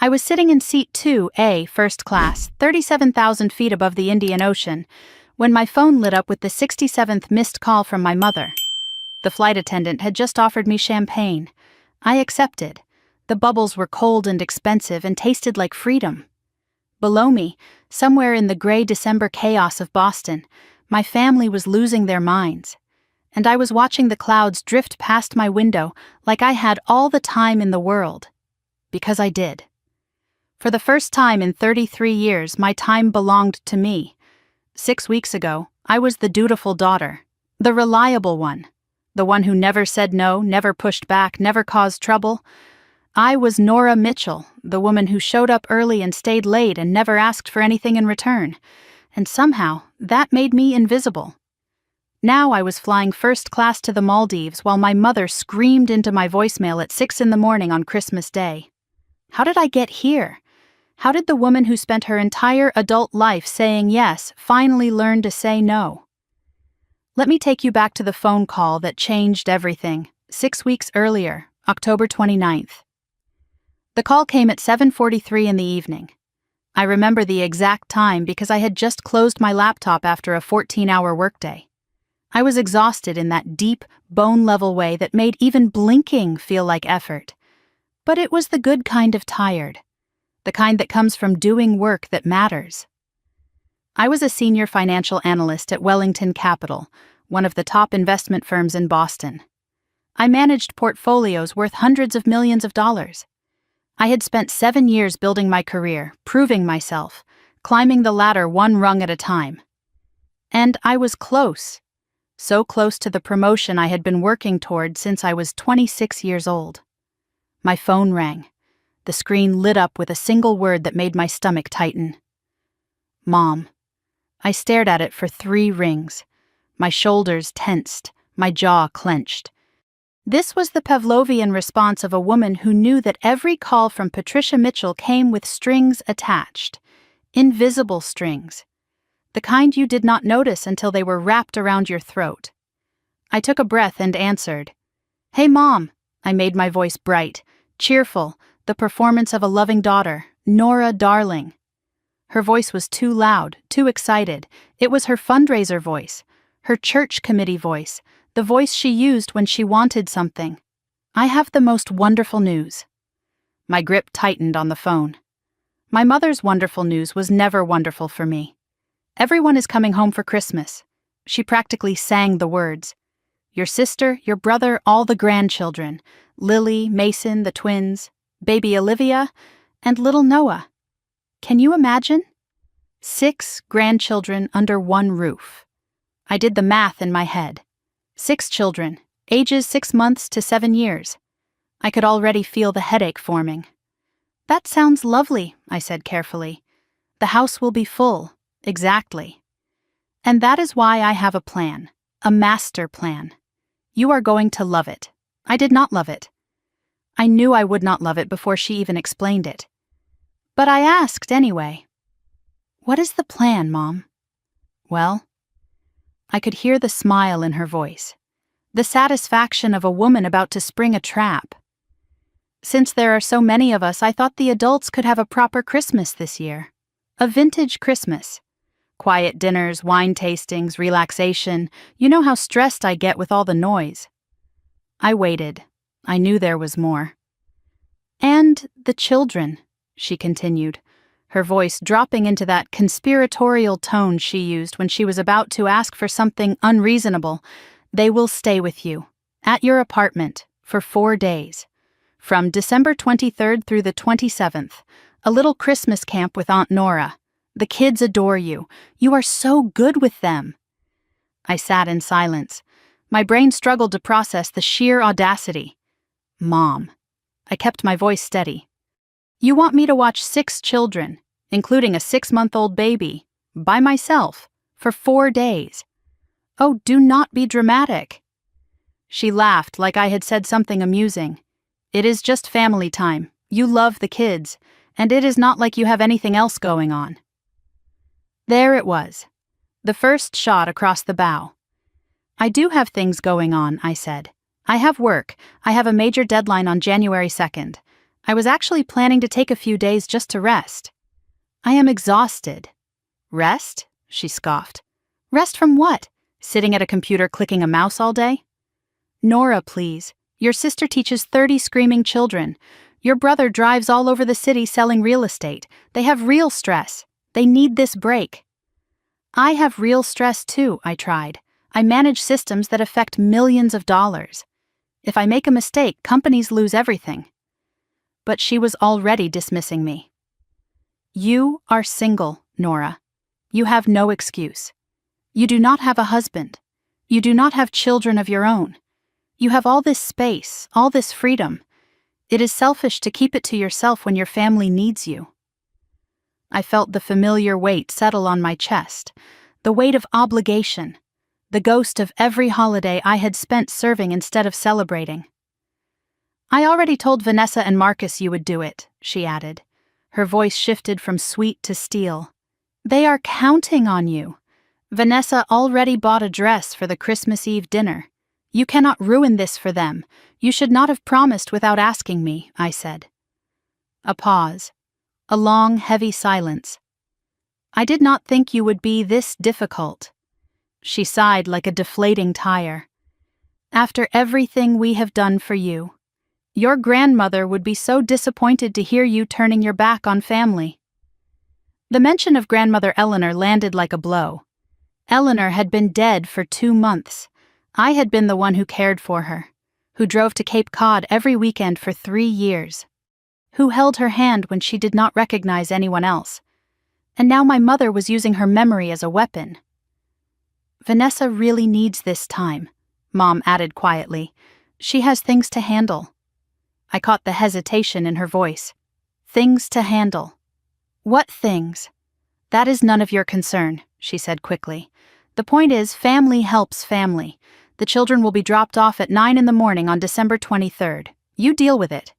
I was sitting in seat 2A, first class, 37,000 feet above the Indian Ocean, when my phone lit up with the 67th missed call from my mother. The flight attendant had just offered me champagne. I accepted. The bubbles were cold and expensive and tasted like freedom. Below me, somewhere in the gray December chaos of Boston, my family was losing their minds. And I was watching the clouds drift past my window like I had all the time in the world. Because I did. For the first time in 33 years, my time belonged to me. 6 weeks ago, I was the dutiful daughter, the reliable one, the one who never said no, never pushed back, never caused trouble. I was Nora Mitchell, the woman who showed up early and stayed late and never asked for anything in return. And somehow, that made me invisible. Now I was flying first class to the Maldives while my mother screamed into my voicemail at 6 in the morning on Christmas Day. How did I get here? How did the woman who spent her entire adult life saying yes finally learn to say no? Let me take you back to the phone call that changed everything, 6 weeks earlier, October 29th. The call came at 7:43 in the evening. I remember the exact time because I had just closed my laptop after a 14-hour workday. I was exhausted in that deep, bone-level way that made even blinking feel like effort. But it was the good kind of tired, the kind that comes from doing work that matters. I was a senior financial analyst at Wellington Capital, one of the top investment firms in Boston. I managed portfolios worth hundreds of millions of dollars. I had spent 7 years building my career, proving myself, climbing the ladder one rung at a time. And I was close, so close to the promotion I had been working toward since I was 26 years old. My phone rang. The screen lit up with a single word that made my stomach tighten. Mom. I stared at it for 3 rings. My shoulders tensed, my jaw clenched. This was the Pavlovian response of a woman who knew that every call from Patricia Mitchell came with strings attached. Invisible strings. The kind you did not notice until they were wrapped around your throat. I took a breath and answered. Hey, Mom. I made my voice bright, cheerful, the performance of a loving daughter, Nora darling. Her voice was too loud, too excited. It was her fundraiser voice, her church committee voice, the voice she used when she wanted something. I have the most wonderful news. My grip tightened on the phone. My mother's wonderful news was never wonderful for me. Everyone is coming home for Christmas. She practically sang the words. Your sister, your brother, all the grandchildren. Lily, Mason, the twins, baby Olivia, and little Noah. Can you imagine? 6 grandchildren under one roof. I did the math in my head. 6 children, ages 6 months to 7 years. I could already feel the headache forming. That sounds lovely, I said carefully. The house will be full, exactly. And that is why I have a plan, a master plan. You are going to love it. I did not love it. I knew I would not love it before she even explained it. But I asked anyway. What is the plan, Mom? Well, I could hear the smile in her voice, the satisfaction of a woman about to spring a trap. Since there are so many of us, I thought the adults could have a proper Christmas this year. A vintage Christmas. Quiet dinners, wine tastings, relaxation. You know how stressed I get with all the noise. I waited. I knew there was more. And the children, she continued, her voice dropping into that conspiratorial tone she used when she was about to ask for something unreasonable. They will stay with you, at your apartment, for 4 days. From December 23rd through the 27th, a little Christmas camp with Aunt Nora. The kids adore you. You are so good with them. I sat in silence. My brain struggled to process the sheer audacity. Mom. I kept my voice steady. You want me to watch 6 children, including a 6-month-old baby, by myself, for 4 days. Oh, do not be dramatic. She laughed like I had said something amusing. It is just family time. You love the kids, and it is not like you have anything else going on. There it was. The first shot across the bow. I do have things going on, I said. I have work. I have a major deadline on January 2nd. I was actually planning to take a few days just to rest. I am exhausted. Rest? She scoffed. Rest from what? Sitting at a computer clicking a mouse all day? Nora, please. Your sister teaches 30 screaming children. Your brother drives all over the city selling real estate. They have real stress. They need this break. I have real stress too, I tried. I manage systems that affect millions of dollars. If I make a mistake, companies lose everything. But she was already dismissing me. You are single, Nora. You have no excuse. You do not have a husband. You do not have children of your own. You have all this space, all this freedom. It is selfish to keep it to yourself when your family needs you. I felt the familiar weight settle on my chest, the weight of obligation, the ghost of every holiday I had spent serving instead of celebrating. I already told Vanessa and Marcus you would do it, she added. Her voice shifted from sweet to steel. They are counting on you. Vanessa already bought a dress for the Christmas Eve dinner. You cannot ruin this for them. You should not have promised without asking me, I said. A pause. A long, heavy silence. I did not think you would be this difficult. She sighed like a deflating tire. After everything we have done for you, your grandmother would be so disappointed to hear you turning your back on family. The mention of grandmother Eleanor landed like a blow. Eleanor had been dead for 2 months. I had been the one who cared for her, who drove to Cape Cod every weekend for 3 years, who held her hand when she did not recognize anyone else. And now my mother was using her memory as a weapon. Vanessa really needs this time, Mom added quietly. She has things to handle. I caught the hesitation in her voice. Things to handle. What things? That is none of your concern, she said quickly. The point is, family helps family. The children will be dropped off at 9 a.m. on December 23rd. You deal with it.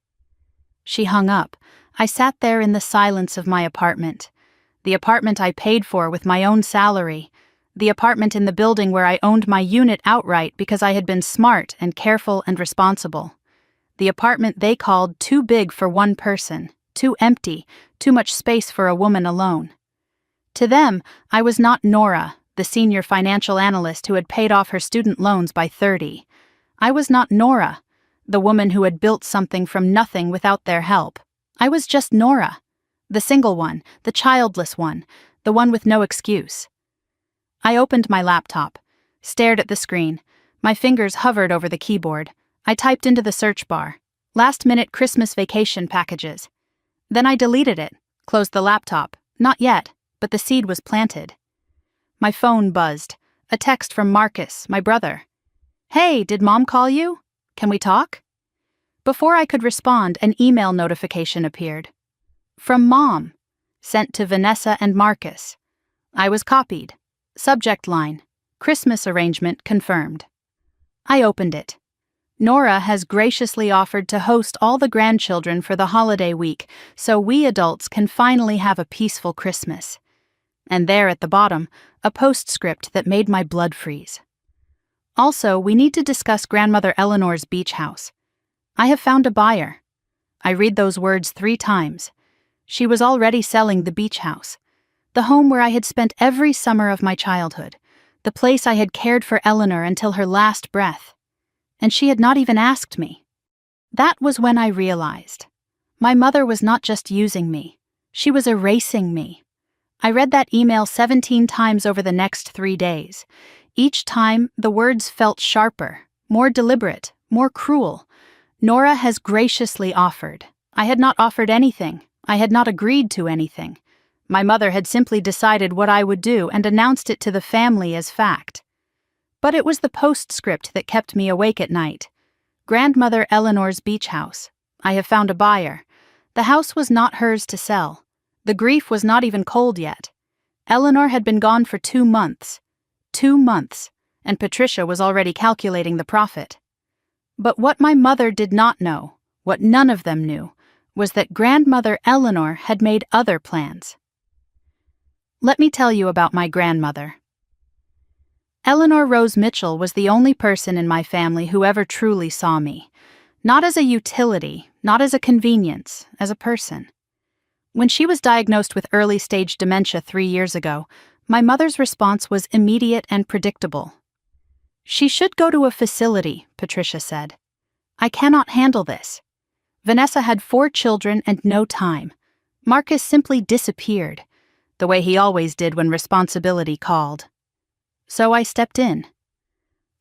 She hung up. I sat there in the silence of my apartment. The apartment I paid for with my own salary. The apartment in the building where I owned my unit outright because I had been smart and careful and responsible. The apartment they called too big for one person, too empty, too much space for a woman alone. To them, I was not Nora, the senior financial analyst who had paid off her student loans by 30. I was not Nora, the woman who had built something from nothing without their help. I was just Nora, the single one, the childless one, the one with no excuse. I opened my laptop, stared at the screen. My fingers hovered over the keyboard. I typed into the search bar, last-minute Christmas vacation packages. Then I deleted it, closed the laptop. Not yet, but the seed was planted. My phone buzzed. A text from Marcus, my brother. Hey, did Mom call you? Can we talk? Before I could respond, an email notification appeared. From Mom, sent to Vanessa and Marcus. I was copied. Subject line, Christmas arrangement confirmed. I opened it. Nora has graciously offered to host all the grandchildren for the holiday week so we adults can finally have a peaceful Christmas. And there at the bottom, a postscript that made my blood freeze. Also, we need to discuss Grandmother Eleanor's beach house. I have found a buyer. I read those words 3 times. She was already selling the beach house, the home where I had spent every summer of my childhood, the place I had cared for Eleanor until her last breath. And she had not even asked me. That was when I realized. My mother was not just using me. She was erasing me. I read that email 17 times over the next 3 days. Each time, the words felt sharper, more deliberate, more cruel. Nora has graciously offered. I had not offered anything. I had not agreed to anything. My mother had simply decided what I would do and announced it to the family as fact. But it was the postscript that kept me awake at night. Grandmother Eleanor's beach house. I have found a buyer. The house was not hers to sell. The grief was not even cold yet. Eleanor had been gone for 2 months. 2 months, and Patricia was already calculating the profit. But what my mother did not know, what none of them knew, was that Grandmother Eleanor had made other plans. Let me tell you about my grandmother. Eleanor Rose Mitchell was the only person in my family who ever truly saw me. Not as a utility, Not as a convenience, as a person. When she was diagnosed with early-stage dementia 3 years ago, my mother's response was immediate and predictable. "She should go to a facility," Patricia said. "I cannot handle this." Vanessa had 4 children and no time. Marcus simply disappeared, the way he always did when responsibility called. So I stepped in.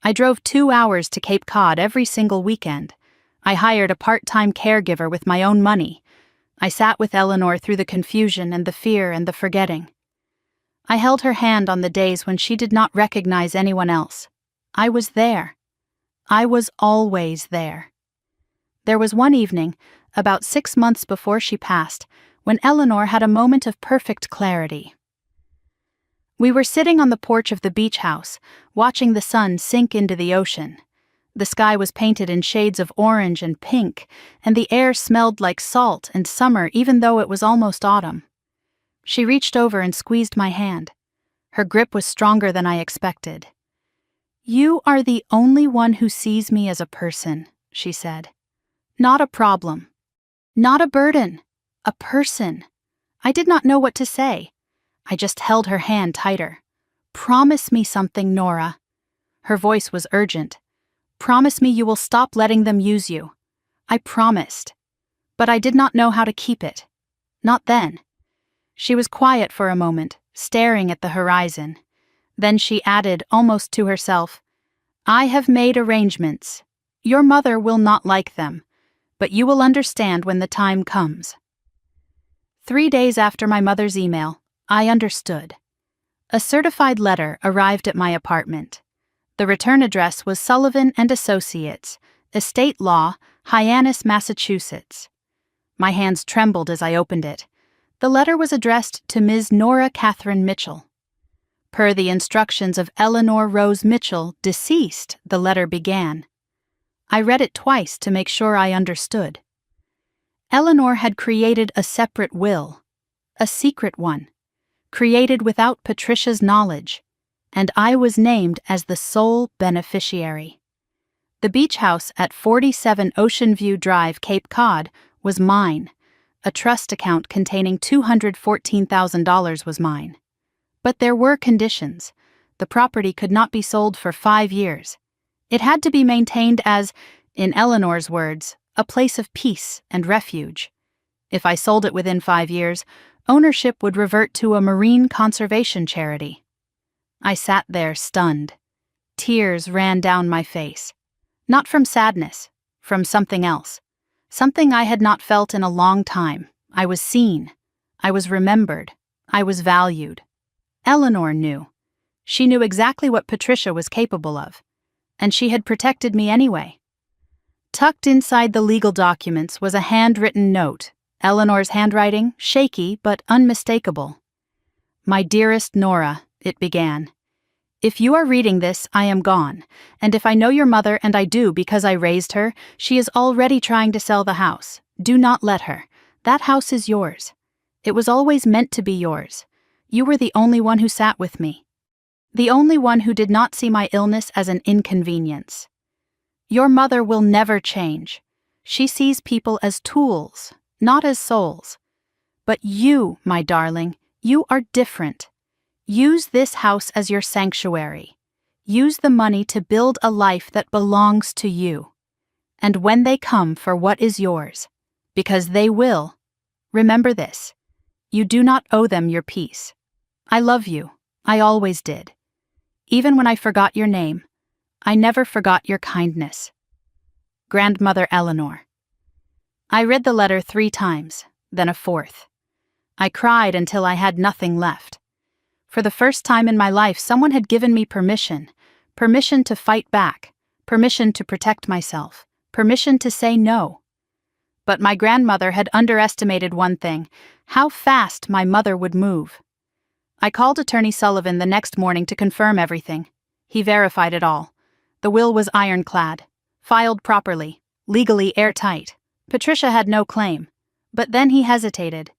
I drove 2 hours to Cape Cod every single weekend. I hired a part-time caregiver with my own money. I sat with Eleanor through the confusion and the fear and the forgetting. I held her hand on the days when she did not recognize anyone else. I was there. I was always there. There was one evening, about 6 months before she passed, when Eleanor had a moment of perfect clarity. We were sitting on the porch of the beach house, watching the sun sink into the ocean. The sky was painted in shades of orange and pink, and the air smelled like salt and summer even though it was almost autumn. She reached over and squeezed my hand. Her grip was stronger than I expected. "You are the only one who sees me as a person," she said. "Not a problem. Not a burden. A person." I did not know what to say. I just held her hand tighter. "Promise me something, Nora." Her voice was urgent. "Promise me you will stop letting them use you." I promised. But I did not know how to keep it. Not then. She was quiet for a moment, staring at the horizon. Then she added, almost to herself, "I have made arrangements. Your mother will not like them, but you will understand when the time comes." 3 days after my mother's email, I understood. A certified letter arrived at my apartment. The return address was Sullivan and Associates, Estate Law, Hyannis, Massachusetts. My hands trembled as I opened it. The letter was addressed to Ms. Nora Catherine Mitchell. Per the instructions of Eleanor Rose Mitchell, deceased, the letter began. I read it twice to make sure I understood. Eleanor had created a separate will, a secret one, created without Patricia's knowledge, and I was named as the sole beneficiary. The beach house at 47 Ocean View Drive, Cape Cod, was mine. A trust account containing $214,000 was mine. But there were conditions. The property could not be sold for 5 years. It had to be maintained as, in Eleanor's words, a place of peace and refuge. If I sold it within 5 years, ownership would revert to a marine conservation charity. I sat there stunned. Tears ran down my face. Not from sadness, from something else. Something I had not felt in a long time. I was seen. I was remembered. I was valued. Eleanor knew. She knew exactly what Patricia was capable of. And she had protected me anyway. Tucked inside the legal documents was a handwritten note, Eleanor's handwriting, shaky but unmistakable. "My dearest Nora," it began. "If you are reading this, I am gone, and if I know your mother, and I do because I raised her, she is already trying to sell the house. Do not let her. That house is yours. It was always meant to be yours. You were the only one who sat with me. The only one who did not see my illness as an inconvenience. Your mother will never change. She sees people as tools, not as souls. But you, my darling, you are different. Use this house as your sanctuary. Use the money to build a life that belongs to you. And when they come for what is yours, because they will, remember this. You do not owe them your peace. I love you. I always did. Even when I forgot your name, I never forgot your kindness. Grandmother Eleanor." I read the letter 3 times, then a 4th. I cried until I had nothing left. For the first time in my life, someone had given me permission to fight back, permission to protect myself, permission to say no. But my grandmother had underestimated one thing: how fast my mother would move. I called Attorney Sullivan the next morning to confirm everything. He verified it all. The will was ironclad, filed properly, legally airtight. Patricia had no claim. But then he hesitated.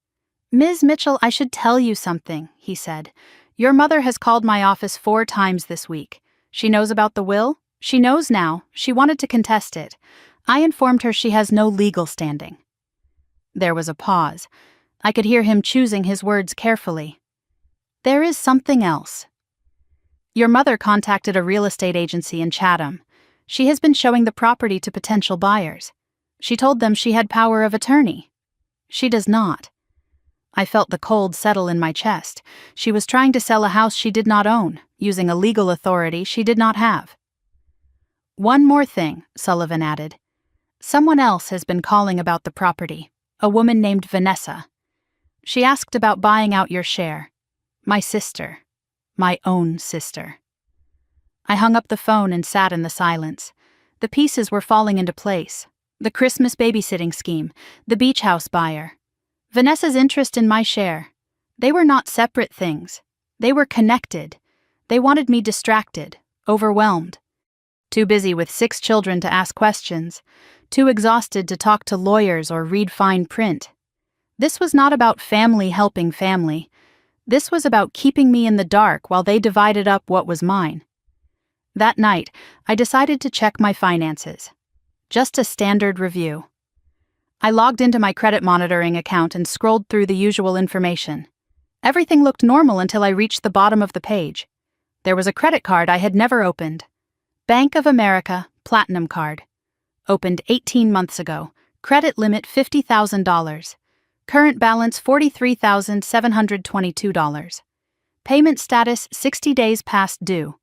"Ms. Mitchell, I should tell you something," he said. "Your mother has called my office 4 times this week. She knows about the will? She knows now. She wanted to contest it. I informed her she has no legal standing. There was a pause. I could hear him choosing his words carefully. There is something else. Your mother contacted a real estate agency in Chatham. She has been showing the property to potential buyers. She told them she had power of attorney. She does not. I felt the cold settle in my chest. She was trying to sell a house she did not own, using a legal authority she did not have. One more thing, Sullivan added. Someone else has been calling about the property, a woman named Vanessa. She asked about buying out your share. My sister. My own sister. I hung up the phone and sat in the silence. The pieces were falling into place. The Christmas babysitting scheme, the beach house buyer, Vanessa's interest in my share. They were not separate things. They were connected. They wanted me distracted, overwhelmed. Too busy with 6 children to ask questions. Too exhausted to talk to lawyers or read fine print. This was not about family helping family. This was about keeping me in the dark while they divided up what was mine. That night, I decided to check my finances. Just a standard review. I logged into my credit monitoring account and scrolled through the usual information. Everything looked normal until I reached the bottom of the page. There was a credit card I had never opened. Bank of America Platinum Card. Opened 18 months ago. Credit limit $50,000. Current balance $43,722. Payment status 60 days past due.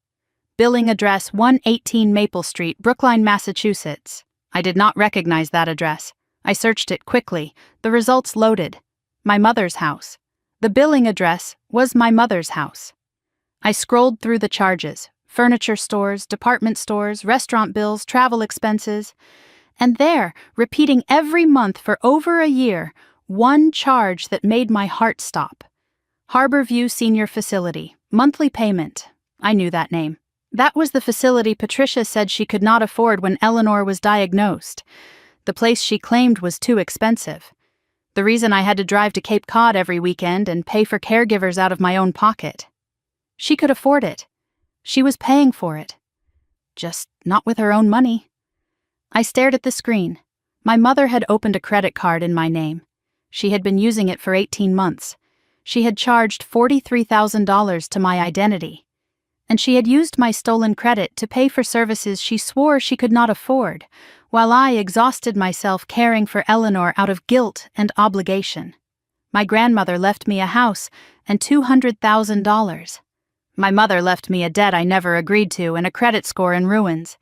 Billing address 118 Maple Street, Brookline, Massachusetts. I did not recognize that address. I searched it quickly. The results loaded. My mother's house. The billing address was my mother's house. I scrolled through the charges. Furniture stores, department stores, restaurant bills, travel expenses. And there, repeating every month for over a year, one charge that made my heart stop. Harborview Senior Facility. Monthly payment. I knew that name. That was the facility Patricia said she could not afford when Eleanor was diagnosed. The place she claimed was too expensive. The reason I had to drive to Cape Cod every weekend and pay for caregivers out of my own pocket. She could afford it. She was paying for it. Just not with her own money. I stared at the screen. My mother had opened a credit card in my name. She had been using it for 18 months. She had charged $43,000 to my identity. And she had used my stolen credit to pay for services she swore she could not afford, while I exhausted myself caring for Eleanor out of guilt and obligation. My grandmother left me a house and $200,000. My mother left me a debt I never agreed to and a credit score in ruins.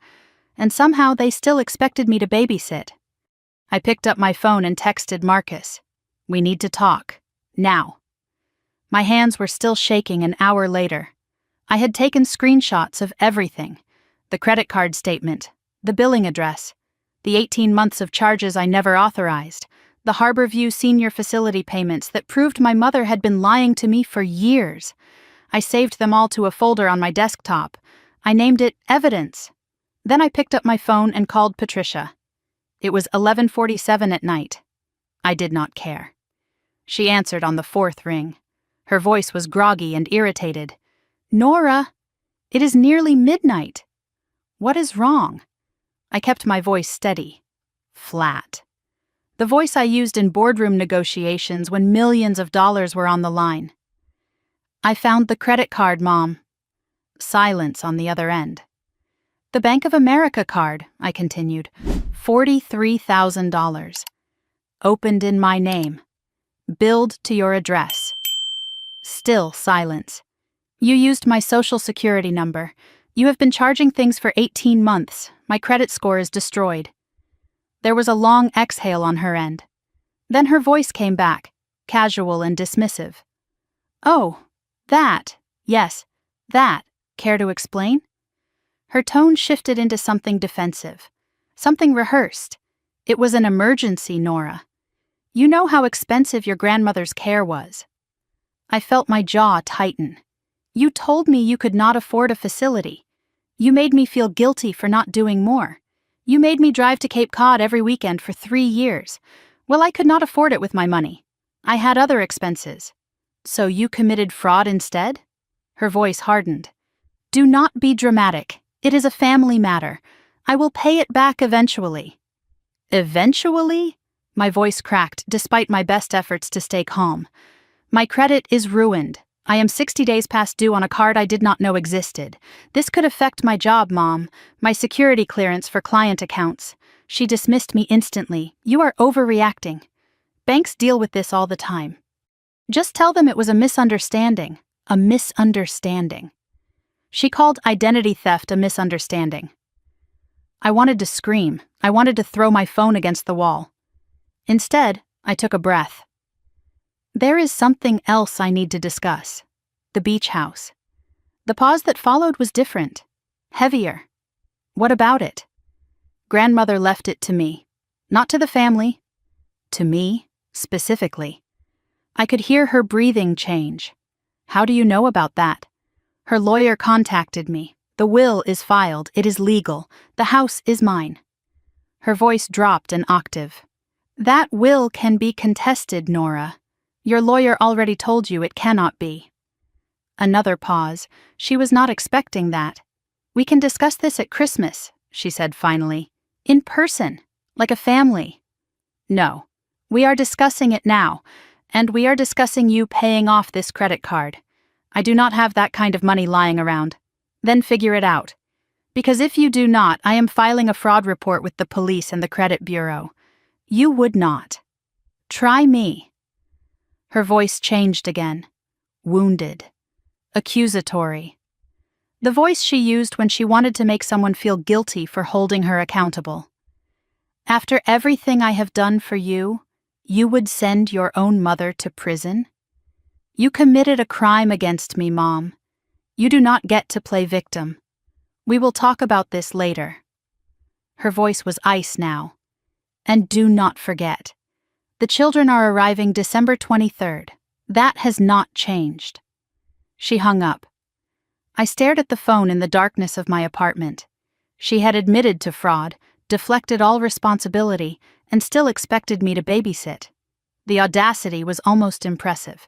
And somehow they still expected me to babysit. I picked up my phone and texted Marcus. We need to talk. Now. My hands were still shaking an hour later. I had taken screenshots of everything. The credit card statement, the billing address, the 18 months of charges I never authorized, the Harborview Senior Facility payments that proved my mother had been lying to me for years. I saved them all to a folder on my desktop. I named it Evidence. Then I picked up my phone and called Patricia. It was 11:47 at night. I did not care. She answered on the 4th ring. Her voice was groggy and irritated. Nora, it is nearly midnight. What is wrong? I kept my voice steady. Flat. The voice I used in boardroom negotiations when millions of dollars were on the line. I found the credit card, Mom. Silence on the other end. The Bank of America card, I continued. $43,000. Opened in my name. Billed to your address. Still silence. You used my social security number. You have been charging things for 18 months. My credit score is destroyed. There was a long exhale on her end. Then her voice came back, casual and dismissive. Oh, that. Yes, that. Care to explain? Her tone shifted into something defensive, something rehearsed. It was an emergency, Nora. You know how expensive your grandmother's care was. I felt my jaw tighten. You told me you could not afford a facility. You made me feel guilty for not doing more. You made me drive to Cape Cod every weekend for 3 years. Well, I could not afford it with my money. I had other expenses. So you committed fraud instead? Her voice hardened. Do not be dramatic. It is a family matter. I will pay it back eventually. Eventually? My voice cracked despite my best efforts to stay calm. My credit is ruined. I am 60 days past due on a card I did not know existed. This could affect my job, Mom, my security clearance for client accounts. She dismissed me instantly. You are overreacting. Banks deal with this all the time. Just tell them it was a misunderstanding. A misunderstanding. She called identity theft a misunderstanding. I wanted to scream. I wanted to throw my phone against the wall. Instead, I took a breath. There is something else I need to discuss. The beach house. The pause that followed was different. Heavier. What about it? Grandmother left it to me. Not to the family. To me, specifically. I could hear her breathing change. How do you know about that? Her lawyer contacted me. The will is filed. It is legal. The house is mine. Her voice dropped an octave. That will can be contested, Nora. Your lawyer already told you it cannot be. Another pause. She was not expecting that. We can discuss this at Christmas, she said finally. In person, like a family. No. We are discussing it now, and we are discussing you paying off this credit card. I do not have that kind of money lying around. Then figure it out. Because if you do not, I am filing a fraud report with the police and the credit bureau. You would not. Try me. Her voice changed again. Wounded. Accusatory. The voice she used when she wanted to make someone feel guilty for holding her accountable. After everything I have done for you, you would send your own mother to prison? You committed a crime against me, Mom. You do not get to play victim. We will talk about this later. Her voice was ice now. And do not forget. The children are arriving December 23rd. That has not changed. She hung up. I stared at the phone in the darkness of my apartment. She had admitted to fraud, deflected all responsibility, and still expected me to babysit. The audacity was almost impressive.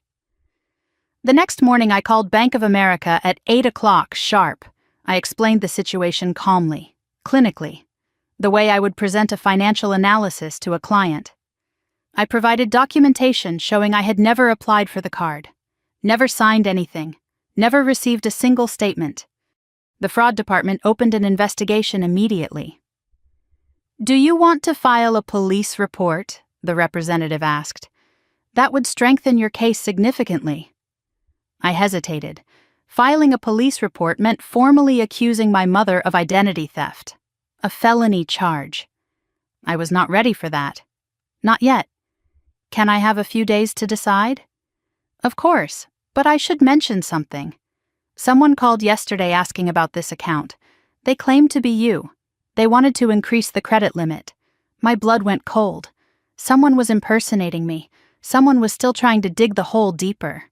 The next morning I called Bank of America at 8 o'clock sharp. I explained the situation calmly, clinically, the way I would present a financial analysis to a client. I provided documentation showing I had never applied for the card, never signed anything, never received a single statement. The fraud department opened an investigation immediately. Do you want to file a police report? The representative asked. That would strengthen your case significantly. I hesitated. Filing a police report meant formally accusing my mother of identity theft. A felony charge. I was not ready for that. Not yet. Can I have a few days to decide? Of course, but I should mention something. Someone called yesterday asking about this account. They claimed to be you. They wanted to increase the credit limit. My blood went cold. Someone was impersonating me. Someone was still trying to dig the hole deeper.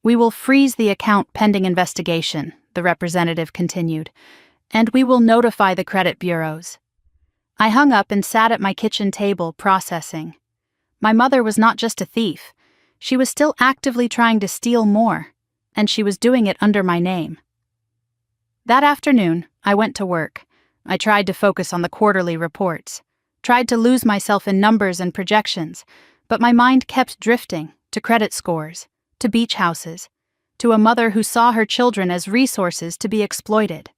We will freeze the account pending investigation, the representative continued, and we will notify the credit bureaus. I hung up and sat at my kitchen table processing. My mother was not just a thief. She was still actively trying to steal more, and she was doing it under my name. That afternoon, I went to work. I tried to focus on the quarterly reports, tried to lose myself in numbers and projections, but my mind kept drifting to credit scores, to beach houses, to a mother who saw her children as resources to be exploited.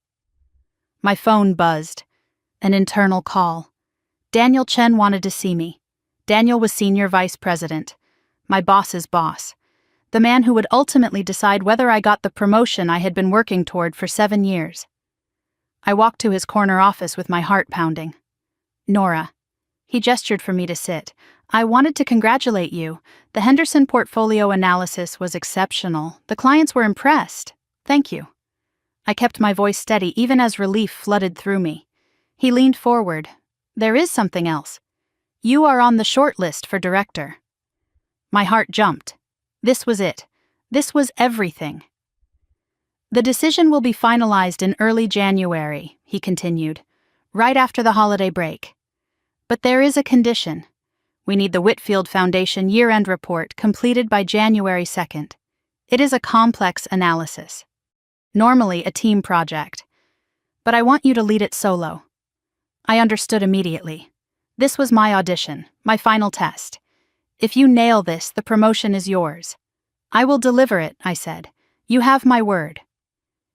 My phone buzzed. An internal call. Daniel Chen wanted to see me. Daniel was senior vice president, my boss's boss, the man who would ultimately decide whether I got the promotion I had been working toward for 7 years. I walked to his corner office with my heart pounding. Nora. He gestured for me to sit. I wanted to congratulate you. The Henderson portfolio analysis was exceptional. The clients were impressed. Thank you. I kept my voice steady even as relief flooded through me. He leaned forward. There is something else. You are on the short list for director. My heart jumped. This was it. This was everything. The decision will be finalized in early January, he continued, right after the holiday break. But there is a condition. We need the Whitfield Foundation year-end report completed by January 2nd. It is a complex analysis. Normally a team project. But I want you to lead it solo. I understood immediately. This was my audition, my final test. If you nail this, the promotion is yours. I will deliver it, I said. You have my word.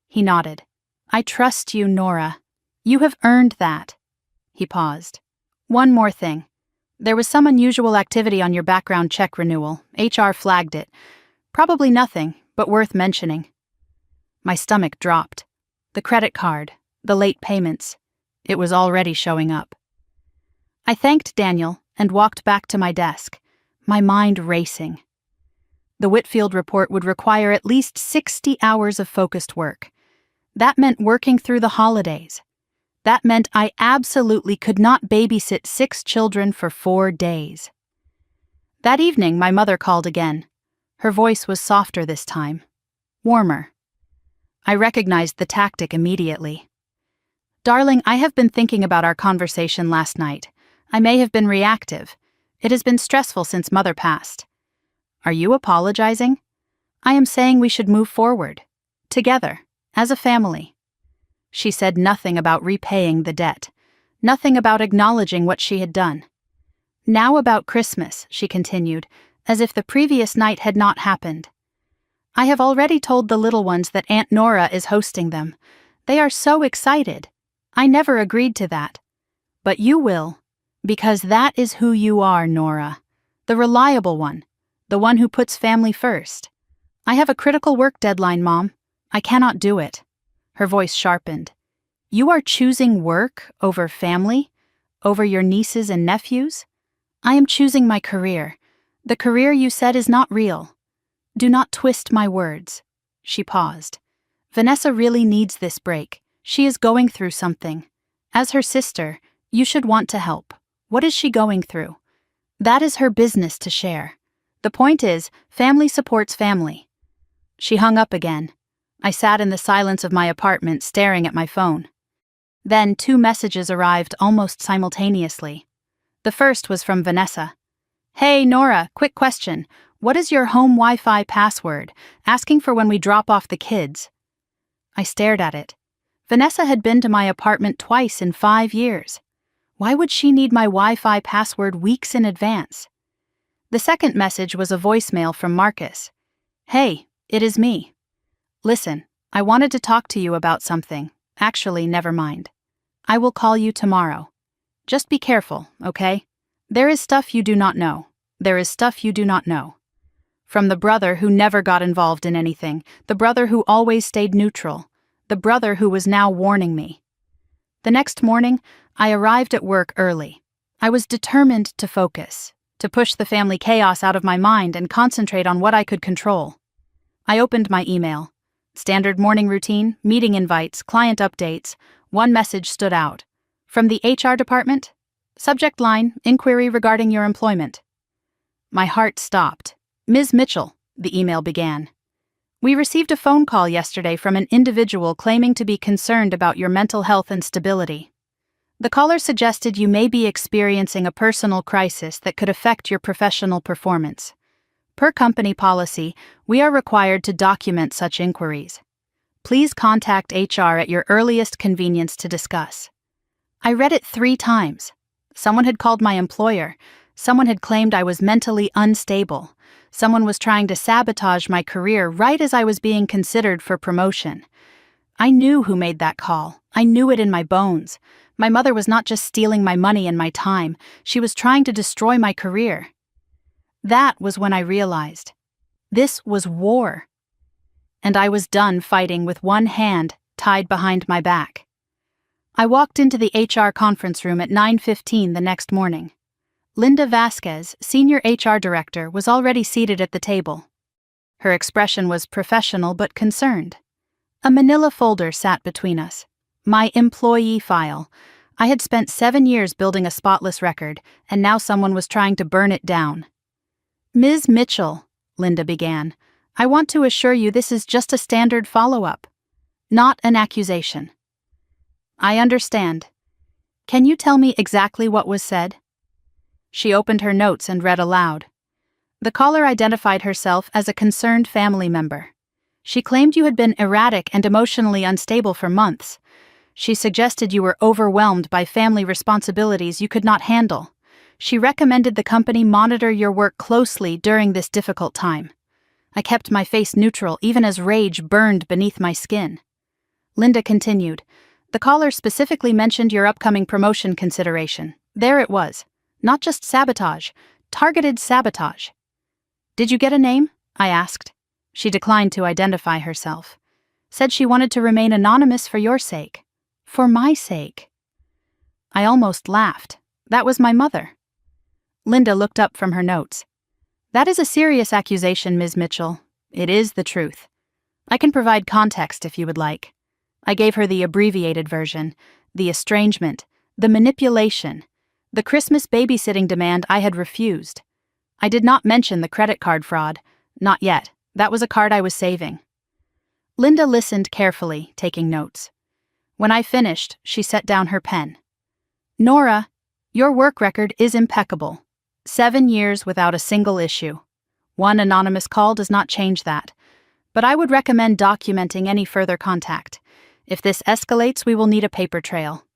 He nodded. I trust you, Nora. You have earned that. He paused. One more thing. There was some unusual activity on your background check renewal. HR flagged it. Probably nothing, but worth mentioning. My stomach dropped. The credit card, the late payments. It was already showing up. I thanked Daniel and walked back to my desk, my mind racing. The Whitfield report would require at least 60 hours of focused work. That meant working through the holidays. That meant I absolutely could not babysit 6 children for 4 days. That evening, my mother called again. Her voice was softer this time, warmer. I recognized the tactic immediately. Darling, I have been thinking about our conversation last night. I may have been reactive. It has been stressful since Mother passed. Are you apologizing? I am saying we should move forward. Together, as a family. She said nothing about repaying the debt. Nothing about acknowledging what she had done. Now about Christmas, she continued, as if the previous night had not happened. I have already told the little ones that Aunt Nora is hosting them. They are so excited. I never agreed to that. But you will. Because that is who you are, Nora. The reliable one. The one who puts family first. I have a critical work deadline, Mom. I cannot do it. Her voice sharpened. You are choosing work over family? Over your nieces and nephews? I am choosing my career. The career you said is not real. Do not twist my words. She paused. Vanessa really needs this break. She is going through something. As her sister, you should want to help. What is she going through? That is her business to share. The point is, family supports family. She hung up again. I sat in the silence of my apartment staring at my phone. Then 2 messages arrived almost simultaneously. The first was from Vanessa. Hey, Nora, quick question. What is your home Wi-Fi password? Asking for when we drop off the kids. I stared at it. Vanessa had been to my apartment twice in 5 years. Why would she need my Wi-Fi password weeks in advance? The second message was a voicemail from Marcus. Hey, it is me. Listen, I wanted to talk to you about something. Actually, never mind. I will call you tomorrow. Just be careful, okay? There is stuff you do not know. There is stuff you do not know. From the brother who never got involved in anything, the brother who always stayed neutral, the brother who was now warning me. The next morning, I arrived at work early. I was determined to focus, to push the family chaos out of my mind and concentrate on what I could control. I opened my email. Standard morning routine, meeting invites, client updates. One message stood out. From the HR department? Subject line, inquiry regarding your employment. My heart stopped. Ms. Mitchell, the email began. We received a phone call yesterday from an individual claiming to be concerned about your mental health and stability. The caller suggested you may be experiencing a personal crisis that could affect your professional performance. Per company policy, we are required to document such inquiries. Please contact HR at your earliest convenience to discuss. I read it 3 times. Someone had called my employer. Someone had claimed I was mentally unstable. Someone was trying to sabotage my career right as I was being considered for promotion. I knew who made that call. I knew it in my bones. My mother was not just stealing my money and my time. She was trying to destroy my career. That was when I realized. This was war. And I was done fighting with one hand tied behind my back. I walked into the HR conference room at 9:15 the next morning. Linda Vasquez, Senior HR Director, was already seated at the table. Her expression was professional but concerned. A manila folder sat between us. My employee file. I had spent 7 years building a spotless record, and now someone was trying to burn it down. Ms. Mitchell, Linda began, I want to assure you this is just a standard follow-up, not an accusation. I understand. Can you tell me exactly what was said? She opened her notes and read aloud. The caller identified herself as a concerned family member. She claimed you had been erratic and emotionally unstable for months. She suggested you were overwhelmed by family responsibilities you could not handle. She recommended the company monitor your work closely during this difficult time. I kept my face neutral even as rage burned beneath my skin. Linda continued, "The caller specifically mentioned your upcoming promotion consideration. There it was. Not just sabotage, targeted sabotage." "Did you get a name?" I asked. She declined to identify herself. Said she wanted to remain anonymous for your sake. For my sake. I almost laughed. That was my mother. Linda looked up from her notes. "That is a serious accusation, Ms. Mitchell. It is the truth. I can provide context if you would like." I gave her the abbreviated version, the estrangement, the manipulation, the Christmas babysitting demand I had refused. I did not mention the credit card fraud. Not yet. That was a card I was saving. Linda listened carefully, taking notes. When I finished, she set down her pen. "Nora, your work record is impeccable. 7 years without a single issue. One anonymous call does not change that. But I would recommend documenting any further contact. If this escalates, we will need a paper trail."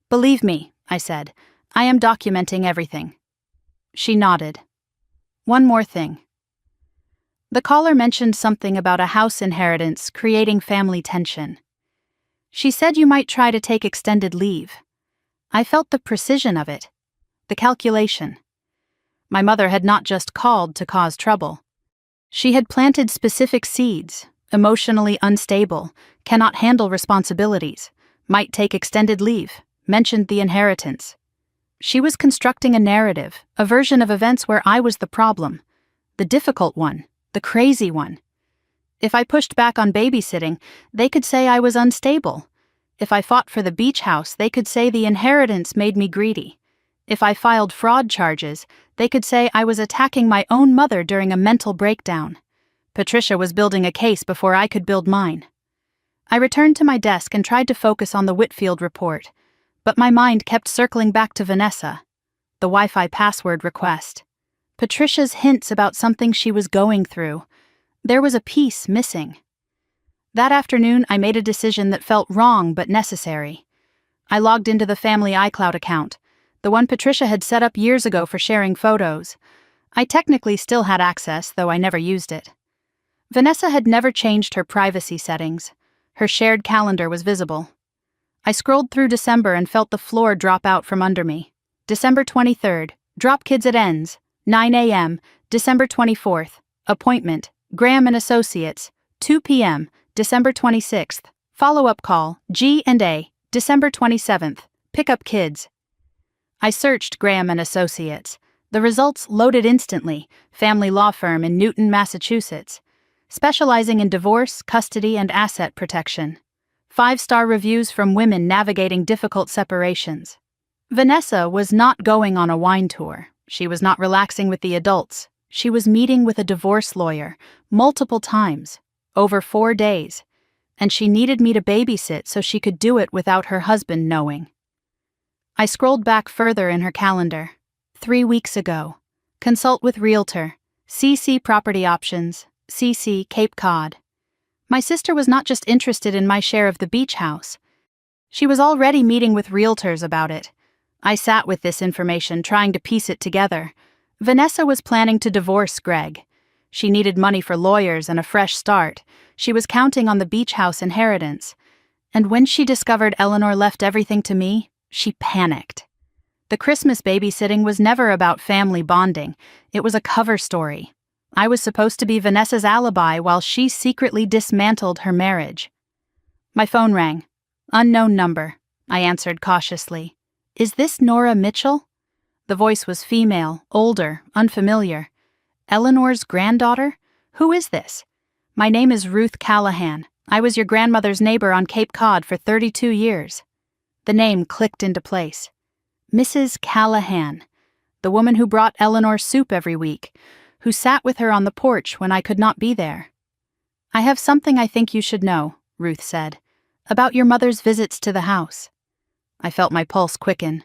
"Believe me," I said, "I am documenting everything." She nodded. "One more thing." The caller mentioned something about a house inheritance creating family tension. She said you might try to take extended leave. I felt the precision of it, the calculation. My mother had not just called to cause trouble. She had planted specific seeds, emotionally unstable, cannot handle responsibilities, might take extended leave, mentioned the inheritance. She was constructing a narrative, a version of events where I was the problem, the difficult one, the crazy one. If I pushed back on babysitting, they could say I was unstable. If I fought for the beach house, they could say the inheritance made me greedy. If I filed fraud charges, they could say I was attacking my own mother during a mental breakdown. Patricia was building a case before I could build mine. I returned to my desk and tried to focus on the Whitfield report, but my mind kept circling back to Vanessa, the Wi-Fi password request, Patricia's hints about something she was going through. There was a piece missing. That afternoon, I made a decision that felt wrong but necessary. I logged into the family iCloud account, the one Patricia had set up years ago for sharing photos. I technically still had access, though I never used it. Vanessa had never changed her privacy settings. Her shared calendar was visible. I scrolled through December and felt the floor drop out from under me. December 23rd, drop kids at ends, 9 a.m., December 24th, appointment, Graham & Associates, 2 p.m., December 26th, follow-up call, G&A, December 27th, pick up kids. I searched Graham & Associates. The results loaded instantly, family law firm in Newton, Massachusetts, specializing in divorce, custody, and asset protection. 5-star reviews from women navigating difficult separations. Vanessa was not going on a wine tour. She was not relaxing with the adults. She was meeting with a divorce lawyer, multiple times, over 4 days, and she needed me to babysit so she could do it without her husband knowing. I scrolled back further in her calendar. 3 weeks ago. Consult with Realtor. CC Property Options. CC Cape Cod. My sister was not just interested in my share of the beach house. She was already meeting with realtors about it. I sat with this information, trying to piece it together. Vanessa was planning to divorce Greg. She needed money for lawyers and a fresh start. She was counting on the beach house inheritance. And when she discovered Eleanor left everything to me, she panicked. The Christmas babysitting was never about family bonding. It was a cover story. I was supposed to be Vanessa's alibi while she secretly dismantled her marriage. My phone rang. Unknown number. I answered cautiously. Is this Nora Mitchell? The voice was female, older, unfamiliar. Eleanor's granddaughter? Who is this? My name is Ruth Callahan. I was your grandmother's neighbor on Cape Cod for 32 years. The name clicked into place. Mrs. Callahan, the woman who brought Eleanor soup every week, who sat with her on the porch when I could not be there. I have something I think you should know, Ruth said, about your mother's visits to the house. I felt my pulse quicken.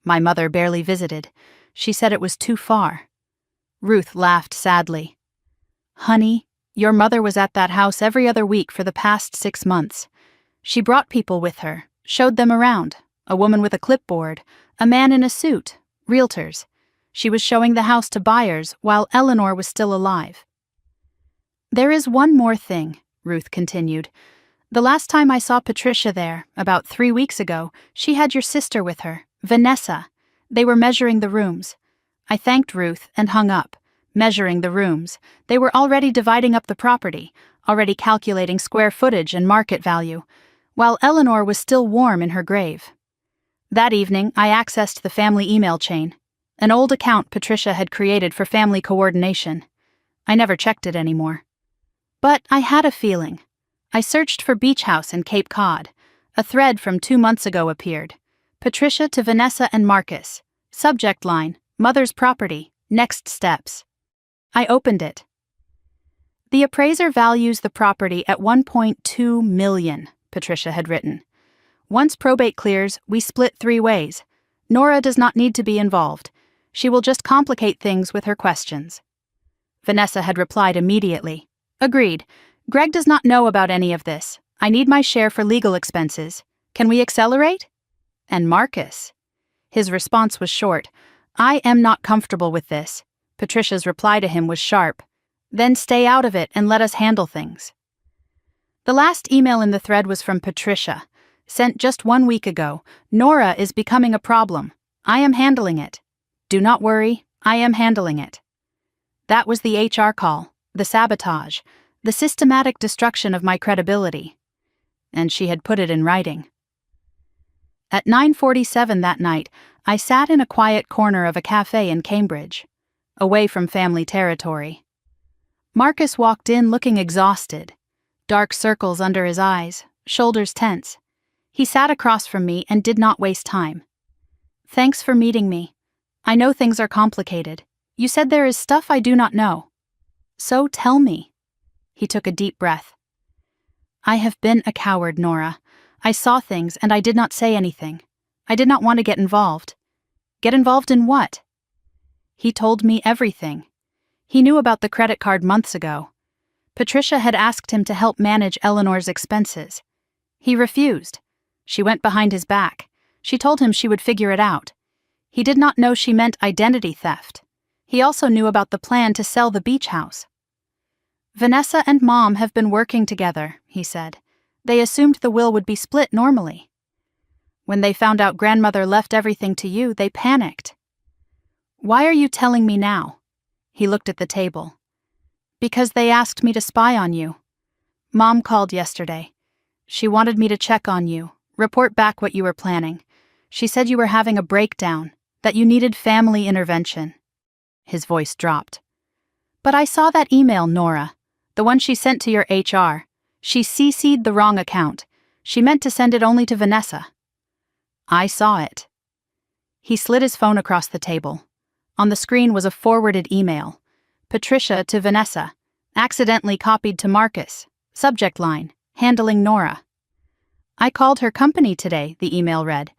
My mother barely visited. She said it was too far. Ruth laughed sadly. Honey, your mother was at that house every other week for the past 6 months. She brought people with her, showed them around, a woman with a clipboard, a man in a suit, realtors. She was showing the house to buyers while Eleanor was still alive. "There is one more thing," Ruth continued. "The last time I saw Patricia there, about 3 weeks ago, she had your sister with her, Vanessa. They were measuring the rooms." I thanked Ruth and hung up. Measuring the rooms. They were already dividing up the property, already calculating square footage and market value, while Eleanor was still warm in her grave. That evening, I accessed the family email chain, an old account Patricia had created for family coordination. I never checked it anymore. But I had a feeling. I searched for beach house in Cape Cod. A thread from 2 months ago appeared. Patricia to Vanessa and Marcus. Subject line, mother's property, next steps. I opened it. "The appraiser values the property at $1.2 million, Patricia had written. "Once probate clears, we split 3 ways. Nora does not need to be involved. She will just complicate things with her questions." Vanessa had replied immediately. "Agreed. Greg does not know about any of this. I need my share for legal expenses. Can we accelerate?" And Marcus? His response was short. "I am not comfortable with this." Patricia's reply to him was sharp. "Then stay out of it and let us handle things." The last email in the thread was from Patricia, sent just 1 week ago. "Nora is becoming a problem. I am handling it. Do not worry, I am handling it." That was the HR call, the sabotage, the systematic destruction of my credibility. And she had put it in writing. At 9:47 that night, I sat in a quiet corner of a cafe in Cambridge, away from family territory. Marcus walked in looking exhausted, dark circles under his eyes, shoulders tense. He sat across from me and did not waste time. "Thanks for meeting me. I know things are complicated. You said there is stuff I do not know. So tell me." He took a deep breath. "I have been a coward, Nora. I saw things and I did not say anything. I did not want to get involved." "Get involved in what?" He told me everything. He knew about the credit card months ago. Patricia had asked him to help manage Eleanor's expenses. He refused. She went behind his back. She told him she would figure it out. He did not know she meant identity theft. He also knew about the plan to sell the beach house. "Vanessa and Mom have been working together," he said. "They assumed the will would be split normally. When they found out grandmother left everything to you, they panicked." "Why are you telling me now?" He looked at the table. "Because they asked me to spy on you. Mom called yesterday. She wanted me to check on you, report back what you were planning. She said you were having a breakdown, that you needed family intervention." His voice dropped. "But I saw that email, Nora, the one she sent to your HR. She CC'd the wrong account. She meant to send it only to Vanessa." "I saw it." He slid his phone across the table. On the screen was a forwarded email. Patricia to Vanessa, accidentally copied to Marcus. Subject line, handling Nora. "I called her company today," the email read.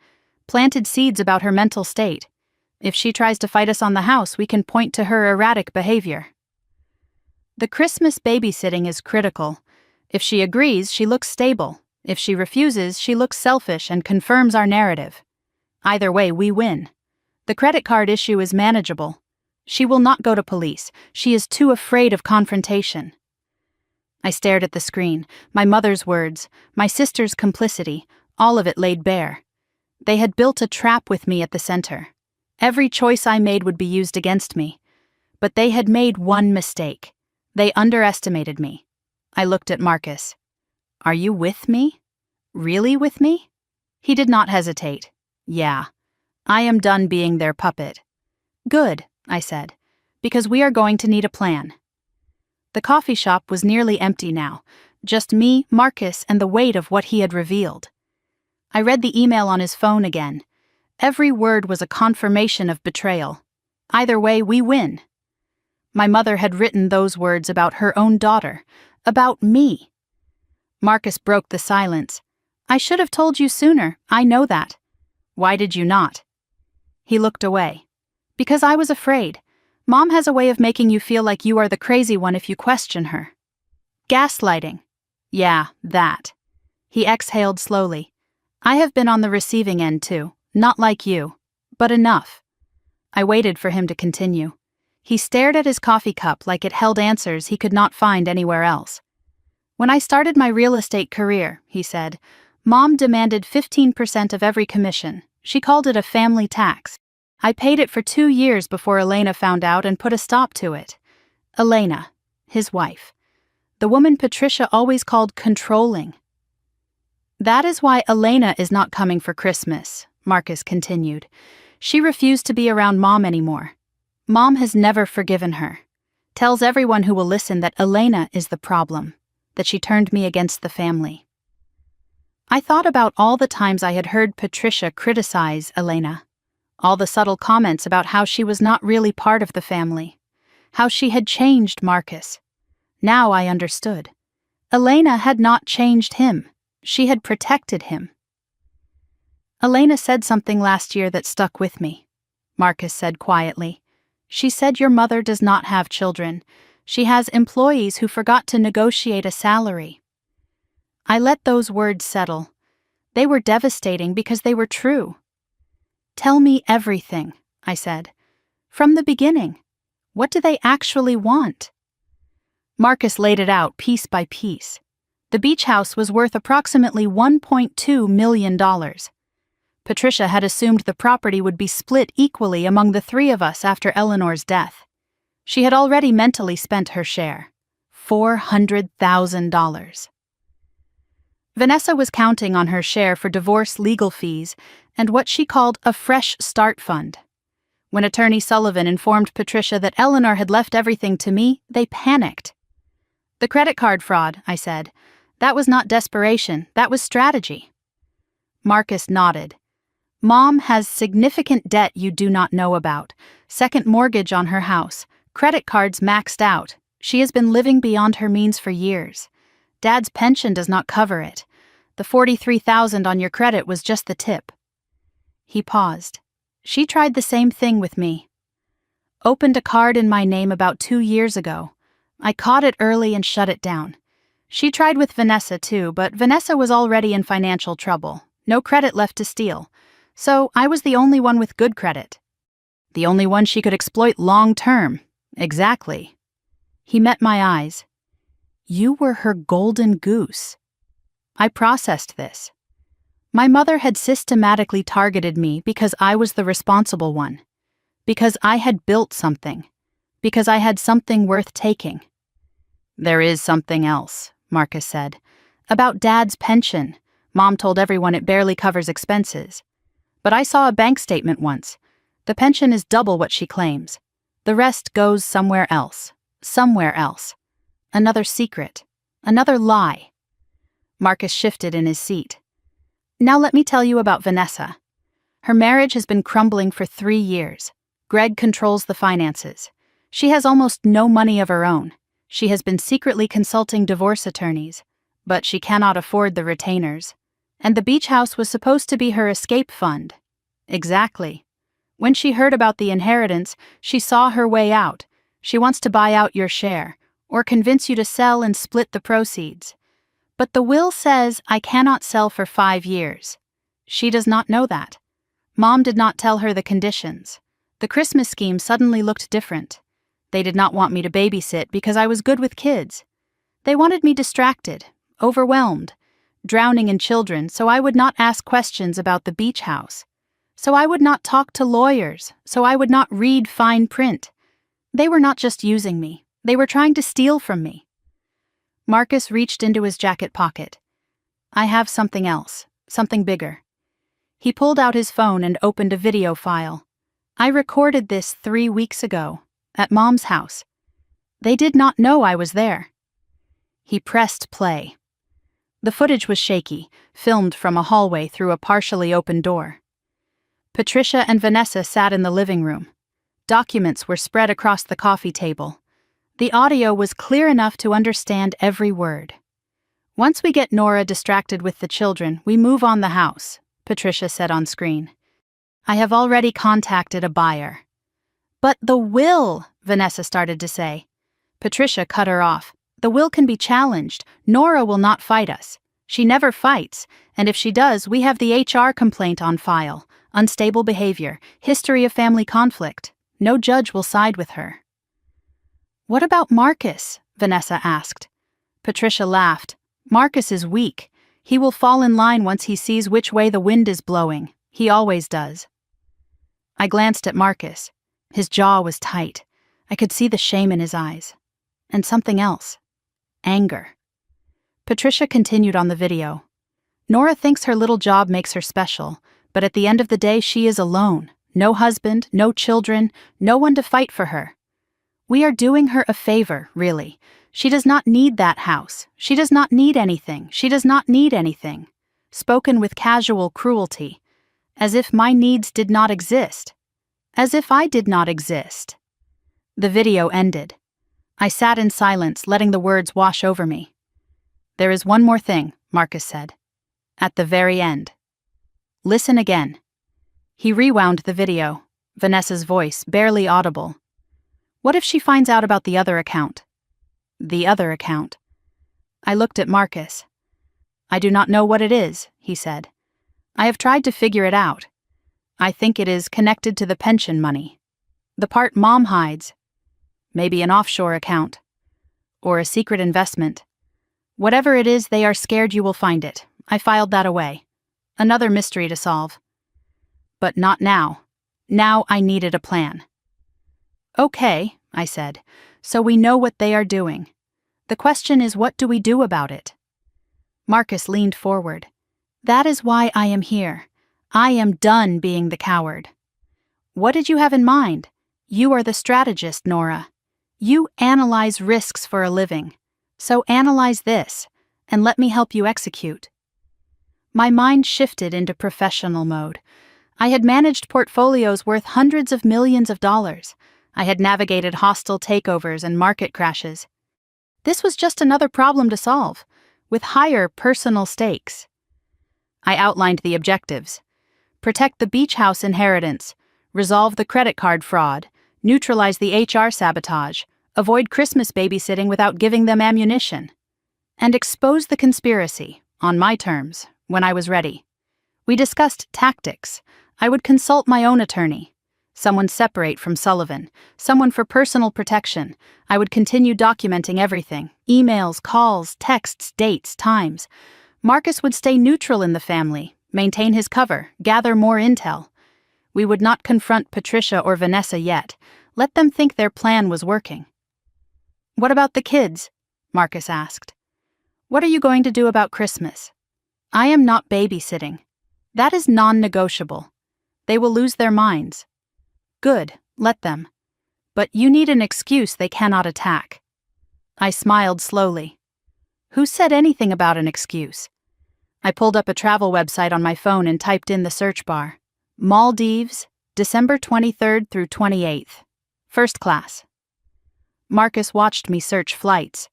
"Planted seeds about her mental state. If she tries to fight us on the house, we can point to her erratic behavior. The Christmas babysitting is critical. If she agrees, she looks stable. If she refuses, she looks selfish and confirms our narrative. Either way, we win. The credit card issue is manageable. She will not go to police. She is too afraid of confrontation." I stared at the screen, my mother's words, my sister's complicity, all of it laid bare. They had built a trap with me at the center. Every choice I made would be used against me. But they had made one mistake. They underestimated me. I looked at Marcus. "Are you with me? Really with me?" He did not hesitate. "Yeah. I am done being their puppet." "Good," I said, "because we are going to need a plan." The coffee shop was nearly empty now, just me, Marcus, and the weight of what he had revealed. I read the email on his phone again. Every word was a confirmation of betrayal. Either way, we win. My mother had written those words about her own daughter, about me. Marcus broke the silence. "I should have told you sooner, I know that." "Why did you not?" He looked away. "Because I was afraid. Mom has a way of making you feel like you are the crazy one if you question her." "Gaslighting." "Yeah, that." He exhaled slowly. "I have been on the receiving end too, not like you, but enough." I waited for him to continue. He stared at his coffee cup like it held answers he could not find anywhere else. When I started my real estate career, he said, Mom demanded 15% of every commission. She called it a family tax. I paid it for 2 years before Elena found out and put a stop to it. Elena, his wife. The woman Patricia always called controlling. That is why Elena is not coming for Christmas, Marcus continued. She refused to be around Mom anymore. Mom has never forgiven her. Tells everyone who will listen that Elena is the problem, that she turned me against the family. I thought about all the times I had heard Patricia criticize Elena, all the subtle comments about how she was not really part of the family, how she had changed Marcus. Now I understood. Elena had not changed him. She had protected him. Elena said something last year that stuck with me, Marcus said quietly. She said your mother does not have children. She has employees who forgot to negotiate a salary. I let those words settle. They were devastating because they were true. Tell me everything, I said. From the beginning. What do they actually want? Marcus laid it out piece by piece. The beach house was worth approximately $1.2 million. Patricia had assumed the property would be split equally among the 3 of us after Eleanor's death. She had already mentally spent her share, $400,000. Vanessa was counting on her share for divorce legal fees and what she called a fresh start fund. When Attorney Sullivan informed Patricia that Eleanor had left everything to me, they panicked. The credit card fraud, I said. That was not desperation, that was strategy. Marcus nodded. Mom has significant debt you do not know about, second mortgage on her house, credit cards maxed out. She has been living beyond her means for years. Dad's pension does not cover it. The $43,000 on your credit was just the tip. He paused. She tried the same thing with me. Opened a card in my name about 2 years ago. I caught it early and shut it down. She tried with Vanessa too, but Vanessa was already in financial trouble. No credit left to steal. So I was the only one with good credit. The only one she could exploit long-term. Exactly. He met my eyes. You were her golden goose. I processed this. My mother had systematically targeted me because I was the responsible one. Because I had built something. Because I had something worth taking. There is something else, Marcus said. About Dad's pension. Mom told everyone it barely covers expenses. But I saw a bank statement once. The pension is double what she claims. The rest goes somewhere else. Somewhere else. Another secret. Another lie. Marcus shifted in his seat. Now let me tell you about Vanessa. Her marriage has been crumbling for 3 years. Greg controls the finances. She has almost no money of her own. She has been secretly consulting divorce attorneys, but she cannot afford the retainers. And the beach house was supposed to be her escape fund. Exactly. When she heard about the inheritance, she saw her way out. She wants to buy out your share, or convince you to sell and split the proceeds. But the will says I cannot sell for 5 years. She does not know that. Mom did not tell her the conditions. The Christmas scheme suddenly looked different. They did not want me to babysit because I was good with kids. They wanted me distracted, overwhelmed, drowning in children so I would not ask questions about the beach house. So I would not talk to lawyers, so I would not read fine print. They were not just using me, they were trying to steal from me. Marcus reached into his jacket pocket. I have something else, something bigger. He pulled out his phone and opened a video file. I recorded this 3 weeks ago, at Mom's house. They did not know I was there. He pressed play. The footage was shaky, filmed from a hallway through a partially open door. Patricia and Vanessa sat in the living room. Documents were spread across the coffee table. The audio was clear enough to understand every word. Once we get Nora distracted with the children, we move on the house, Patricia said on screen. I have already contacted a buyer. But the will, Vanessa started to say. Patricia cut her off. The will can be challenged. Nora will not fight us. She never fights, and if she does, we have the HR complaint on file. Unstable behavior, history of family conflict. No judge will side with her. What about Marcus? Vanessa asked. Patricia laughed. Marcus is weak. He will fall in line once he sees which way the wind is blowing. He always does. I glanced at Marcus. His jaw was tight. I could see the shame in his eyes. And something else. Anger. Patricia continued on the video. Nora thinks her little job makes her special, but at the end of the day she is alone. No husband, no children, no one to fight for her. We are doing her a favor, really. She does not need that house. She does not need anything. She does not need anything. Spoken with casual cruelty. As if my needs did not exist. As if I did not exist. The video ended. I sat in silence, letting the words wash over me. There is one more thing, Marcus said. At the very end. Listen again. He rewound the video, Vanessa's voice barely audible. What if she finds out about the other account? The other account. I looked at Marcus. I do not know what it is, he said. I have tried to figure it out. I think it is connected to the pension money. The part Mom hides. Maybe an offshore account. Or a secret investment. Whatever it is, they are scared you will find it. I filed that away. Another mystery to solve. But not now. Now I needed a plan. Okay, I said, so we know what they are doing. The question is, what do we do about it? Marcus leaned forward. That is why I am here. I am done being the coward. What did you have in mind? You are the strategist, Nora. You analyze risks for a living. So analyze this, and let me help you execute. My mind shifted into professional mode. I had managed portfolios worth hundreds of millions of dollars. I had navigated hostile takeovers and market crashes. This was just another problem to solve, with higher personal stakes. I outlined the objectives. Protect the beach house inheritance, resolve the credit card fraud, neutralize the HR sabotage, avoid Christmas babysitting without giving them ammunition, and expose the conspiracy, on my terms, when I was ready. We discussed tactics. I would consult my own attorney. Someone separate from Sullivan. Someone for personal protection. I would continue documenting everything. Emails, calls, texts, dates, times. Marcus would stay neutral in the family, maintain his cover, gather more intel. We would not confront Patricia or Vanessa yet. Let them think their plan was working. What about the kids? Marcus asked. What are you going to do about Christmas? I am not babysitting. That is non-negotiable. They will lose their minds. Good, let them. But you need an excuse they cannot attack. I smiled slowly. Who said anything about an excuse? I pulled up a travel website on my phone and typed in the search bar. Maldives, December 23rd through 28th. First class. Marcus watched me search flights.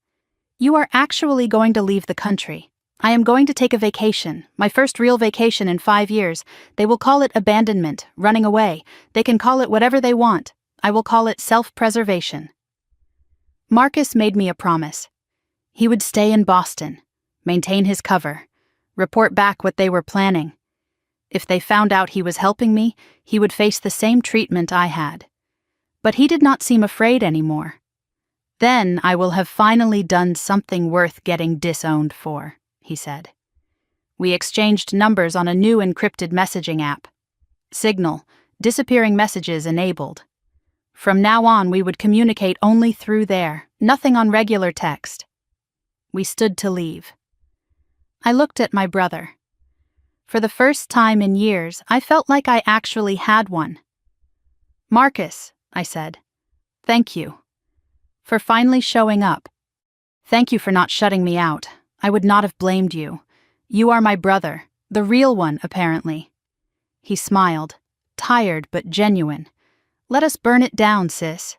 You are actually going to leave the country. I am going to take a vacation, my first real vacation in 5 years. They will call it abandonment, running away. They can call it whatever they want. I will call it self-preservation. Marcus made me a promise. He would stay in Boston, maintain his cover, report back what they were planning. If they found out he was helping me, he would face the same treatment I had. But he did not seem afraid anymore. Then I will have finally done something worth getting disowned for, he said. We exchanged numbers on a new encrypted messaging app. Signal, disappearing messages enabled. From now on, we would communicate only through there, nothing on regular text. We stood to leave. I looked at my brother. For the first time in years, I felt like I actually had one. Marcus, I said, thank you. For finally showing up. Thank you for not shutting me out. I would not have blamed you. You are my brother, the real one, apparently. He smiled, tired but genuine. Let us burn it down, sis.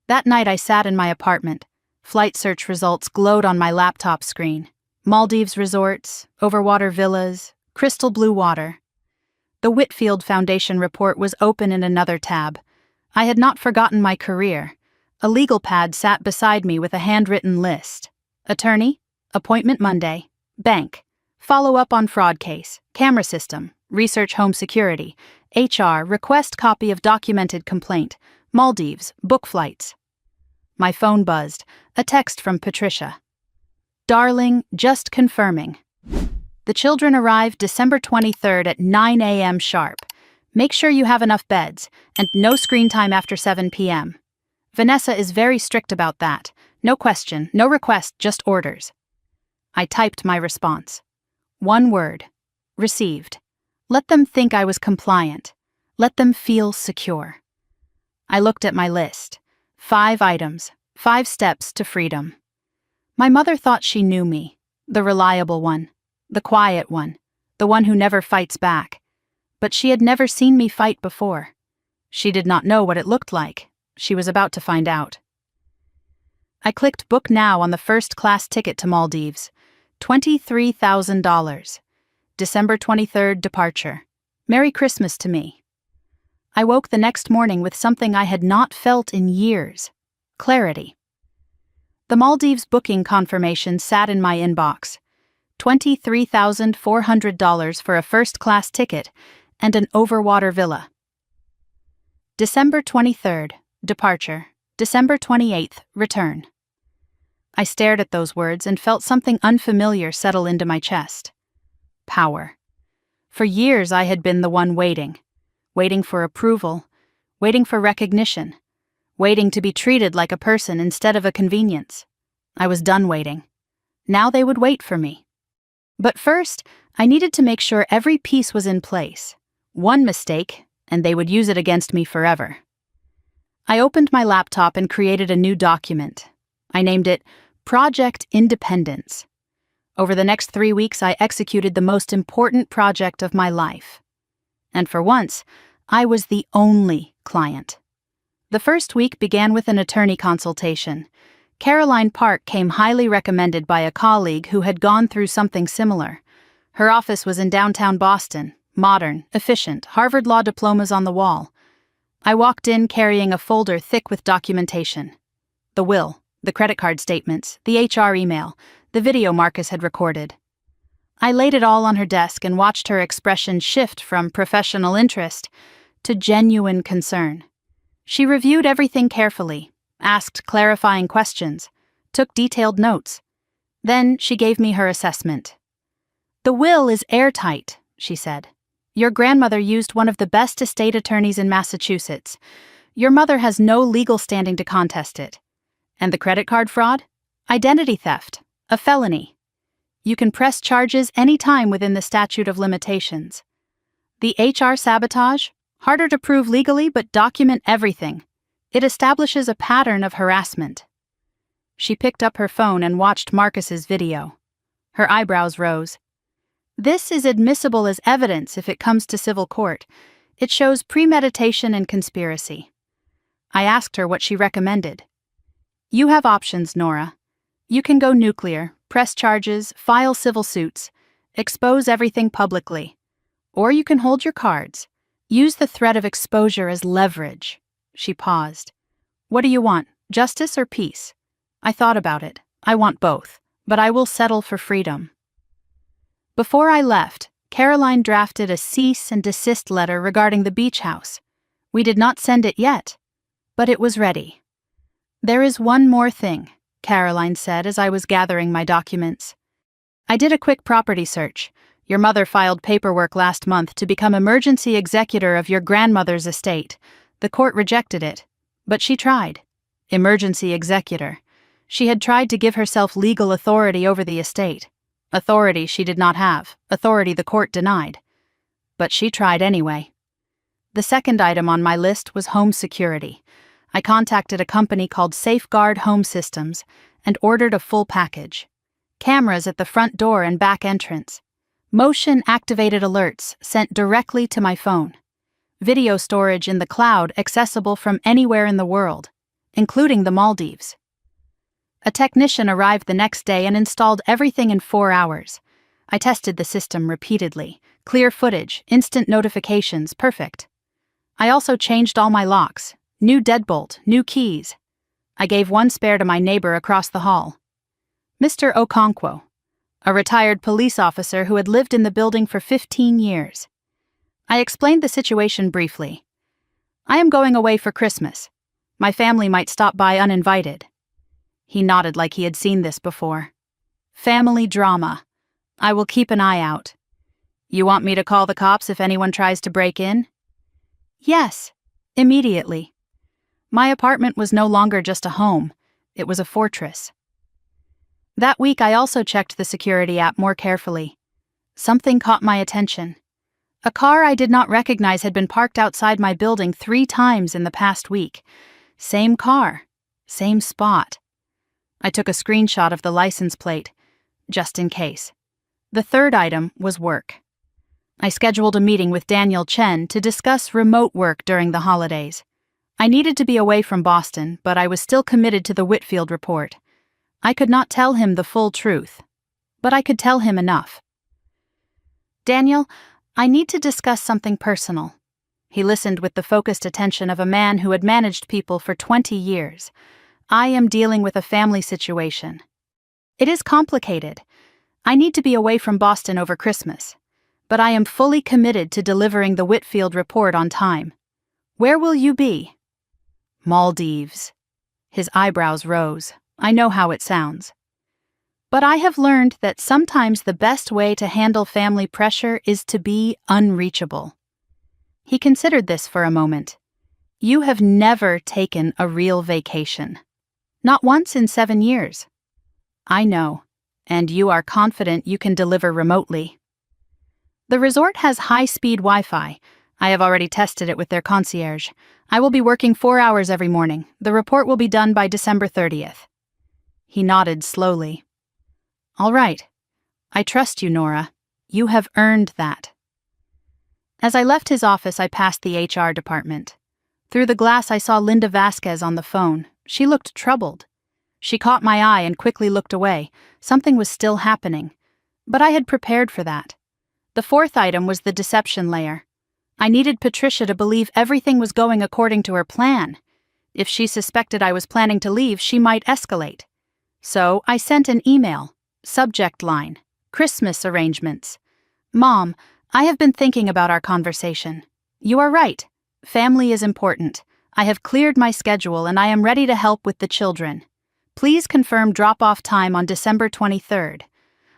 That night I sat in my apartment. Flight search results glowed on my laptop screen. Maldives resorts, overwater villas, crystal blue water. The Whitfield Foundation report was open in another tab. I had not forgotten my career. A legal pad sat beside me with a handwritten list. Attorney, appointment Monday, bank, follow up on fraud case, camera system, Research home security. HR, request copy of documented complaint. Maldives, book flights. My phone buzzed. A text from Patricia. Darling, just confirming. The children arrive December 23rd at 9 a.m. sharp. Make sure you have enough beds, and no screen time after 7 p.m. Vanessa is very strict about that. No question, no request, just orders. I typed my response. One word. Received. Let them think I was compliant. Let them feel secure. I looked at my list. 5 items, 5 steps to freedom. My mother thought she knew me, the reliable one, the quiet one, the one who never fights back. But she had never seen me fight before. She did not know what it looked like. She was about to find out. I clicked book now on the first-class ticket to Maldives. $23,000. December 23rd departure. Merry Christmas to me. I woke the next morning with something I had not felt in years. Clarity. The Maldives booking confirmation sat in my inbox. $23,400 for a first-class ticket and an overwater villa. December 23rd, departure. December 28th, return. I stared at those words and felt something unfamiliar settle into my chest. Power. For years I had been the one waiting for approval, waiting for recognition, waiting to be treated like a person instead of a convenience. I was done waiting. Now they would wait for me. But first, I needed to make sure every piece was in place. One mistake, and they would use it against me forever. I opened my laptop and created a new document. I named it Project Independence. Over the next 3 weeks, I executed the most important project of my life. And for once, I was the only client. The first week began with an attorney consultation. Caroline Park came highly recommended by a colleague who had gone through something similar. Her office was in downtown Boston, modern, efficient, Harvard Law diplomas on the wall. I walked in carrying a folder thick with documentation. The will, the credit card statements, the HR email, the video Marcus had recorded. I laid it all on her desk and watched her expression shift from professional interest to genuine concern. She reviewed everything carefully, asked clarifying questions, took detailed notes. Then she gave me her assessment. "The will is airtight," she said. "Your grandmother used one of the best estate attorneys in Massachusetts. Your mother has no legal standing to contest it. And the credit card fraud? Identity theft, a felony. You can press charges any time within the statute of limitations. The HR sabotage? Harder to prove legally, but document everything. It establishes a pattern of harassment." She picked up her phone and watched Marcus's video. Her eyebrows rose. "This is admissible as evidence if it comes to civil court. It shows premeditation and conspiracy." I asked her what she recommended. "You have options, Nora. You can go nuclear, press charges, file civil suits, expose everything publicly. Or you can hold your cards. Use the threat of exposure as leverage." She paused. "What do you want, justice or peace?" I thought about it. I want both, but I will settle for freedom. Before I left, Caroline drafted a cease and desist letter regarding the beach house. We did not send it yet, but it was ready. "There is one more thing," Caroline said as I was gathering my documents. "I did a quick property search. Your mother filed paperwork last month to become emergency executor of your grandmother's estate. The court rejected it, but she tried. Emergency executor. She had tried to give herself legal authority over the estate. Authority she did not have, authority the court denied. But she tried anyway." The second item on my list was home security. I contacted a company called Safeguard Home Systems and ordered a full package. Cameras at the front door and back entrance. Motion-activated alerts sent directly to my phone. Video storage in the cloud accessible from anywhere in the world, including the Maldives. A technician arrived the next day and installed everything in 4 hours. I tested the system repeatedly. Clear footage, instant notifications, perfect. I also changed all my locks. New deadbolt, new keys. I gave one spare to my neighbor across the hall. Mr. Okonkwo, a retired police officer who had lived in the building for 15 years. I explained the situation briefly. I am going away for Christmas. My family might stop by uninvited. He nodded like he had seen this before. Family drama. I will keep an eye out. You want me to call the cops if anyone tries to break in? Yes, immediately. My apartment was no longer just a home, it was a fortress. That week I also checked the security app more carefully. Something caught my attention. A car I did not recognize had been parked outside my building 3 times in the past week. Same car, same spot. I took a screenshot of the license plate, just in case. The third item was work. I scheduled a meeting with Daniel Chen to discuss remote work during the holidays. I needed to be away from Boston, but I was still committed to the Whitfield report. I could not tell him the full truth, but I could tell him enough. Daniel, I need to discuss something personal. He listened with the focused attention of a man who had managed people for 20 years. I am dealing with a family situation. It is complicated. I need to be away from Boston over Christmas, but I am fully committed to delivering the Whitfield report on time. Where will you be? Maldives. His eyebrows rose. I know how it sounds. But I have learned that sometimes the best way to handle family pressure is to be unreachable. He considered this for a moment. You have never taken a real vacation. Not once in 7 years. I know, and you are confident you can deliver remotely. The resort has high-speed Wi-Fi. I have already tested it with their concierge. I will be working 4 hours every morning. The report will be done by December 30th. He nodded slowly. All right. I trust you, Nora. You have earned that. As I left his office, I passed the HR department. Through the glass, I saw Linda Vasquez on the phone. She looked troubled. She caught my eye and quickly looked away. Something was still happening. But I had prepared for that. The fourth item was the deception layer. I needed Patricia to believe everything was going according to her plan. If she suspected I was planning to leave, she might escalate. So I sent an email. Subject line: Christmas arrangements. Mom, I have been thinking about our conversation. You are right. Family is important. I have cleared my schedule and I am ready to help with the children. Please confirm drop-off time on December 23rd.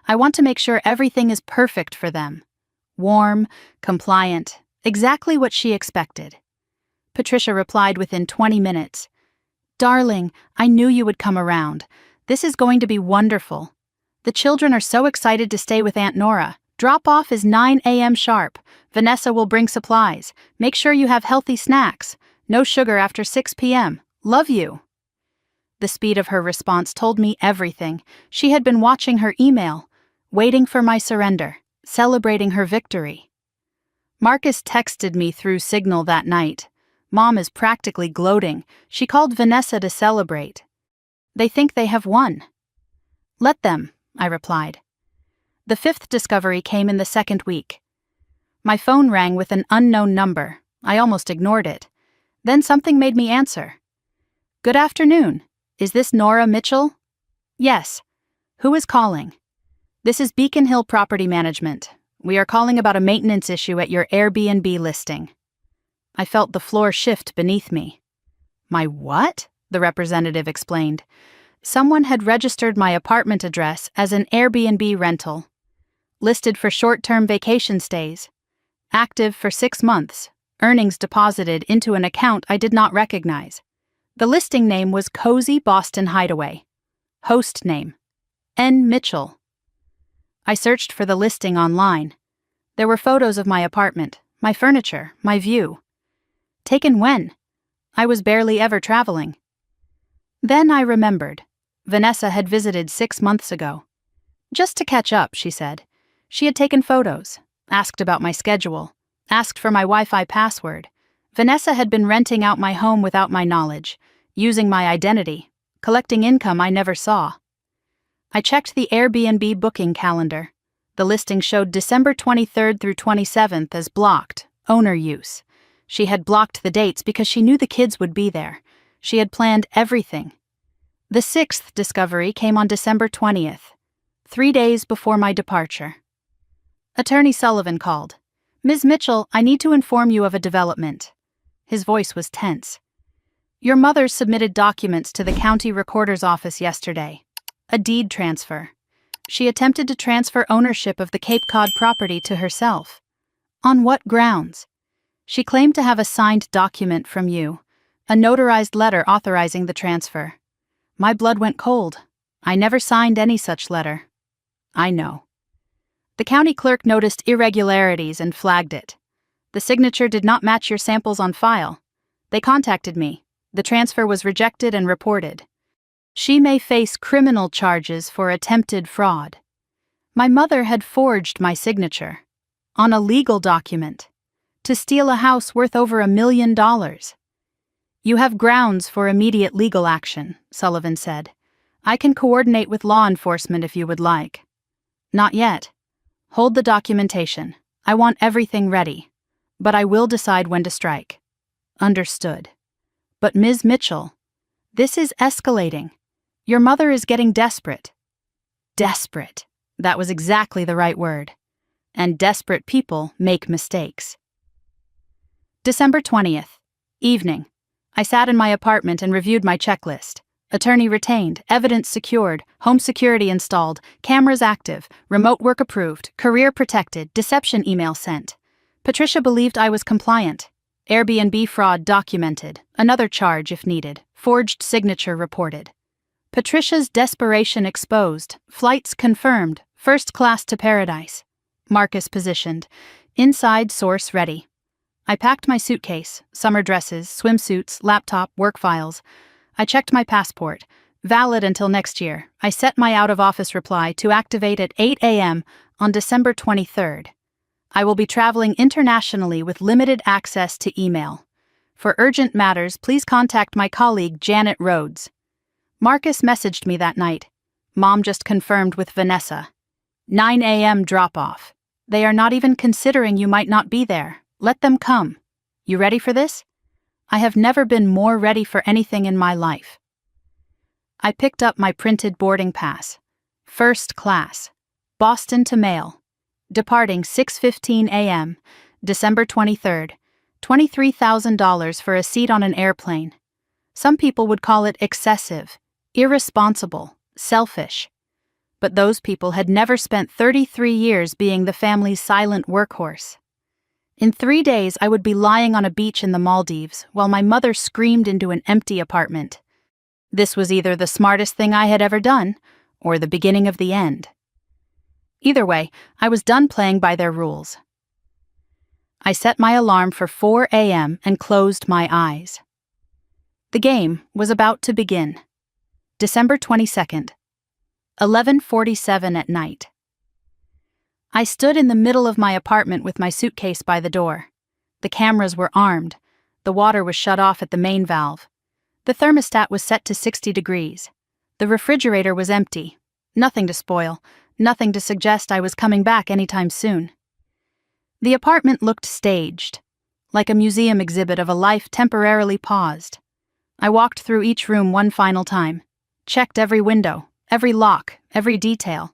I want to make sure everything is perfect for them. Warm, compliant, exactly what she expected. Patricia replied within 20 minutes. Darling, I knew you would come around. This is going to be wonderful. The children are so excited to stay with Aunt Nora. Drop-off is 9 a.m. sharp. Vanessa will bring supplies. Make sure you have healthy snacks. No sugar after 6 p.m. Love you. The speed of her response told me everything. She had been watching her email, waiting for my surrender, celebrating her victory. Marcus texted me through Signal that night. Mom is practically gloating. She called Vanessa to celebrate. They think they have won. Let them, I replied. The fifth discovery came in the second week. My phone rang with an unknown number. I almost ignored it. Then something made me answer. Good afternoon. Is this Nora Mitchell? Yes. Who is calling? This is Beacon Hill Property Management. We are calling about a maintenance issue at your Airbnb listing. I felt the floor shift beneath me. My what? The representative explained. Someone had registered my apartment address as an Airbnb rental. Listed for short-term vacation stays. Active for 6 months. Earnings deposited into an account I did not recognize. The listing name was Cozy Boston Hideaway. Host name: N. Mitchell. I searched for the listing online. There were photos of my apartment, my furniture, my view. Taken when? I was barely ever traveling. Then I remembered. Vanessa had visited 6 months ago. Just to catch up, she said. She had taken photos, asked about my schedule, asked for my Wi-Fi password. Vanessa had been renting out my home without my knowledge, using my identity, collecting income I never saw. I checked the Airbnb booking calendar. The listing showed December 23rd through 27th as blocked, owner use. She had blocked the dates because she knew the kids would be there. She had planned everything. The sixth discovery came on December 20th, 3 days before my departure. Attorney Sullivan called. Ms. Mitchell, I need to inform you of a development. His voice was tense. Your mother submitted documents to the county recorder's office yesterday. A deed transfer. She attempted to transfer ownership of the Cape Cod property to herself. On what grounds? She claimed to have a signed document from you, a notarized letter authorizing the transfer. My blood went cold. I never signed any such letter. I know. The county clerk noticed irregularities and flagged it. The signature did not match your samples on file. They contacted me. The transfer was rejected and reported. She may face criminal charges for attempted fraud. My mother had forged my signature on a legal document to steal a house worth over $1 million. You have grounds for immediate legal action, Sullivan said. I can coordinate with law enforcement if you would like. Not yet. Hold the documentation. I want everything ready, but I will decide when to strike. Understood. But Ms. Mitchell, this is escalating. Your mother is getting desperate. Desperate. That was exactly the right word. And desperate people make mistakes. December 20th. Evening. I sat in my apartment and reviewed my checklist. Attorney retained, evidence secured, home security installed, cameras active, remote work approved, career protected, deception email sent. Patricia believed I was compliant. Airbnb fraud documented, another charge if needed, forged signature reported. Patricia's desperation exposed, flights confirmed, first class to paradise. Marcus positioned, inside source ready. I packed my suitcase, summer dresses, swimsuits, laptop, work files. I checked my passport, valid until next year. I set my out-of-office reply to activate at 8 a.m. on December 23rd. I will be traveling internationally with limited access to email. For urgent matters, please contact my colleague Janet Rhodes. Marcus messaged me that night. Mom just confirmed with Vanessa. 9 a.m. drop-off. They are not even considering you might not be there. Let them come. You ready for this? I have never been more ready for anything in my life. I picked up my printed boarding pass. First class. Boston to Mail. Departing 6:15 a.m., December 23rd, $23,000 for a seat on an airplane. Some people would call it excessive, irresponsible, selfish. But those people had never spent 33 years being the family's silent workhorse. In 3 days, I would be lying on a beach in the Maldives while my mother screamed into an empty apartment. This was either the smartest thing I had ever done, or the beginning of the end. Either way, I was done playing by their rules. I set my alarm for 4 a.m. and closed my eyes. The game was about to begin. December 22nd, 11:47 at night. I stood in the middle of my apartment with my suitcase by the door. The cameras were armed. The water was shut off at the main valve. The thermostat was set to 60 degrees. The refrigerator was empty. Nothing to spoil. Nothing to suggest I was coming back anytime soon. The apartment looked staged, like a museum exhibit of a life temporarily paused. I walked through each room one final time, checked every window, every lock, every detail.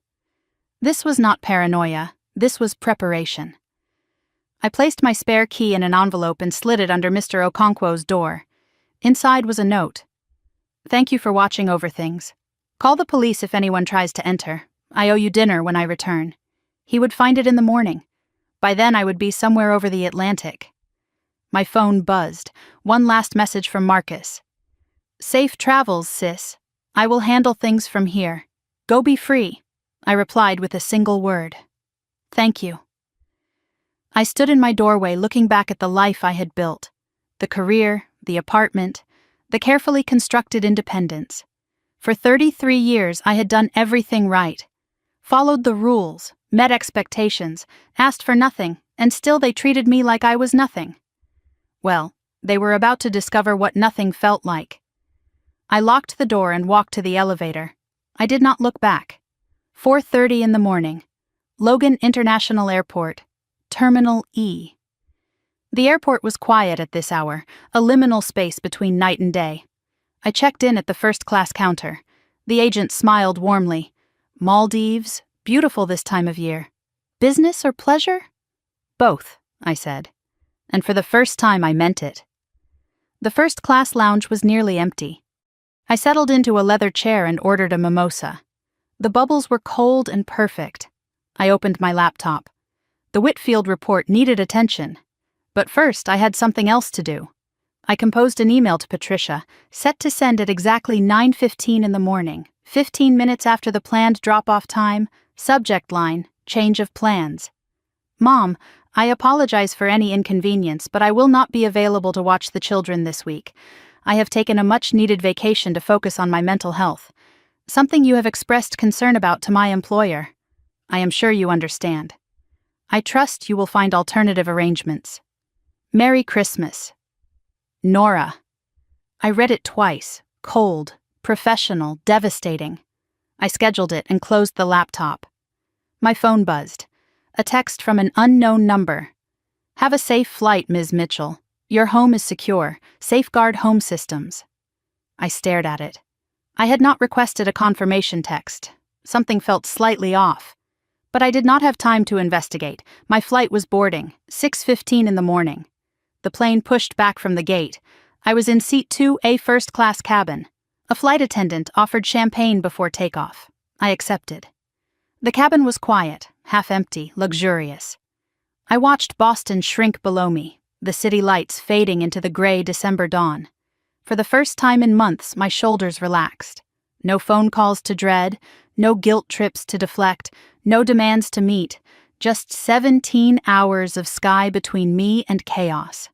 This was not paranoia, this was preparation. I placed my spare key in an envelope and slid it under Mr. Okonkwo's door. Inside was a note. Thank you for watching over things. Call the police if anyone tries to enter. I owe you dinner when I return. He would find it in the morning. By then I would be somewhere over the Atlantic. My phone buzzed. One last message from Marcus. Safe travels, sis. I will handle things from here. Go be free. I replied with a single word. Thank you. I stood in my doorway looking back at the life I had built. The career, the apartment, the carefully constructed independence. For 33 years I had done everything right. Followed the rules, met expectations, asked for nothing, and still they treated me like I was nothing. Well, they were about to discover what nothing felt like. I locked the door and walked to the elevator. I did not look back. 4:30 in the morning. Logan International Airport, Terminal E. The airport was quiet at this hour, a liminal space between night and day. I checked in at the first-class counter. The agent smiled warmly. Maldives, beautiful this time of year. Business or pleasure? Both, I said. And for the first time I meant it. The first-class lounge was nearly empty. I settled into a leather chair and ordered a mimosa. The bubbles were cold and perfect. I opened my laptop. The Whitfield report needed attention. But first, I had something else to do. I composed an email to Patricia, set to send at exactly 9:15 in the morning, 15 minutes after the planned drop-off time, subject line, change of plans. Mom, I apologize for any inconvenience, but I will not be available to watch the children this week. I have taken a much-needed vacation to focus on my mental health. Something you have expressed concern about to my employer. I am sure you understand. I trust you will find alternative arrangements. Merry Christmas. Nora. I read it twice. Cold, professional, devastating. I scheduled it and closed the laptop. My phone buzzed. A text from an unknown number. Have a safe flight, Ms. Mitchell. Your home is secure. Safeguard Home Systems. I stared at it. I had not requested a confirmation text. Something felt slightly off. But I did not have time to investigate. My flight was boarding, 6:15 in the morning. The plane pushed back from the gate. I was in seat 2A first-class cabin. A flight attendant offered champagne before takeoff. I accepted. The cabin was quiet, half-empty, luxurious. I watched Boston shrink below me, the city lights fading into the gray December dawn. For the first time in months, my shoulders relaxed. No phone calls to dread, no guilt trips to deflect, no demands to meet, just 17 hours of sky between me and chaos.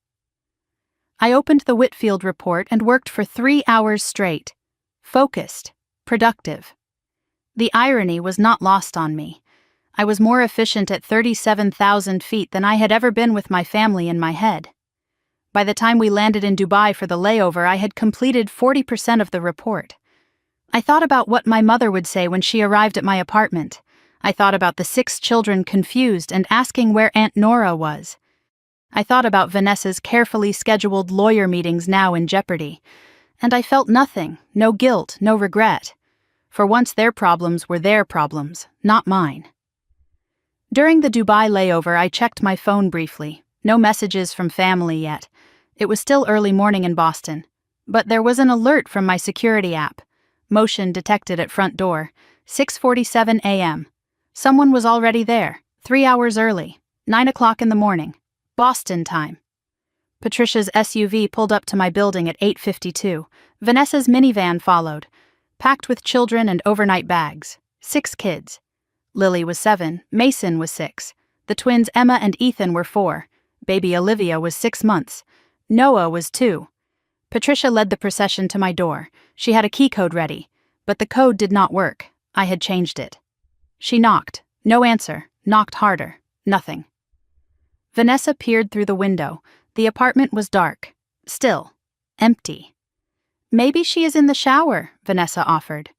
I opened the Whitfield report and worked for 3 hours straight. Focused, productive. The irony was not lost on me. I was more efficient at 37,000 feet than I had ever been with my family in my head. By the time we landed in Dubai for the layover, I had completed 40% of the report. I thought about what my mother would say when she arrived at my apartment. I thought about the 6 children confused and asking where Aunt Nora was. I thought about Vanessa's carefully scheduled lawyer meetings now in jeopardy. And I felt nothing, no guilt, no regret. For once their problems were their problems, not mine. During the Dubai layover, I checked my phone briefly. No messages from family yet. It was still early morning in Boston. But there was an alert from my security app. Motion detected at front door. 6:47 a.m. Someone was already there, 3 hours early, 9 o'clock in the morning. Boston time. Patricia's SUV pulled up to my building at 8:52. Vanessa's minivan followed, packed with children and overnight bags. 6 kids. Lily was 7, Mason was 6. The twins Emma and Ethan were 4. Baby Olivia was 6 months. Noah was 2. Patricia led the procession to my door. She had a key code ready, but the code did not work. I had changed it. She knocked. No answer. Knocked harder. Nothing. Vanessa peered through the window. The apartment was dark. Still. Empty. Maybe she is in the shower, Vanessa offered.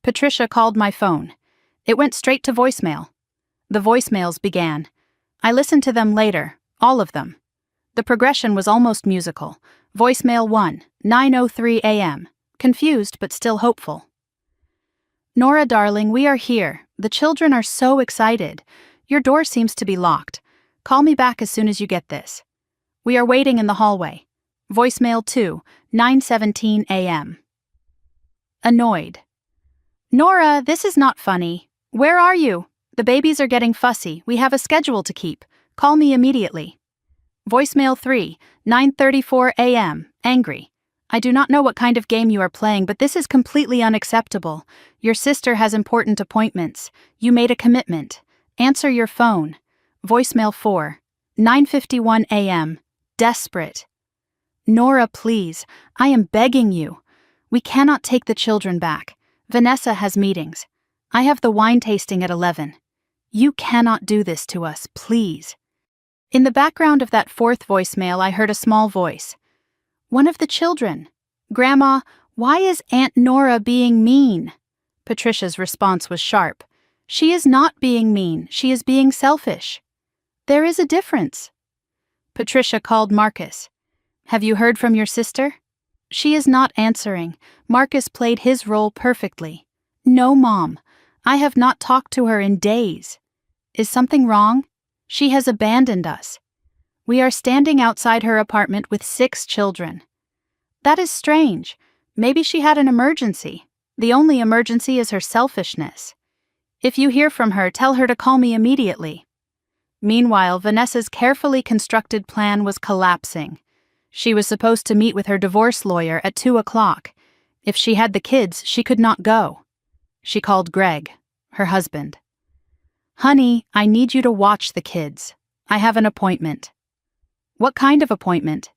Patricia called my phone. It went straight to voicemail. The voicemails began. I listened to them later, all of them. The progression was almost musical. Voicemail 1, 9:03 a.m. Confused but still hopeful. Nora, darling, we are here. The children are so excited. Your door seems to be locked. Call me back as soon as you get this. We are waiting in the hallway. Voicemail 2, 9:17 a.m. Annoyed. Nora, this is not funny. Where are you? The babies are getting fussy. We have a schedule to keep. Call me immediately. Voicemail 3, 9:34 a.m. Angry. I do not know what kind of game you are playing, but this is completely unacceptable. Your sister has important appointments. You made a commitment. Answer your phone. Voicemail 4, 9:51 a.m. Desperate. Nora, please. I am begging you. We cannot take the children back. Vanessa has meetings. I have the wine tasting at 11. You cannot do this to us, please. In the background of that 4th voicemail, I heard a small voice. One of the children. Grandma, why is Aunt Nora being mean? Patricia's response was sharp. She is not being mean. She is being selfish. There is a difference. Patricia called Marcus. Have you heard from your sister? She is not answering. Marcus played his role perfectly. No, Mom. I have not talked to her in days. Is something wrong? She has abandoned us. We are standing outside her apartment with 6 children. That is strange. Maybe she had an emergency. The only emergency is her selfishness. If you hear from her, tell her to call me immediately. Meanwhile, Vanessa's carefully constructed plan was collapsing. She was supposed to meet with her divorce lawyer at 2 o'clock. If she had the kids, she could not go. She called Greg, her husband. "Honey, I need you to watch the kids. I have an appointment." "What kind of appointment?"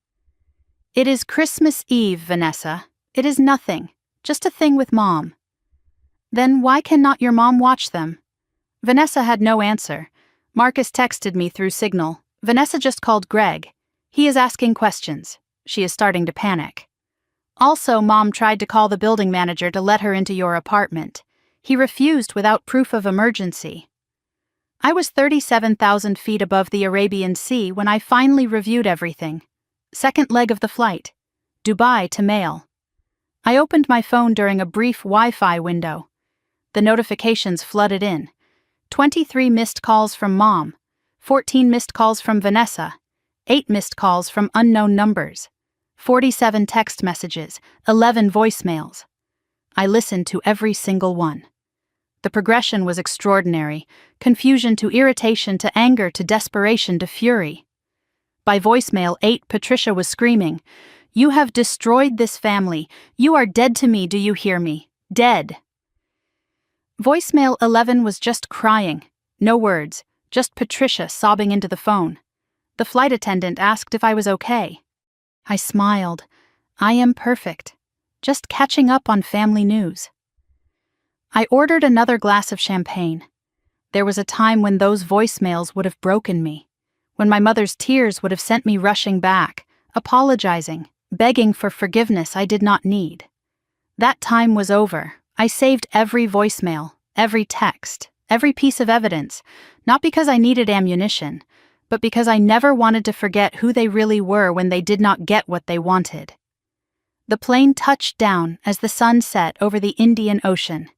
"It is Christmas Eve, Vanessa. It is nothing. Just a thing with Mom." "Then why cannot your mom watch them?" Vanessa had no answer. Marcus texted me through Signal. "Vanessa just called Greg. He is asking questions. She is starting to panic. Also, Mom tried to call the building manager to let her into your apartment. He refused without proof of emergency." I was 37,000 feet above the Arabian Sea when I finally reviewed everything. Second leg of the flight. Dubai to Mail. I opened my phone during a brief Wi-Fi window. The notifications flooded in. 23 missed calls from Mom, 14 missed calls from Vanessa, 8 missed calls from unknown numbers, 47 text messages, 11 voicemails. I listened to every single one. The progression was extraordinary, confusion to irritation to anger to desperation to fury. By voicemail 8, Patricia was screaming, "You have destroyed this family. You are dead to me, do you hear me? Dead." Voicemail 11 was just crying. No words, just Patricia sobbing into the phone. The flight attendant asked if I was okay. I smiled. I am perfect. Just catching up on family news. I ordered another glass of champagne. There was a time when those voicemails would have broken me, when my mother's tears would have sent me rushing back, apologizing, begging for forgiveness I did not need. That time was over. I saved every voicemail, every text, every piece of evidence, not because I needed ammunition, but because I never wanted to forget who they really were when they did not get what they wanted. The plane touched down as the sun set over the Indian Ocean.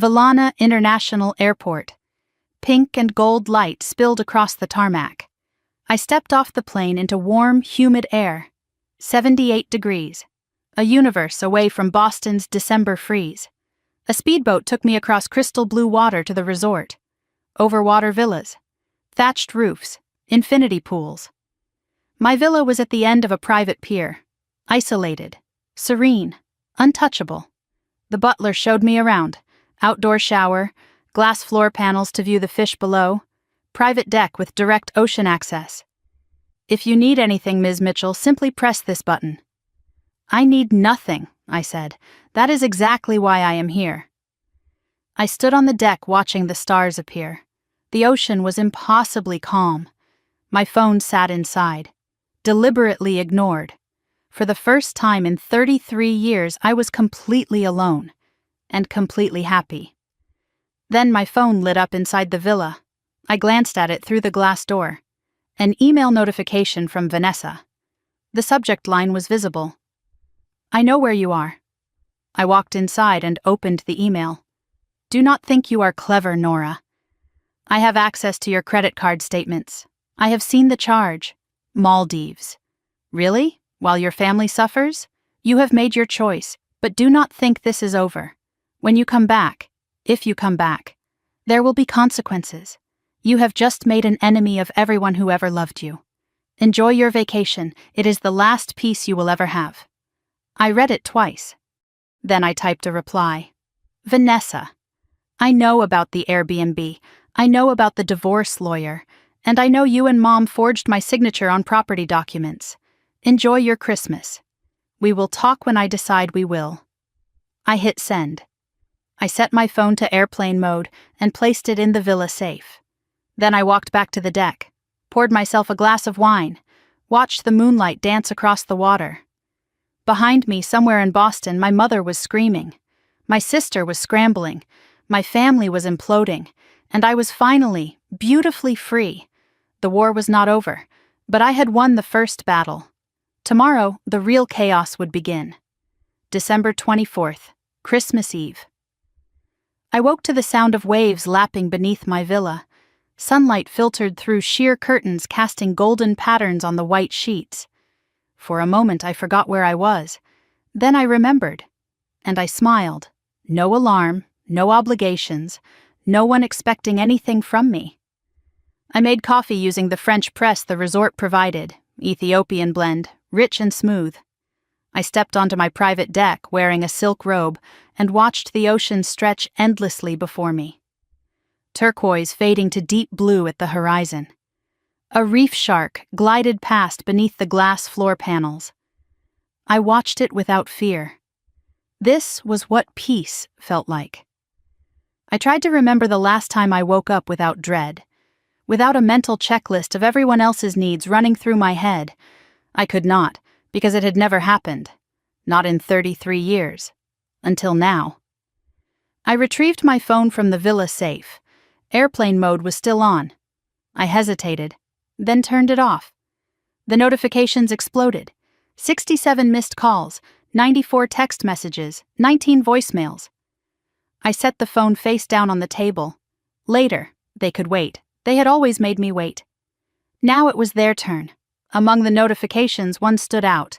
Villana International Airport. Pink and gold light spilled across the tarmac. I stepped off the plane into warm, humid air. 78 degrees. A universe away from Boston's December freeze. A speedboat took me across crystal blue water to the resort. Overwater villas. Thatched roofs. Infinity pools. My villa was at the end of a private pier. Isolated. Serene. Untouchable. The butler showed me around. Outdoor shower. Glass floor panels to view the fish below. Private deck with direct ocean access. "If you need anything, Ms. Mitchell, simply press this button." "I need nothing," I said. "That is exactly why I am here." I stood on the deck watching the stars appear. The ocean was impossibly calm. My phone sat inside. Deliberately ignored. For the first time in 33 years, I was completely alone. And completely happy. Then my phone lit up inside the villa. I glanced at it through the glass door. An email notification from Vanessa. The subject line was visible. "I know where you are." I walked inside and opened the email. "Do not think you are clever, Nora. I have access to your credit card statements. I have seen the charge. Maldives. Really? While your family suffers? You have made your choice, but do not think this is over. When you come back, if you come back, there will be consequences. You have just made an enemy of everyone who ever loved you. Enjoy your vacation. It is the last peace you will ever have." I read it twice. Then I typed a reply. "Vanessa, I know about the Airbnb. I know about the divorce lawyer. And I know you and Mom forged my signature on property documents. Enjoy your Christmas. We will talk when I decide we will." I hit send. I set my phone to airplane mode and placed it in the villa safe. Then I walked back to the deck, poured myself a glass of wine, watched the moonlight dance across the water. Behind me, somewhere in Boston, my mother was screaming. My sister was scrambling. My family was imploding. And I was finally, beautifully free. The war was not over, but I had won the first battle. Tomorrow, the real chaos would begin. December 24th, Christmas Eve. I woke to the sound of waves lapping beneath my villa. Sunlight filtered through sheer curtains, casting golden patterns on the white sheets. For a moment I forgot where I was. Then I remembered. And I smiled. No alarm, no obligations, no one expecting anything from me. I made coffee using the French press the resort provided, Ethiopian blend, rich and smooth. I stepped onto my private deck wearing a silk robe and watched the ocean stretch endlessly before me. Turquoise fading to deep blue at the horizon. A reef shark glided past beneath the glass floor panels. I watched it without fear. This was what peace felt like. I tried to remember the last time I woke up without dread, without a mental checklist of everyone else's needs running through my head. I could not, because it had never happened. Not in 33 years. Until now. I retrieved my phone from the villa safe. Airplane mode was still on. I hesitated, then turned it off. The notifications exploded. 67 missed calls, 94 text messages, 19 voicemails. I set the phone face down on the table. Later, they could wait. They had always made me wait. Now it was their turn. Among the notifications, one stood out.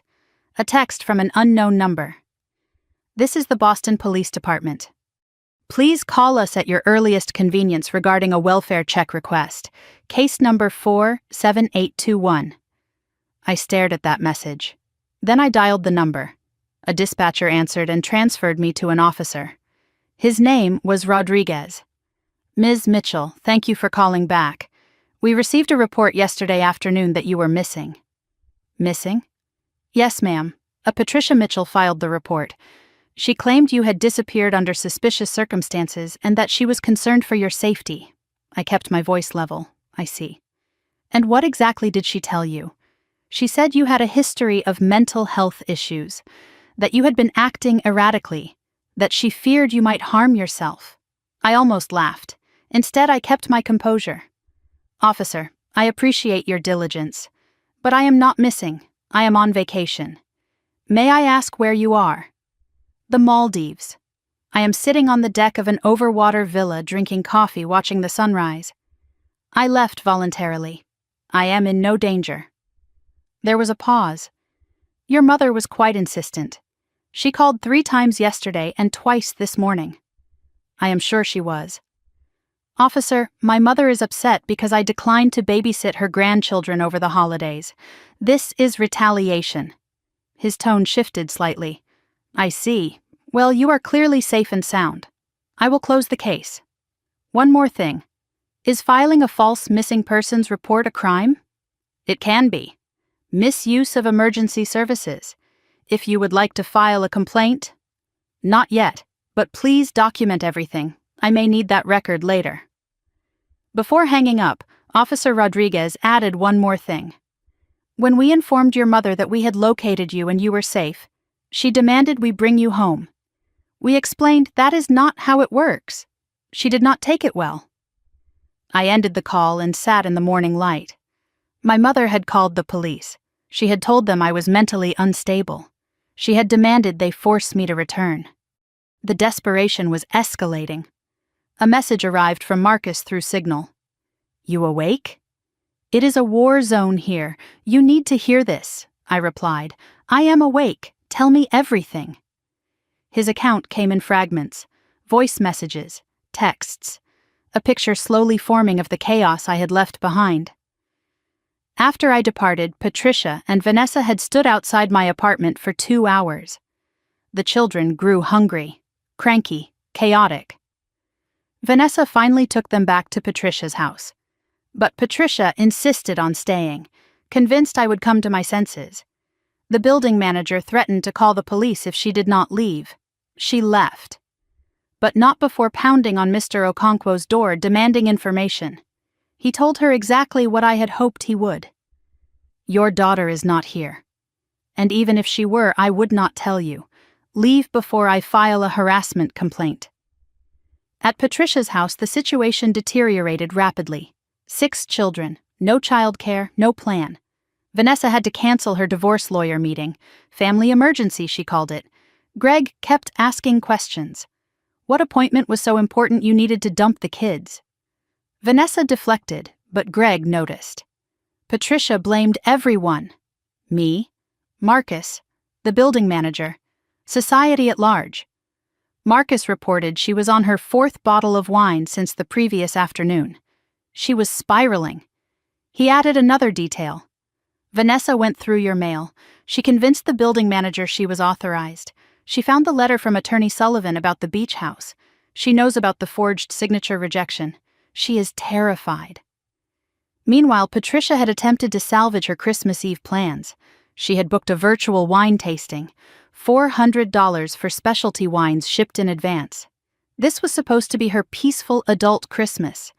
A text from an unknown number. This is the Boston Police Department. Please call us at your earliest convenience regarding a welfare check request. Case number 47821. I stared at that message. Then I dialed the number. A dispatcher answered and transferred me to an officer. His name was Rodriguez. Ms. Mitchell, thank you for calling back. We received a report yesterday afternoon that you were missing. Missing? Yes, ma'am. A Patricia Mitchell filed the report. She claimed you had disappeared under suspicious circumstances and that she was concerned for your safety. I kept my voice level. I see. And what exactly did she tell you? She said you had a history of mental health issues, that you had been acting erratically, that she feared you might harm yourself. I almost laughed. Instead, I kept my composure. Officer, I appreciate your diligence, but I am not missing. I am on vacation. May I ask where you are? The Maldives. I am sitting on the deck of an overwater villa drinking coffee watching the sunrise. I left voluntarily. I am in no danger. There was a pause. Your mother was quite insistent. She called 3 times yesterday and twice this morning. I am sure she was. Officer, my mother is upset because I declined to babysit her grandchildren over the holidays. This is retaliation. His tone shifted slightly. I see. Well, you are clearly safe and sound. I will close the case. One more thing. Is filing a false missing persons report a crime? It can be. Misuse of emergency services. If you would like to file a complaint? Not yet, but please document everything. I may need that record later. Before hanging up, Officer Rodriguez added one more thing. When we informed your mother that we had located you and you were safe, she demanded we bring you home. We explained that is not how it works. She did not take it well. I ended the call and sat in the morning light. My mother had called the police. She had told them I was mentally unstable. She had demanded they force me to return. The desperation was escalating. A message arrived from Marcus through Signal. You awake? It is a war zone here. You need to hear this, I replied. I am awake. Tell me everything. His account came in fragments, voice messages, texts, a picture slowly forming of the chaos I had left behind. After I departed, Patricia and Vanessa had stood outside my apartment for 2 hours. The children grew hungry, cranky, chaotic. Vanessa finally took them back to Patricia's house. But Patricia insisted on staying, convinced I would come to my senses. The building manager threatened to call the police if she did not leave. She left. But not before pounding on Mr. Okonkwo's door demanding information. He told her exactly what I had hoped he would. Your daughter is not here. And even if she were, I would not tell you. Leave before I file a harassment complaint. At Patricia's house, the situation deteriorated rapidly. 6 children, no childcare, no plan. Vanessa had to cancel her divorce lawyer meeting. Family emergency, she called it. Greg kept asking questions. What appointment was so important you needed to dump the kids? Vanessa deflected, but Greg noticed. Patricia blamed everyone. Me, Marcus, the building manager, society at large. Marcus reported she was on her 4th bottle of wine since the previous afternoon. She was spiraling. He added another detail. Vanessa went through your mail. She convinced the building manager she was authorized. She found the letter from Attorney Sullivan about the beach house. She knows about the forged signature rejection. She is terrified. Meanwhile, Patricia had attempted to salvage her Christmas Eve plans. She had booked a virtual wine tasting, $400 for specialty wines shipped in advance. This was supposed to be her peaceful adult Christmas.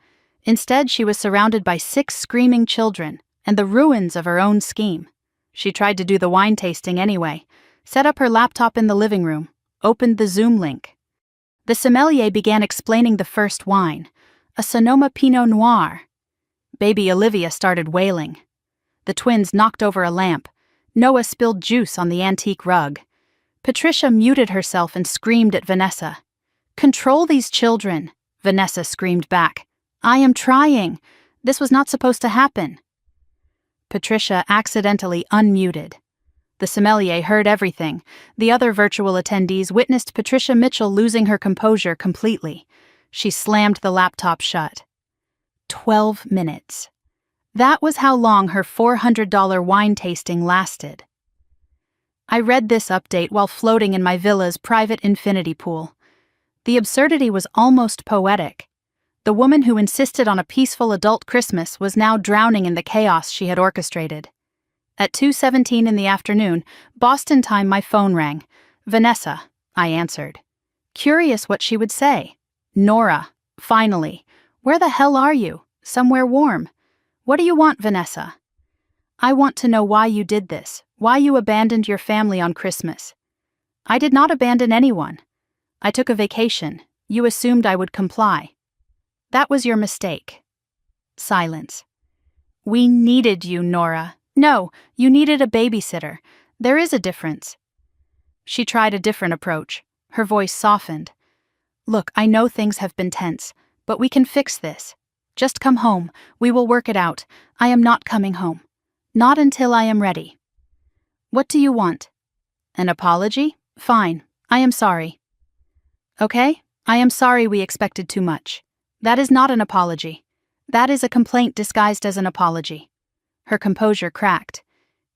Instead, she was surrounded by 6 screaming children and the ruins of her own scheme. She tried to do the wine tasting anyway, set up her laptop in the living room, opened the Zoom link. The sommelier began explaining the first wine, a Sonoma Pinot Noir. Baby Olivia started wailing. The twins knocked over a lamp. Noah spilled juice on the antique rug. Patricia muted herself and screamed at Vanessa. "Control these children," Vanessa screamed back. "I am trying. This was not supposed to happen." Patricia accidentally unmuted. The sommelier heard everything. The other virtual attendees witnessed Patricia Mitchell losing her composure completely. She slammed the laptop shut. 12 minutes. That was how long her $400 wine tasting lasted. I read this update while floating in my villa's private infinity pool. The absurdity was almost poetic. The woman who insisted on a peaceful adult Christmas was now drowning in the chaos she had orchestrated. At 2:17 in the afternoon, Boston time, my phone rang. "Vanessa," I answered. Curious what she would say. "Nora, finally. Where the hell are you? Somewhere warm. What do you want, Vanessa?" "I want to know why you did this, why you abandoned your family on Christmas." "I did not abandon anyone. I took a vacation. You assumed I would comply." "That was your mistake." Silence. "We needed you, Nora." "No, you needed a babysitter. There is a difference." She tried a different approach. Her voice softened. "Look, I know things have been tense, but we can fix this. Just come home. We will work it out. I am not coming home. Not until I am ready." "What do you want?" "An apology? Fine. I am sorry." "Okay, I am sorry we expected too much. That is not an apology. That is a complaint disguised as an apology." Her composure cracked.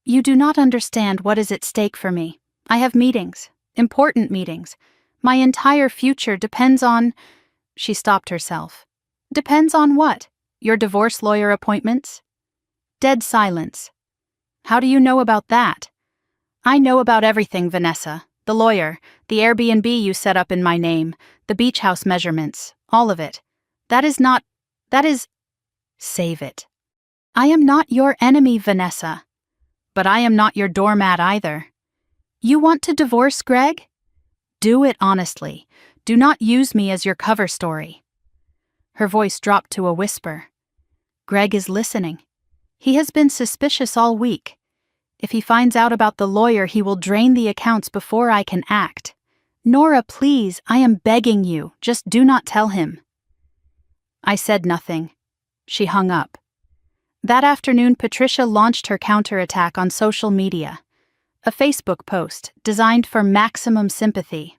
"You do not understand what is at stake for me. I have meetings, important meetings. My entire future depends on—" She stopped herself. "Depends on what? Your divorce lawyer appointments?" Dead silence. "How do you know about that?" "I know about everything, Vanessa. The lawyer, the Airbnb you set up in my name, the beach house measurements, all of it. That is... Save it. I am not your enemy, Vanessa. But I am not your doormat either. You want to divorce Greg? Do it honestly. Do not use me as your cover story." Her voice dropped to a whisper. "Greg is listening. He has been suspicious all week. If he finds out about the lawyer, he will drain the accounts before I can act. Nora, please, I am begging you, just do not tell him." I said nothing. She hung up. That afternoon, Patricia launched her counterattack on social media. A Facebook post designed for maximum sympathy.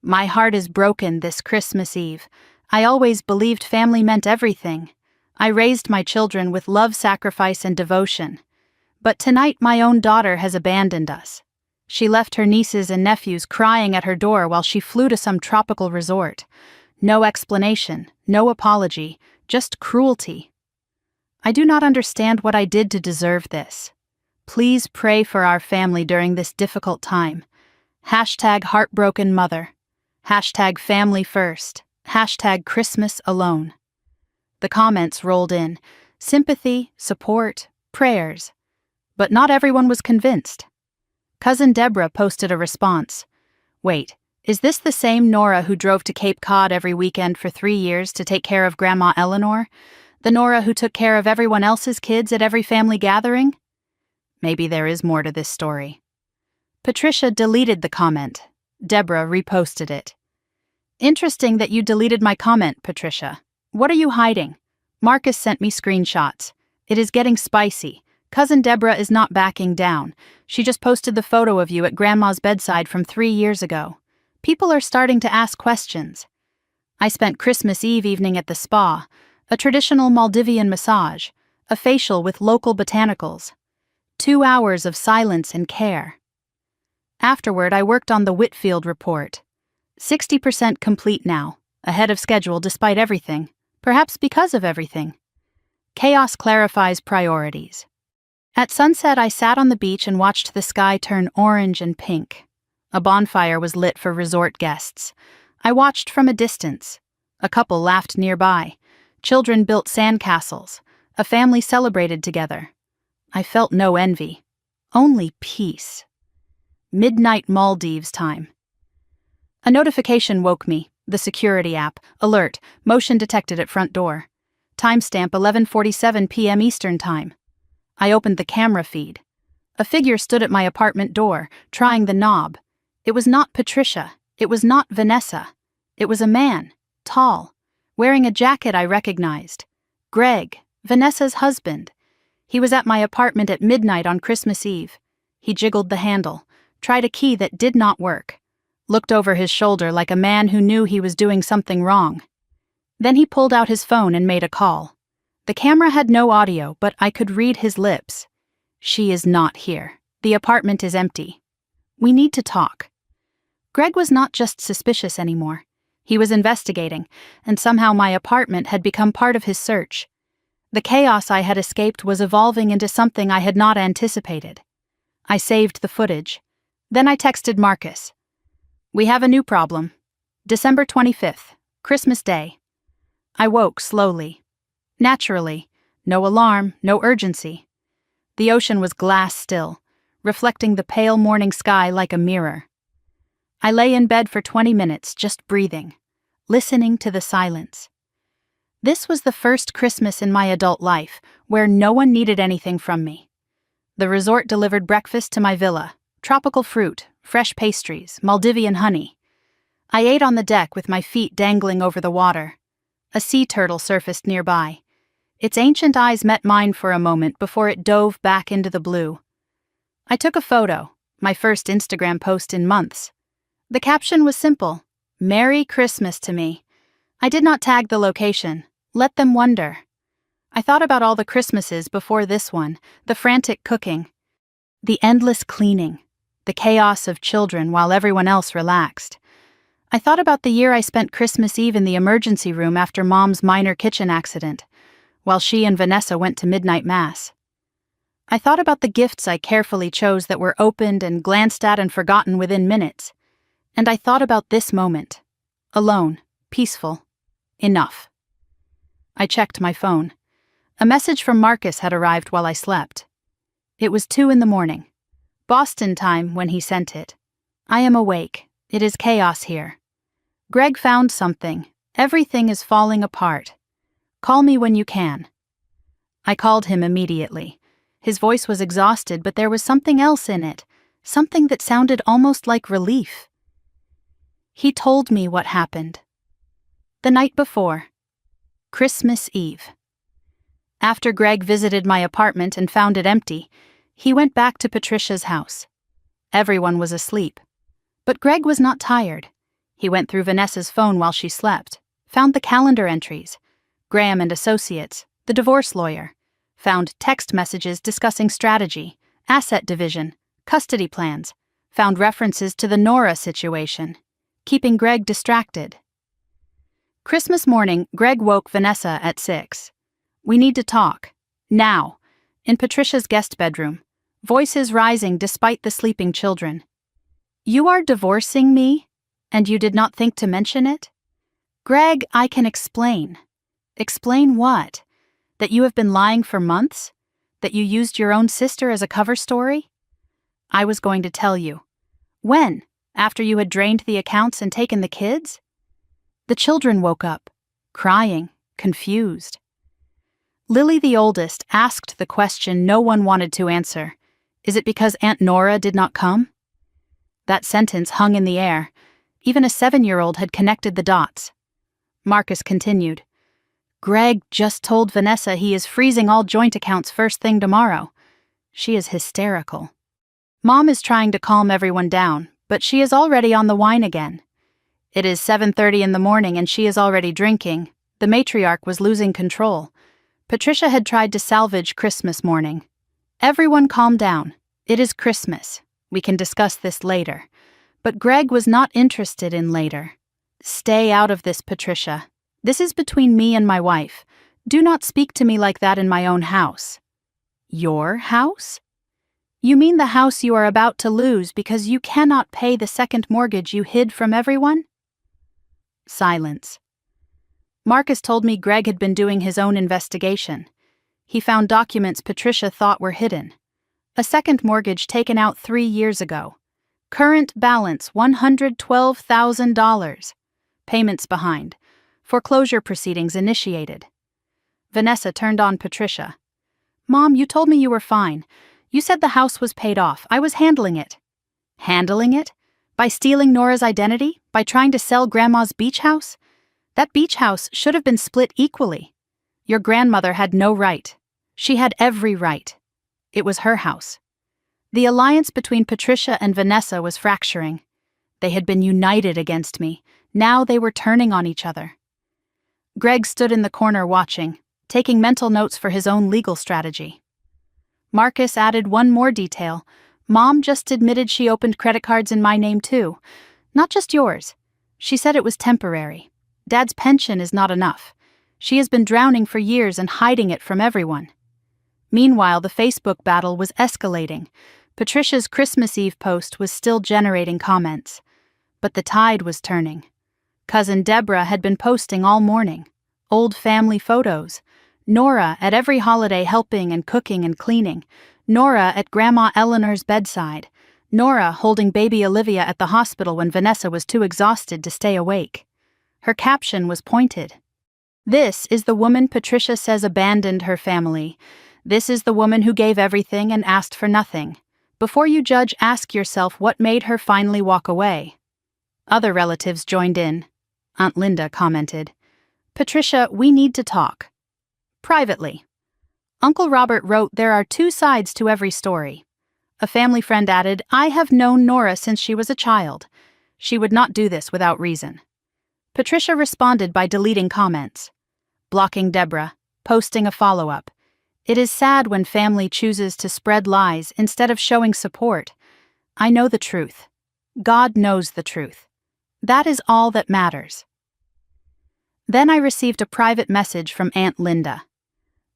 "My heart is broken this Christmas Eve. I always believed family meant everything. I raised my children with love, sacrifice, and devotion. But tonight my own daughter has abandoned us. She left her nieces and nephews crying at her door while she flew to some tropical resort. No explanation, no apology, just cruelty. I do not understand what I did to deserve this. Please pray for our family during this difficult time. #heartbroken-mother. #family first. #Christmas alone." The comments rolled in. Sympathy, support, prayers. But not everyone was convinced. Cousin Deborah posted a response. "Wait, is this the same Nora who drove to Cape Cod every weekend for 3 years to take care of Grandma Eleanor? The Nora who took care of everyone else's kids at every family gathering?" Maybe there is more to this story. Patricia deleted the comment. Deborah reposted it. "Interesting that you deleted my comment, Patricia. What are you hiding? Marcus sent me screenshots. It is getting spicy. Cousin Deborah is not backing down. She just posted the photo of you at Grandma's bedside from 3 years ago. People are starting to ask questions. I spent Christmas Eve evening at the spa, a traditional Maldivian massage, a facial with local botanicals. 2 hours of silence and care. Afterward, I worked on the Whitfield report. 60% complete now, ahead of schedule despite everything, perhaps because of everything. Chaos clarifies priorities. At sunset, I sat on the beach and watched the sky turn orange and pink. A bonfire was lit for resort guests. I watched from a distance. A couple laughed nearby. Children built sandcastles. A family celebrated together. I felt no envy, only peace. Midnight Maldives time. A notification woke me, the security app, alert, motion detected at front door. Timestamp 11:47 p.m. Eastern Time. I opened the camera feed. A figure stood at my apartment door, trying the knob. It was not Patricia. It was not Vanessa. It was a man, tall, wearing a jacket I recognized. Greg, Vanessa's husband. He was at my apartment at midnight on Christmas Eve. He jiggled the handle, tried a key that did not work, looked over his shoulder like a man who knew he was doing something wrong. Then he pulled out his phone and made a call. The camera had no audio, but I could read his lips. She is not here. The apartment is empty. We need to talk. Greg was not just suspicious anymore. He was investigating, and somehow my apartment had become part of his search. The chaos I had escaped was evolving into something I had not anticipated. I saved the footage. Then I texted Marcus. We have a new problem. December 25th, Christmas Day. I woke slowly. Naturally. No alarm, no urgency. The ocean was glass still, reflecting the pale morning sky like a mirror. I lay in bed for 20 minutes, just breathing, listening to the silence. This was the first Christmas in my adult life where no one needed anything from me. The resort delivered breakfast to my villa, tropical fruit, fresh pastries, Maldivian honey. I ate on the deck with my feet dangling over the water. A sea turtle surfaced nearby. Its ancient eyes met mine for a moment before it dove back into the blue. I took a photo, my first Instagram post in months. The caption was simple, "Merry Christmas to me." I did not tag the location. Let them wonder. I thought about all the Christmases before this one, the frantic cooking, the endless cleaning, the chaos of children while everyone else relaxed. I thought about the year I spent Christmas Eve in the emergency room after Mom's minor kitchen accident, while she and Vanessa went to midnight mass. I thought about the gifts I carefully chose that were opened and glanced at and forgotten within minutes. And I thought about this moment. Alone, peaceful, enough. I checked my phone. A message from Marcus had arrived while I slept. It was 2 a.m, Boston time when he sent it. I am awake. It is chaos here. Greg found something. Everything is falling apart. Call me when you can. I called him immediately. His voice was exhausted, but there was something else in it, something that sounded almost like relief. He told me what happened. The night before, Christmas Eve. After Greg visited my apartment and found it empty, he went back to Patricia's house. Everyone was asleep. But Greg was not tired. He went through Vanessa's phone while she slept, found the calendar entries, Graham and Associates, the divorce lawyer, found text messages discussing strategy, asset division, custody plans, found references to the Nora situation, keeping Greg distracted. Christmas morning, Greg woke Vanessa at 6. We need to talk. Now. In Patricia's guest bedroom, voices rising despite the sleeping children. You are divorcing me? And you did not think to mention it? Greg, I can explain. Explain what? That you have been lying for months? That you used your own sister as a cover story? I was going to tell you. When? After you had drained the accounts and taken the kids? The children woke up, crying, confused. Lily, the oldest, asked the question no one wanted to answer. Is it because Aunt Nora did not come? That sentence hung in the air. Even a 7-year-old had connected the dots. Marcus continued. Greg just told Vanessa he is freezing all joint accounts first thing tomorrow. She is hysterical. Mom is trying to calm everyone down, but she is already on the wine again. It is 7:30 in the morning and she is already drinking. The matriarch was losing control. Patricia had tried to salvage Christmas morning. Everyone calm down. It is Christmas. We can discuss this later. But Greg was not interested in later. Stay out of this, Patricia. This is between me and my wife. Do not speak to me like that in my own house. Your house? You mean the house you are about to lose because you cannot pay the second mortgage you hid from everyone? Silence. Marcus told me Greg had been doing his own investigation. He found documents Patricia thought were hidden. A second mortgage taken out 3 years ago. Current balance $112,000. Payments behind. Foreclosure proceedings initiated. Vanessa turned on Patricia. Mom, you told me you were fine. You said the house was paid off. I was handling it. Handling it? By stealing Nora's identity? By trying to sell Grandma's beach house? That beach house should have been split equally. Your grandmother had no right. She had every right. It was her house. The alliance between Patricia and Vanessa was fracturing. They had been united against me. Now they were turning on each other. Greg stood in the corner watching, taking mental notes for his own legal strategy. Marcus added one more detail. Mom just admitted she opened credit cards in my name too. Not just yours. She said it was temporary. Dad's pension is not enough. She has been drowning for years and hiding it from everyone. Meanwhile, the Facebook battle was escalating. Patricia's Christmas Eve post was still generating comments. But the tide was turning. Cousin Deborah had been posting all morning. Old family photos. Nora at every holiday helping and cooking and cleaning. Nora at Grandma Eleanor's bedside. Nora holding baby Olivia at the hospital when Vanessa was too exhausted to stay awake. Her caption was pointed. This is the woman Patricia says abandoned her family. This is the woman who gave everything and asked for nothing. Before you judge, ask yourself what made her finally walk away. Other relatives joined in. Aunt Linda commented, Patricia, we need to talk. Privately. Uncle Robert wrote there are 2 sides to every story. A family friend added, I have known Nora since she was a child. She would not do this without reason. Patricia responded by deleting comments, blocking Deborah, posting a follow-up. It is sad when family chooses to spread lies instead of showing support. I know the truth. God knows the truth. That is all that matters. Then I received a private message from Aunt Linda.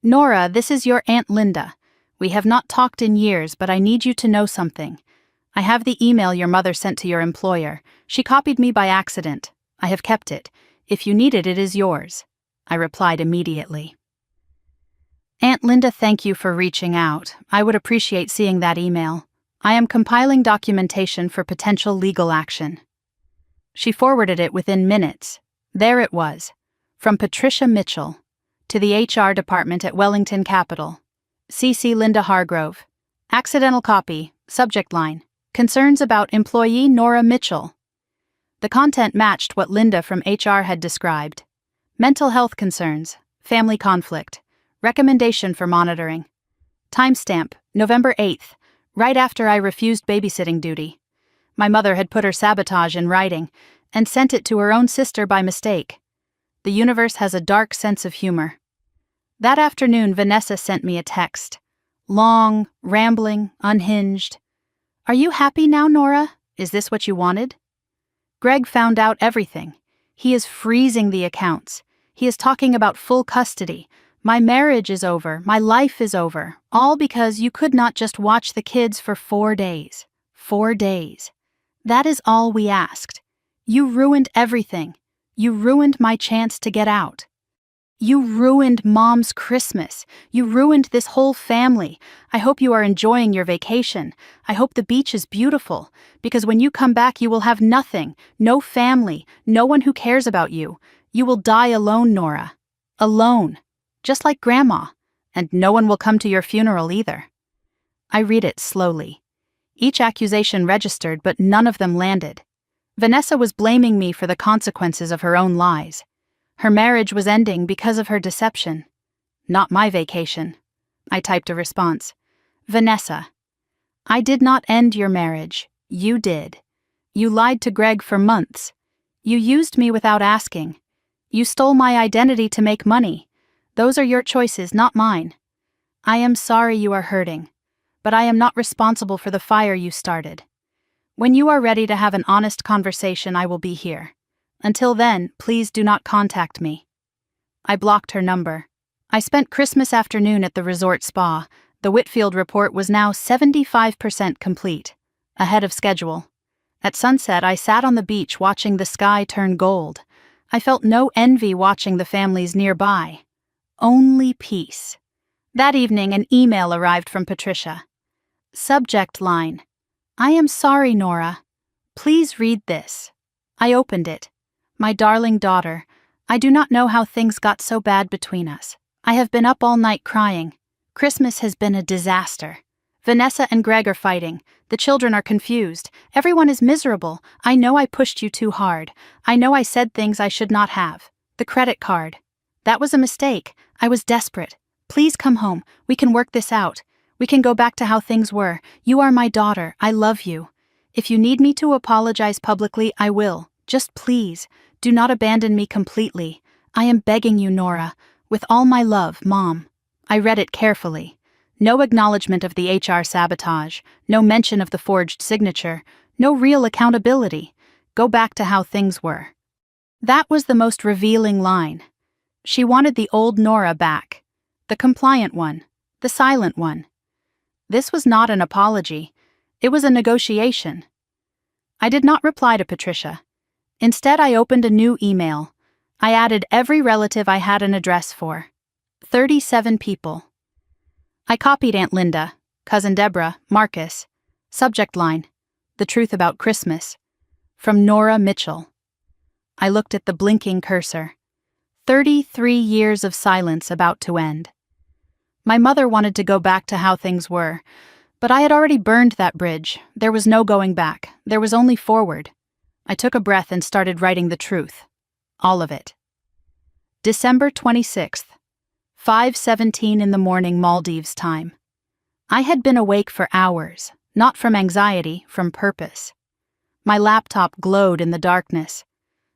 Nora, this is your Aunt Linda. We have not talked in years, but I need you to know something. I have the email your mother sent to your employer. She copied me by accident. I have kept it. If you need it, it is yours. I replied immediately. Aunt Linda, thank you for reaching out. I would appreciate seeing that email. I am compiling documentation for potential legal action. She forwarded it within minutes. There it was. From Patricia Mitchell. To the HR department at Wellington Capital. CC Linda Hargrove. Accidental copy. Subject line. Concerns about employee Nora Mitchell. The content matched what Linda from HR had described. Mental health concerns. Family conflict. Recommendation for monitoring. Timestamp, November 8th, right after I refused babysitting duty. My mother had put her sabotage in writing and sent it to her own sister by mistake. The universe has a dark sense of humor. That afternoon, Vanessa sent me a text. Long, rambling, unhinged. Are you happy now, Nora? Is this what you wanted? Greg found out everything. He is freezing the accounts. He is talking about full custody. My marriage is over. My life is over. All because you could not just watch the kids for 4 days. 4 days. That is all we asked. You ruined everything. You ruined my chance to get out. You ruined Mom's Christmas. You ruined this whole family. I hope you are enjoying your vacation. I hope the beach is beautiful, because when you come back you will have nothing, no family, no one who cares about you. You will die alone, Nora. Alone. Just like Grandma. And no one will come to your funeral either. I read it slowly. Each accusation registered, but none of them landed. Vanessa was blaming me for the consequences of her own lies. Her marriage was ending because of her deception. Not my vacation. I typed a response. Vanessa, I did not end your marriage. You did. You lied to Greg for months. You used me without asking. You stole my identity to make money. Those are your choices, not mine. I am sorry you are hurting, but I am not responsible for the fire you started. When you are ready to have an honest conversation, I will be here. Until then, please do not contact me. I blocked her number. I spent Christmas afternoon at the resort spa. The Whitfield report was now 75% complete, ahead of schedule. At sunset, I sat on the beach watching the sky turn gold. I felt no envy watching the families nearby. Only peace. That evening, an email arrived from Patricia. Subject line: I am sorry, Nora. Please read this. I opened it. My darling daughter, I do not know how things got so bad between us. I have been up all night crying. Christmas has been a disaster. Vanessa and Greg are fighting. The children are confused. Everyone is miserable. I know I pushed you too hard. I know I said things I should not have. The credit card. That was a mistake. I was desperate. Please come home. We can work this out. We can go back to how things were. You are my daughter. I love you. If you need me to apologize publicly, I will. Just please, do not abandon me completely. I am begging you, Nora. With all my love, Mom. I read it carefully. No acknowledgement of the HR sabotage, no mention of the forged signature, no real accountability. Go back to how things were. That was the most revealing line. She wanted the old Nora back. The compliant one. The silent one. This was not an apology. It was a negotiation. I did not reply to Patricia. Instead, I opened a new email. I added every relative I had an address for. 37 people. I copied Aunt Linda, Cousin Deborah, Marcus. Subject line: The truth about Christmas. From Nora Mitchell. I looked at the blinking cursor. 33 years of silence about to end. My mother wanted to go back to how things were, but I had already burned that bridge. There was no going back. There was only forward. I took a breath and started writing the truth. All of it. December 26th. 5:17 in the morning, Maldives time. I had been awake for hours, not from anxiety, from purpose. My laptop glowed in the darkness.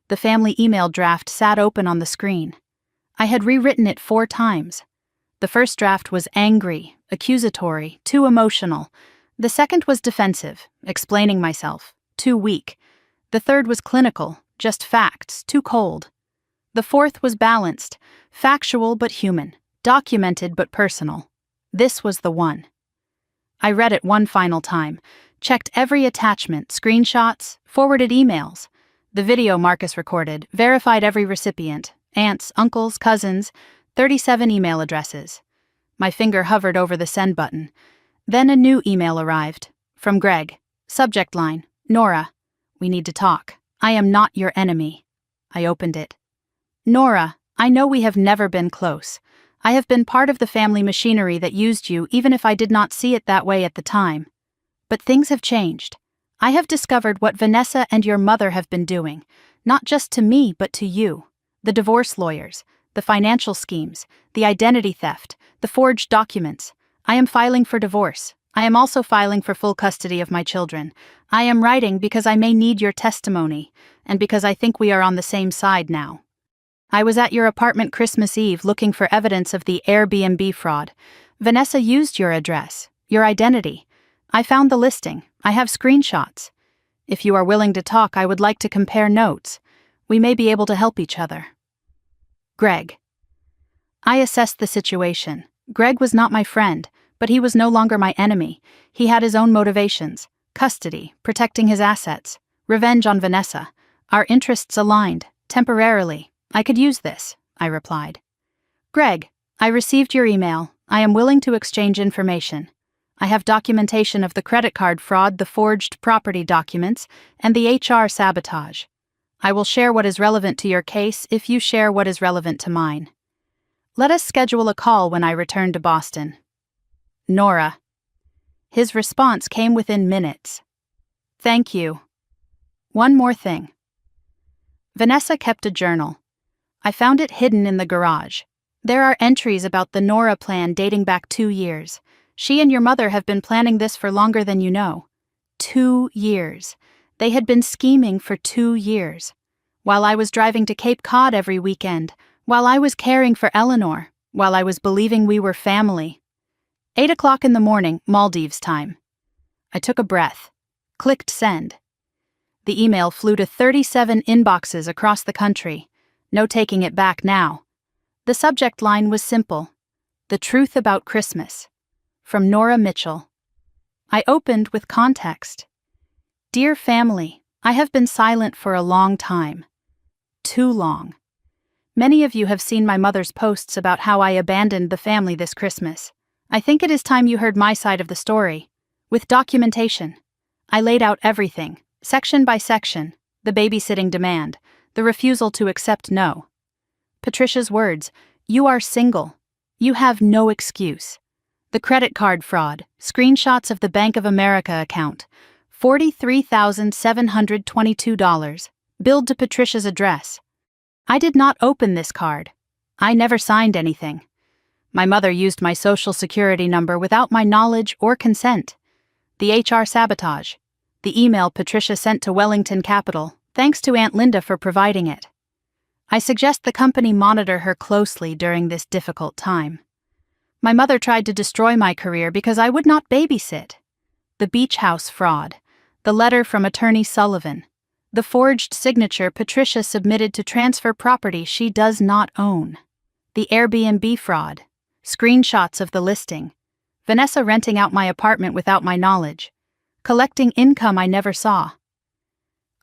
The family email draft sat open on the screen. I had rewritten it 4 times. The first draft was angry, accusatory, too emotional. The second was defensive, explaining myself, too weak. The third was clinical, just facts, too cold. The fourth was balanced, factual but human, documented but personal. This was the one. I read it one final time, checked every attachment, screenshots, forwarded emails. The video Marcus recorded, verified every recipient, aunts, uncles, cousins, 37 email addresses. My finger hovered over the send button. Then a new email arrived. From Greg. Subject line: Nora, we need to talk. I am not your enemy. I opened it. Nora, I know we have never been close. I have been part of the family machinery that used you, even if I did not see it that way at the time. But things have changed. I have discovered what Vanessa and your mother have been doing, not just to me, but to you. The divorce lawyers, the financial schemes, the identity theft, the forged documents. I am filing for divorce. I am also filing for full custody of my children. I am writing because I may need your testimony, and because I think we are on the same side now. I was at your apartment Christmas Eve looking for evidence of the Airbnb fraud. Vanessa used your address, your identity. I found the listing. I have screenshots. If you are willing to talk, I would like to compare notes. We may be able to help each other. Greg. I assessed the situation. Greg was not my friend, but he was no longer my enemy. He had his own motivations: custody, protecting his assets, revenge on Vanessa. Our interests aligned, temporarily. I could use this, I replied. Greg, I received your email. I am willing to exchange information. I have documentation of the credit card fraud, the forged property documents, and the HR sabotage. I will share what is relevant to your case if you share what is relevant to mine. Let us schedule a call when I return to Boston. Nora. His response came within minutes. Thank you. One more thing. Vanessa kept a journal. I found it hidden in the garage. There are entries about the Nora plan dating back 2 years. She and your mother have been planning this for longer than you know. 2 years. They had been scheming for 2 years. While I was driving to Cape Cod every weekend, while I was caring for Eleanor, while I was believing we were family. 8 o'clock in the morning, Maldives time. I took a breath, clicked send. The email flew to 37 inboxes across the country. No taking it back now. The subject line was simple. The truth about Christmas. From Nora Mitchell. I opened with context. Dear family, I have been silent for a long time. Too long. Many of you have seen my mother's posts about how I abandoned the family this Christmas. I think it is time you heard my side of the story. With documentation. I laid out everything, section by section, the babysitting demand, the refusal to accept no. Patricia's words, you are single. You have no excuse. The credit card fraud, screenshots of the Bank of America account, $43,722, billed to Patricia's address. I did not open this card. I never signed anything. My mother used my social security number without my knowledge or consent. The HR sabotage. The email Patricia sent to Wellington Capital, thanks to Aunt Linda for providing it. I suggest the company monitor her closely during this difficult time. My mother tried to destroy my career because I would not babysit. The beach house fraud. The letter from Attorney Sullivan. The forged signature Patricia submitted to transfer property she does not own. The Airbnb fraud. Screenshots of the listing. Vanessa renting out my apartment without my knowledge. Collecting income I never saw.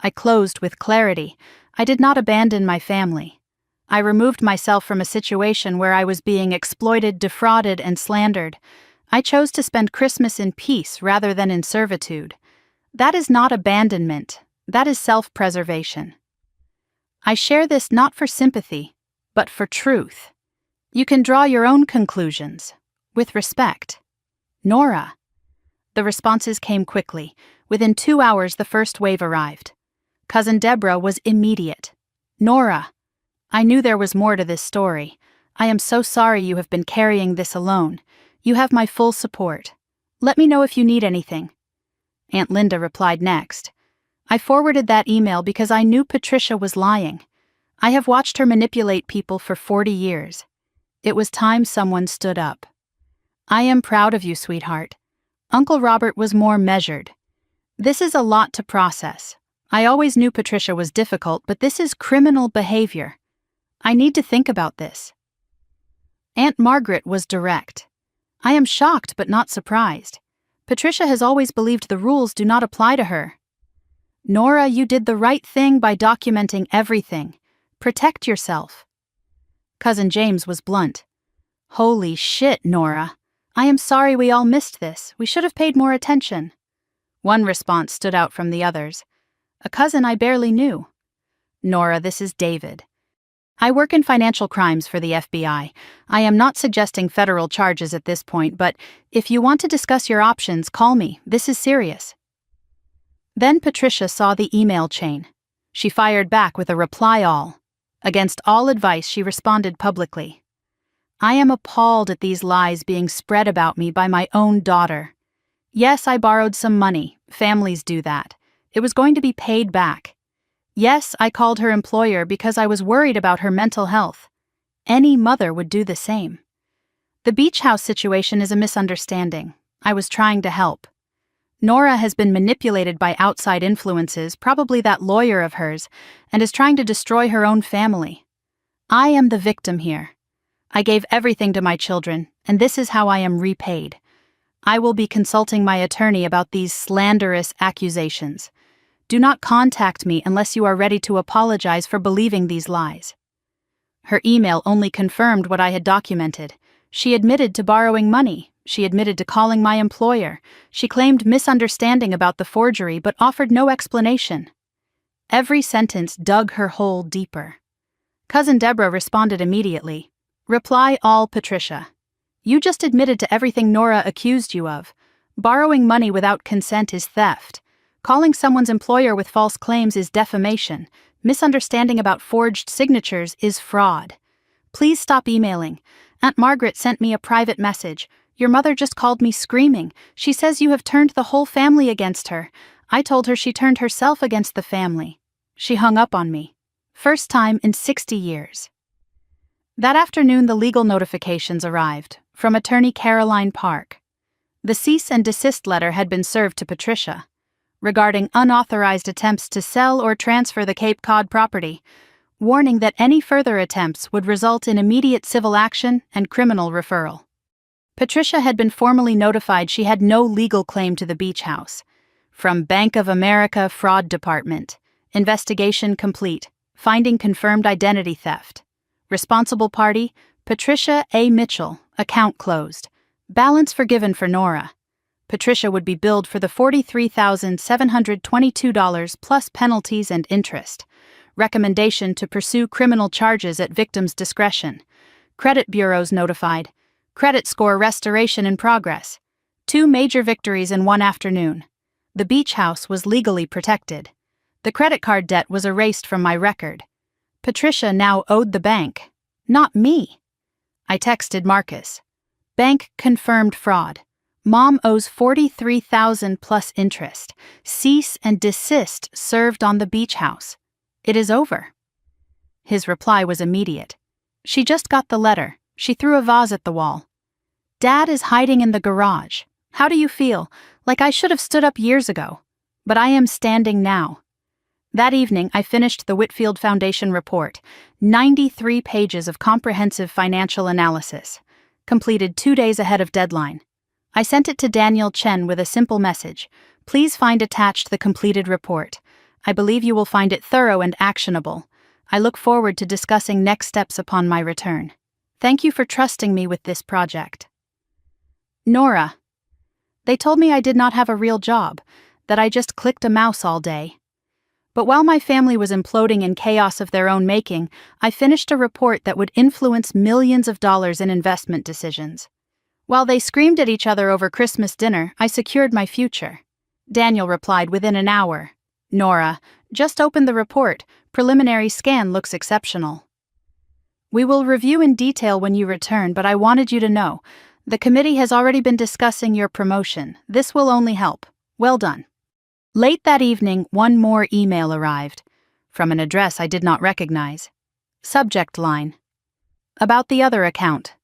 I closed with clarity. I did not abandon my family. I removed myself from a situation where I was being exploited, defrauded, and slandered. I chose to spend Christmas in peace rather than in servitude. That is not abandonment. That is self-preservation. I share this not for sympathy, but for truth. You can draw your own conclusions. With respect. Nora. The responses came quickly. Within 2 hours, the first wave arrived. Cousin Deborah was immediate. Nora. I knew there was more to this story. I am so sorry you have been carrying this alone. You have my full support. Let me know if you need anything. Aunt Linda replied next. I forwarded that email because I knew Patricia was lying. I have watched her manipulate people for 40 years. It was time someone stood up. I am proud of you, sweetheart. Uncle Robert was more measured. This is a lot to process. I always knew Patricia was difficult, but this is criminal behavior. I need to think about this. Aunt Margaret was direct. I am shocked but not surprised. Patricia has always believed the rules do not apply to her. Nora, you did the right thing by documenting everything. Protect yourself. Cousin James was blunt. Holy shit, Nora. I am sorry we all missed this. We should have paid more attention. One response stood out from the others. A cousin I barely knew. Nora, this is David. I work in financial crimes for the FBI. I am not suggesting federal charges at this point, but if you want to discuss your options, call me. This is serious. Then Patricia saw the email chain. She fired back with a reply all. Against all advice, she responded publicly. I am appalled at these lies being spread about me by my own daughter. Yes, I borrowed some money. Families do that. It was going to be paid back. Yes, I called her employer because I was worried about her mental health. Any mother would do the same. The beach house situation is a misunderstanding. I was trying to help. Nora has been manipulated by outside influences, probably that lawyer of hers, and is trying to destroy her own family. I am the victim here. I gave everything to my children, and this is how I am repaid. I will be consulting my attorney about these slanderous accusations. Do not contact me unless you are ready to apologize for believing these lies. Her email only confirmed what I had documented. She admitted to borrowing money. She admitted to calling my employer. She claimed misunderstanding about the forgery but offered no explanation. Every sentence dug her hole deeper. Cousin Deborah responded immediately. Reply all, Patricia. You just admitted to everything Nora accused you of. Borrowing money without consent is theft. Calling someone's employer with false claims is defamation. Misunderstanding about forged signatures is fraud. Please stop emailing. Aunt Margaret sent me a private message. Your mother just called me screaming. She says you have turned the whole family against her. I told her she turned herself against the family. She hung up on me. First time in 60 years. That afternoon, the legal notifications arrived from attorney Caroline Park. The cease and desist letter had been served to Patricia regarding unauthorized attempts to sell or transfer the Cape Cod property, warning that any further attempts would result in immediate civil action and criminal referral. Patricia had been formally notified she had no legal claim to the beach house. From Bank of America Fraud Department. Investigation complete. Finding confirmed identity theft. Responsible party, Patricia A. Mitchell. Account closed. Balance forgiven for Nora. Patricia would be billed for the $43,722 plus penalties and interest. Recommendation to pursue criminal charges at victim's discretion. Credit bureaus notified. Credit score restoration in progress. 2 major victories in one afternoon. The beach house was legally protected. The credit card debt was erased from my record. Patricia now owed the bank, not me. I texted Marcus. Bank confirmed fraud. Mom owes $43,000 plus interest. Cease and desist served on the beach house. It is over. His reply was immediate. She just got the letter. She threw a vase at the wall. Dad is hiding in the garage. How do you feel? Like I should have stood up years ago. But I am standing now. That evening, I finished the Whitfield Foundation report, 93 pages of comprehensive financial analysis, completed 2 days ahead of deadline. I sent it to Daniel Chen with a simple message. Please find attached the completed report. I believe you will find it thorough and actionable. I look forward to discussing next steps upon my return. Thank you for trusting me with this project. Nora. They told me I did not have a real job, that I just clicked a mouse all day. But while my family was imploding in chaos of their own making, I finished a report that would influence millions of dollars in investment decisions. While they screamed at each other over Christmas dinner, I secured my future. Daniel replied within an hour. Nora, just opened the report. Preliminary scan looks exceptional. We will review in detail when you return, but I wanted you to know. The committee has already been discussing your promotion. This will only help. Well done. Late that evening, one more email arrived, from an address I did not recognize. Subject line. About the other account.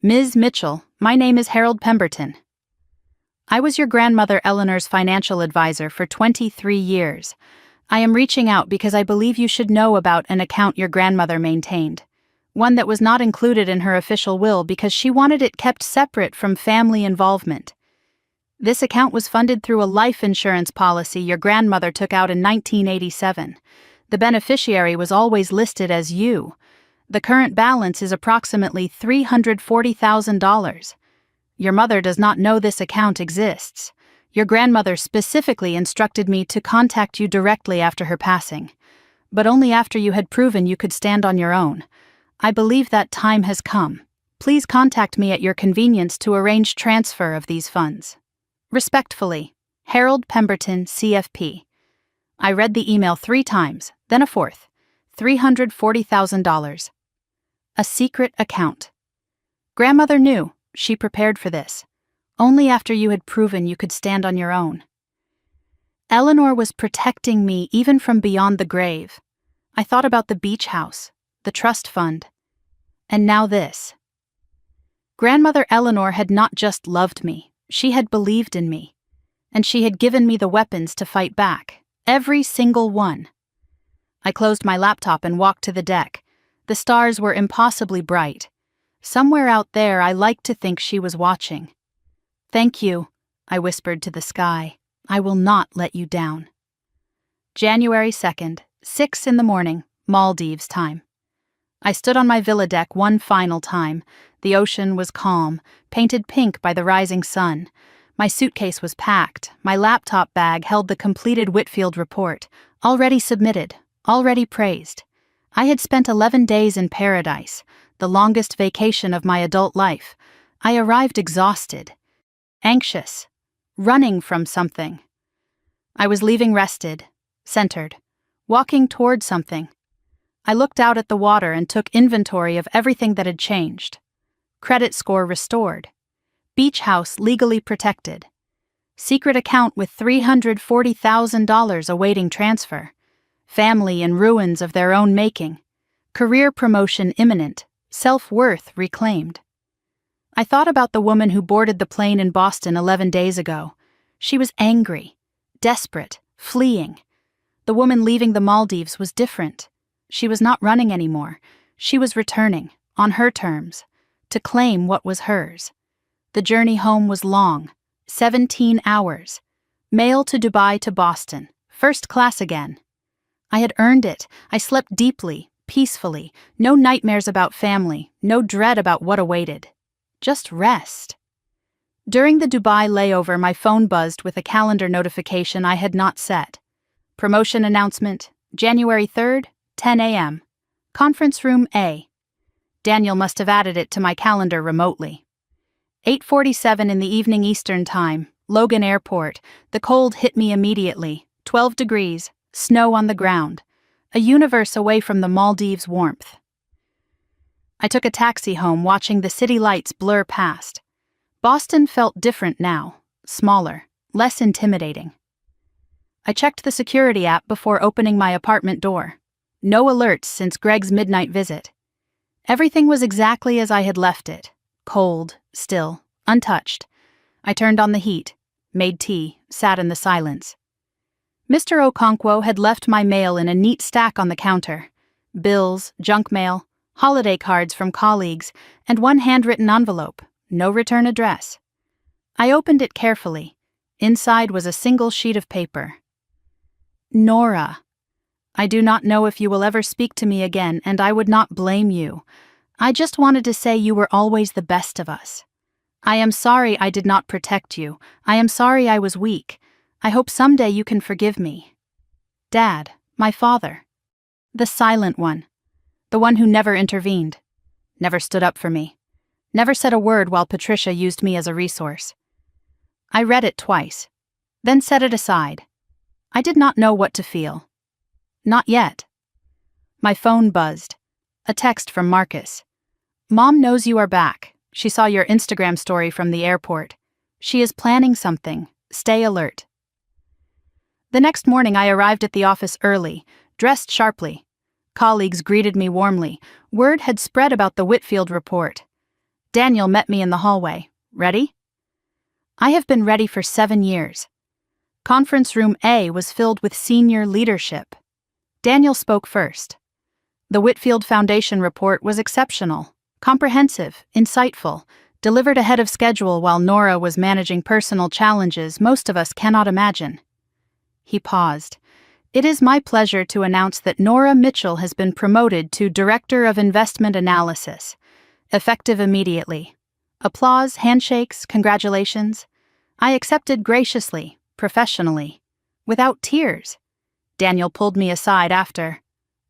Ms. Mitchell, my name is Harold Pemberton. I was your grandmother Eleanor's financial advisor for 23 years. I am reaching out because I believe you should know about an account your grandmother maintained. One that was not included in her official will because she wanted it kept separate from family involvement. This account was funded through a life insurance policy your grandmother took out in 1987. The beneficiary was always listed as you. The current balance is approximately $340,000. Your mother does not know this account exists. Your grandmother specifically instructed me to contact you directly after her passing, but only after you had proven you could stand on your own. I believe that time has come. Please contact me at your convenience to arrange transfer of these funds. Respectfully, Harold Pemberton, CFP. I read the email 3 times, then a 4th. $340,000. A secret account. Grandmother knew. She prepared for this. Only after you had proven you could stand on your own. Eleanor was protecting me even from beyond the grave. I thought about the beach house, the trust fund, and now this. Grandmother Eleanor had not just loved me, she had believed in me, and she had given me the weapons to fight back, every single one. I closed my laptop and walked to the deck. The stars were impossibly bright. Somewhere out there, I liked to think she was watching. Thank you, I whispered to the sky. I will not let you down. January 2nd, 6 in the morning, Maldives time. I stood on my villa deck one final time. The ocean was calm, painted pink by the rising sun. My suitcase was packed. My laptop bag held the completed Whitfield report, already submitted, already praised. I had spent 11 days in paradise, the longest vacation of my adult life. I arrived exhausted, anxious, running from something. I was leaving rested, centered, walking toward something. I looked out at the water and took inventory of everything that had changed. Credit score restored. Beach house legally protected. Secret account with $340,000 awaiting transfer. Family in ruins of their own making. Career promotion imminent. Self-worth reclaimed. I thought about the woman who boarded the plane in Boston 11 days ago. She was angry, desperate, fleeing. The woman leaving the Maldives was different. She was not running anymore. She was returning, on her terms, to claim what was hers. The journey home was long, 17 hours. Mail to Dubai to Boston, first class again. I had earned it. I slept deeply, peacefully, no nightmares about family, no dread about what awaited. Just rest. During the Dubai layover, my phone buzzed with a calendar notification I had not set. Promotion announcement, January 3rd, 10 a.m. Conference room A. Daniel must have added it to my calendar remotely. 8:47 in the evening Eastern Time, Logan Airport. The cold hit me immediately. 12 degrees, snow on the ground. A universe away from the Maldives' warmth. I took a taxi home, watching the city lights blur past. Boston felt different now, smaller, less intimidating. I checked the security app before opening my apartment door. No alerts since Greg's midnight visit. Everything was exactly as I had left it. Cold, still, untouched. I turned on the heat, made tea, sat in the silence. Mr. Okonkwo had left my mail in a neat stack on the counter. Bills, junk mail, holiday cards from colleagues, and one handwritten envelope, no return address. I opened it carefully. Inside was a single sheet of paper. Nora, I do not know if you will ever speak to me again, and I would not blame you. I just wanted to say you were always the best of us. I am sorry I did not protect you. I am sorry I was weak. I hope someday you can forgive me. Dad, my father. The silent one. The one who never intervened. Never stood up for me. Never said a word while Patricia used me as a resource. I read it twice, then set it aside. I did not know what to feel. Not yet. My phone buzzed. A text from Marcus. Mom knows you are back. She saw your Instagram story from the airport. She is planning something. Stay alert. The next morning I arrived at the office early, dressed sharply. Colleagues greeted me warmly. Word had spread about the Whitfield report. Daniel met me in the hallway. Ready? I have been ready for 7 years. Conference room A was filled with senior leadership. Daniel spoke first. The Whitfield Foundation report was exceptional, comprehensive, insightful, delivered ahead of schedule while Nora was managing personal challenges most of us cannot imagine. He paused. It is my pleasure to announce that Nora Mitchell has been promoted to Director of Investment Analysis, effective immediately. Applause, handshakes, congratulations. I accepted graciously, professionally, without tears. Daniel pulled me aside after.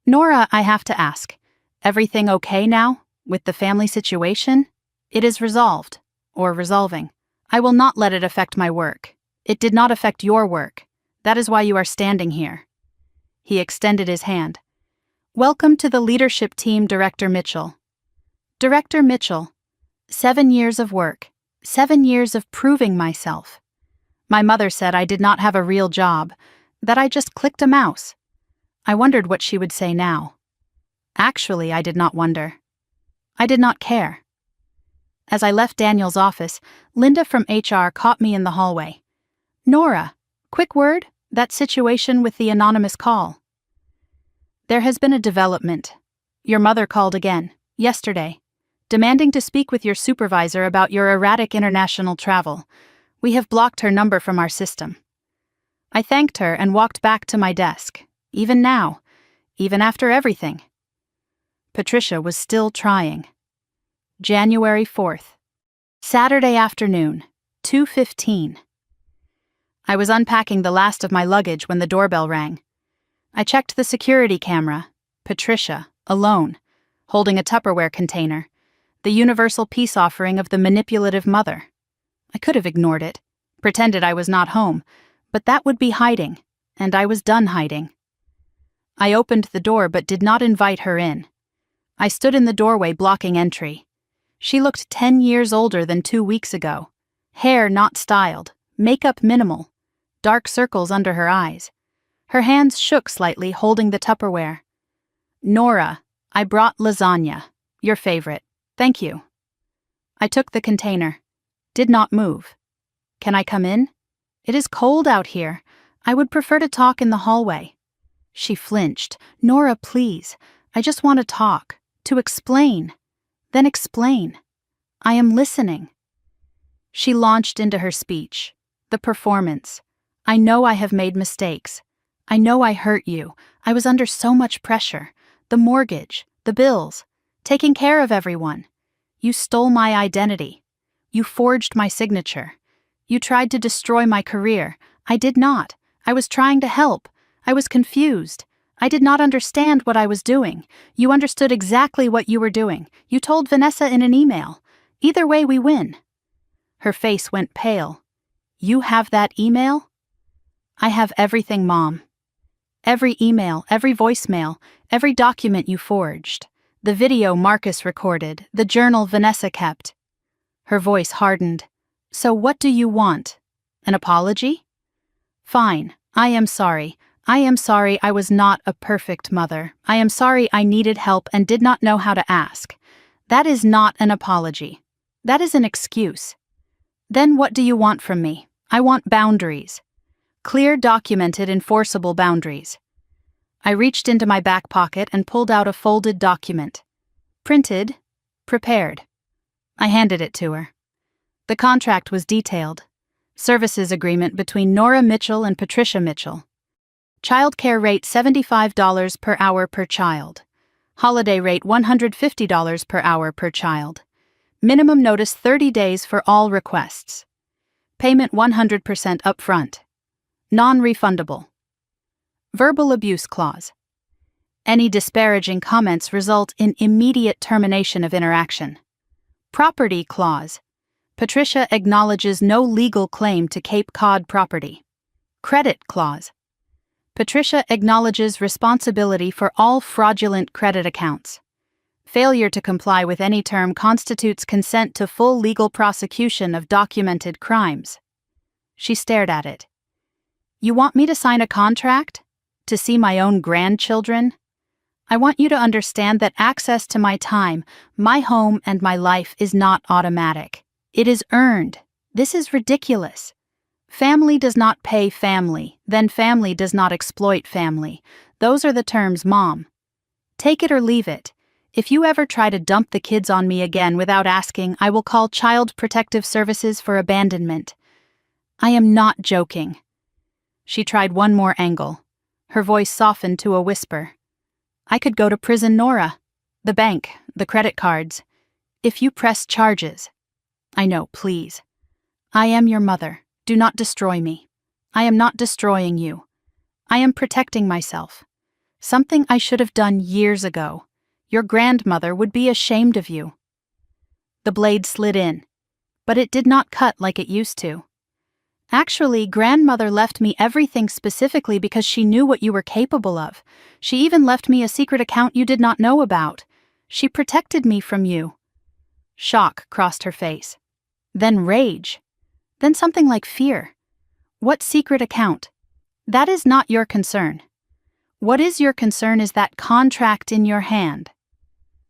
Nora, I have to ask, everything okay now, with the family situation? It is resolved, or resolving. I will not let it affect my work. It did not affect your work. That is why you are standing here. He extended his hand. Welcome to the leadership team, Director Mitchell. Director Mitchell, 7 years of work, 7 years of proving myself. My mother said I did not have a real job, that I just clicked a mouse. I wondered what she would say now. Actually, I did not wonder. I did not care. As I left Daniel's office, Linda from HR caught me in the hallway. Nora, quick word, that situation with the anonymous call. There has been a development. Your mother called again, yesterday, demanding to speak with your supervisor about your erratic international travel. We have blocked her number from our system. I thanked her and walked back to my desk, even now, even after everything. Patricia was still trying. January 4th. Saturday afternoon, 2:15. I was unpacking the last of my luggage when the doorbell rang. I checked the security camera. Patricia, alone, holding a Tupperware container, the universal peace offering of the manipulative mother. I could have ignored it, pretended I was not home, but that would be hiding, and I was done hiding. I opened the door but did not invite her in. I stood in the doorway blocking entry. She looked 10 years older than 2 weeks ago. Hair not styled, makeup minimal, dark circles under her eyes. Her hands shook slightly, holding the Tupperware. "Nora, I brought lasagna. Your favorite. Thank you." I took the container. Did not move. "Can I come in? It is cold out here. I would prefer to talk in the hallway." She flinched. "Nora, please. I just want to talk. To explain. Then explain. I am listening." She launched into her speech. The performance. "I know I have made mistakes. I know I hurt you. I was under so much pressure. The mortgage, the bills, taking care of everyone. You stole my identity. You forged my signature. You tried to destroy my career. I did not. I was trying to help. I was confused. I did not understand what I was doing. You understood exactly what you were doing. You told Vanessa in an email. Either way, we win." Her face went pale. "You have that email?" "I have everything, Mom. Every email, every voicemail, every document you forged. The video Marcus recorded, the journal Vanessa kept." Her voice hardened. "So what do you want? An apology?" "Fine. I am sorry. I am sorry I was not a perfect mother. I am sorry I needed help and did not know how to ask. That is not an apology. That is an excuse. Then what do you want from me? I want boundaries. Clear, documented, enforceable boundaries." I reached into my back pocket and pulled out a folded document. Printed, prepared. I handed it to her. The contract was detailed. Services agreement between Nora Mitchell and Patricia Mitchell. Childcare rate $75 per hour per child. Holiday rate $150 per hour per child. Minimum notice 30 days for all requests. Payment 100% upfront. Non-refundable. Verbal abuse clause. Any disparaging comments result in immediate termination of interaction. Property clause. Patricia acknowledges no legal claim to Cape Cod property. Credit clause. Patricia acknowledges responsibility for all fraudulent credit accounts. Failure to comply with any term constitutes consent to full legal prosecution of documented crimes. She stared at it. "You want me to sign a contract? To see my own grandchildren? I want you to understand that access to my time, my home, and my life is not automatic. It is earned. This is ridiculous. Family does not pay family, then family does not exploit family. Those are the terms, Mom. Take it or leave it. If you ever try to dump the kids on me again without asking, I will call Child Protective Services for abandonment. I am not joking." She tried one more angle. Her voice softened to a whisper. "I could go to prison, Nora. The bank, the credit cards. If you press charges." "I know, please. I am your mother. Do not destroy me. I am not destroying you. I am protecting myself. Something I should have done years ago. Your grandmother would be ashamed of you." The blade slid in, but it did not cut like it used to. "Actually, grandmother left me everything specifically because she knew what you were capable of. She even left me a secret account you did not know about. She protected me from you." Shock crossed her face. Then rage. Then something like fear. "What secret account? That is not your concern. What is your concern is that contract in your hand."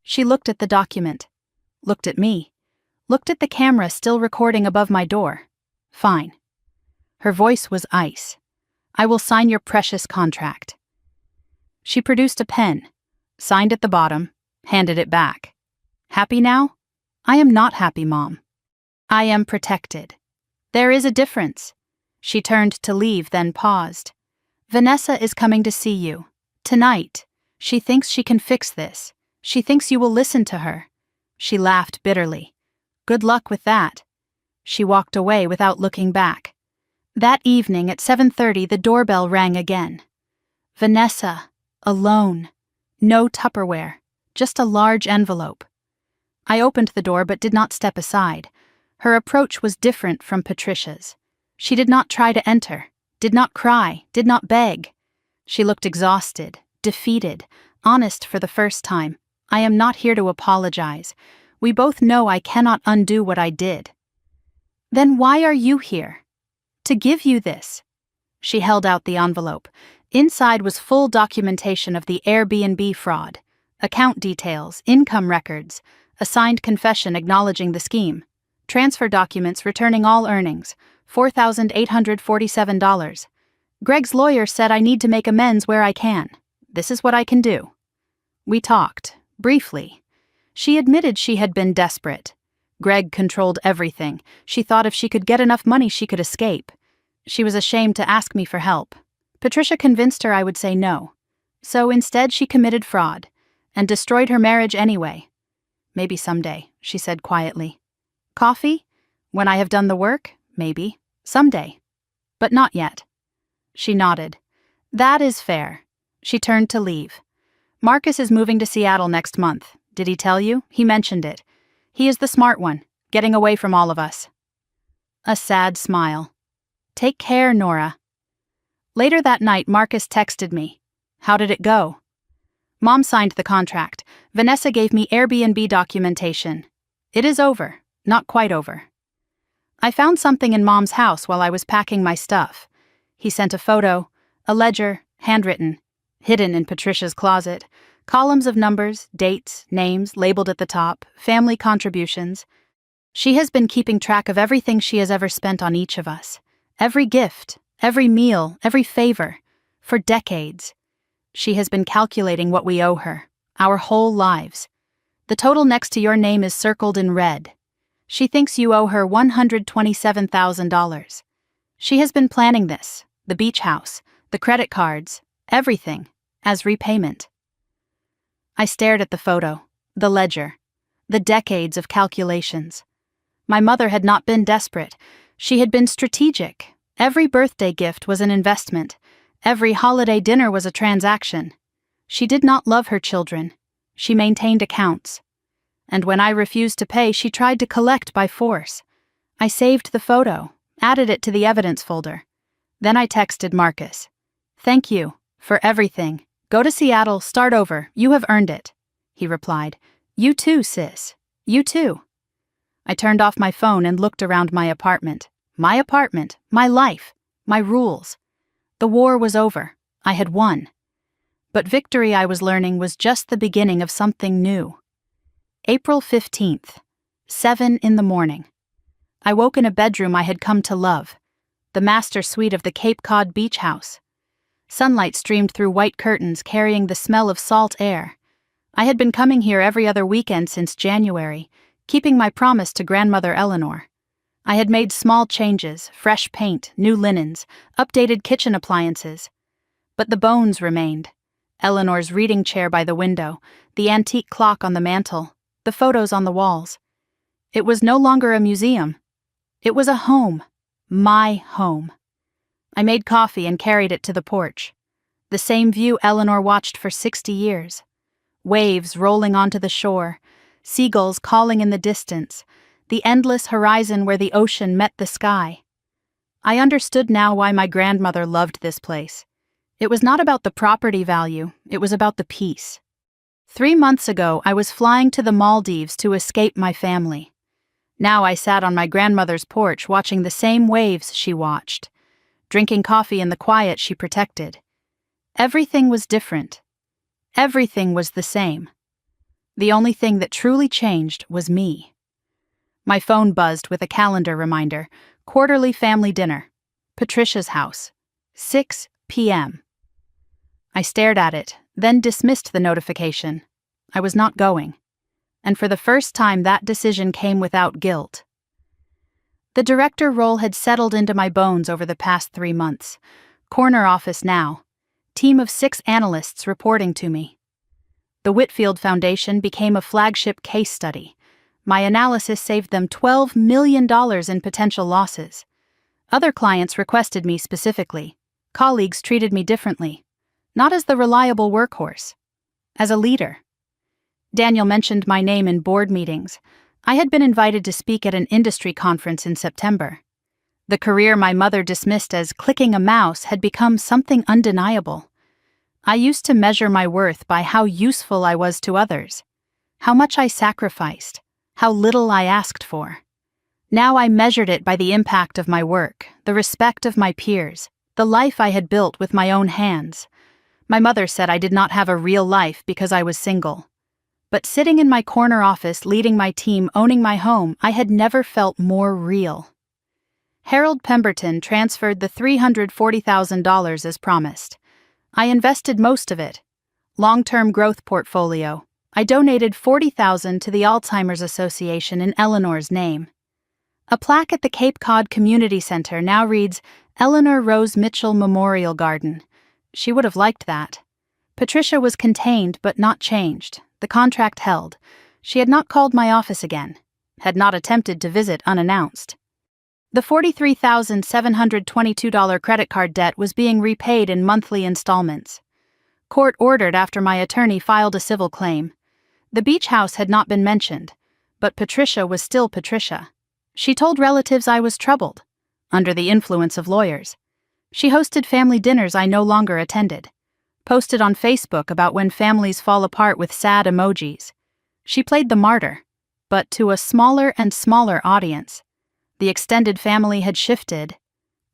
She looked at the document. Looked at me. Looked at the camera still recording above my door. "Fine." Her voice was ice. "I will sign your precious contract." She produced a pen, signed at the bottom, handed it back. "Happy now?" "I am not happy, Mom. I am protected. There is a difference." She turned to leave, then paused. "Vanessa is coming to see you. Tonight. She thinks she can fix this. She thinks you will listen to her." She laughed bitterly. "Good luck with that." She walked away without looking back. That evening at 7:30 the doorbell rang again. Vanessa, alone. No Tupperware, just a large envelope. I opened the door but did not step aside. Her approach was different from Patricia's. She did not try to enter, did not cry, did not beg. She looked exhausted, defeated, honest for the first time. I am not here to apologize. We both know I cannot undo what I did. Then why are you here? To give you this. She held out the envelope. Inside was full documentation of the Airbnb fraud, account details, income records, a signed confession acknowledging the scheme, transfer documents returning all earnings, $4,847. Greg's lawyer said I need to make amends where I can. This is what I can do. We talked, briefly. She admitted she had been desperate. Greg controlled everything. She thought if she could get enough money she could escape. She was ashamed to ask me for help. Patricia convinced her I would say no. So instead she committed fraud, and destroyed her marriage anyway. Maybe someday, she said quietly. Coffee? When I have done the work? Maybe. Someday. But not yet. She nodded. That is fair. She turned to leave. Marcus is moving to Seattle next month. Did he tell you? He mentioned it. He is the smart one, getting away from all of us. A sad smile. Take care, Nora. Later that night, Marcus texted me. How did it go? Mom signed the contract. Vanessa gave me Airbnb documentation. It is over. Not quite over. I found something in Mom's house while I was packing my stuff. He sent a photo, a ledger, handwritten, hidden in Patricia's closet, columns of numbers, dates, names labeled at the top, family contributions. She has been keeping track of everything she has ever spent on each of us. Every gift, every meal, every favor, for decades. She has been calculating what we owe her, our whole lives. The total next to your name is circled in red. She thinks you owe her $127,000. She has been planning this, the beach house, the credit cards, everything, as repayment. I stared at the photo, the ledger, the decades of calculations. My mother had not been desperate. She had been strategic. Every birthday gift was an investment. Every holiday dinner was a transaction. She did not love her children. She maintained accounts. And when I refused to pay, she tried to collect by force. I saved the photo, added it to the evidence folder. Then I texted Marcus. Thank you, for everything. Go to Seattle, start over, you have earned it. He replied. You too, sis. You too. I turned off my phone and looked around my apartment. My apartment, my life, my rules. The war was over. I had won. But victory, I was learning, was just the beginning of something new. April 15th, 7 a.m. I woke in a bedroom I had come to love, the master suite of the Cape Cod beach house. Sunlight streamed through white curtains carrying the smell of salt air. I had been coming here every other weekend since January, keeping my promise to grandmother Eleanor. I had made small changes, fresh paint, new linens, updated kitchen appliances. But the bones remained. Eleanor's reading chair by the window, the antique clock on the mantel, the photos on the walls. It was no longer a museum. It was a home. My home. I made coffee and carried it to the porch. The same view Eleanor watched for 60 years. Waves rolling onto the shore, seagulls calling in the distance, the endless horizon where the ocean met the sky. I understood now why my grandmother loved this place. It was not about the property value, it was about the peace. 3 months ago, I was flying to the Maldives to escape my family. Now I sat on my grandmother's porch watching the same waves she watched, drinking coffee in the quiet she protected. Everything was different. Everything was the same. The only thing that truly changed was me. My phone buzzed with a calendar reminder, quarterly family dinner, Patricia's house, 6 p.m. I stared at it, then dismissed the notification. I was not going. And for the first time, that decision came without guilt. The director role had settled into my bones over the past 3 months. Corner office now. Team of 6 analysts reporting to me. The Whitfield Foundation became a flagship case study. My analysis saved them $12 million in potential losses. Other clients requested me specifically. Colleagues treated me differently. Not as the reliable workhorse. As a leader. Daniel mentioned my name in board meetings. I had been invited to speak at an industry conference in September. The career my mother dismissed as clicking a mouse had become something undeniable. I used to measure my worth by how useful I was to others, how much I sacrificed, how little I asked for. Now I measured it by the impact of my work, the respect of my peers, the life I had built with my own hands. My mother said I did not have a real life because I was single. But sitting in my corner office, leading my team, owning my home, I had never felt more real. Harold Pemberton transferred the $340,000 as promised. I invested most of it. Long-term growth portfolio. I donated $40,000 to the Alzheimer's Association in Eleanor's name. A plaque at the Cape Cod Community Center now reads, Eleanor Rose Mitchell Memorial Garden. She would have liked that. Patricia was contained but not changed. The contract held. She had not called my office again. Had not attempted to visit unannounced. The $43,722 credit card debt was being repaid in monthly installments. Court ordered after my attorney filed a civil claim. The beach house had not been mentioned, but Patricia was still Patricia. She told relatives I was troubled, under the influence of lawyers. She hosted family dinners I no longer attended. Posted on Facebook about when families fall apart with sad emojis. She played the martyr, but to a smaller and smaller audience. The extended family had shifted.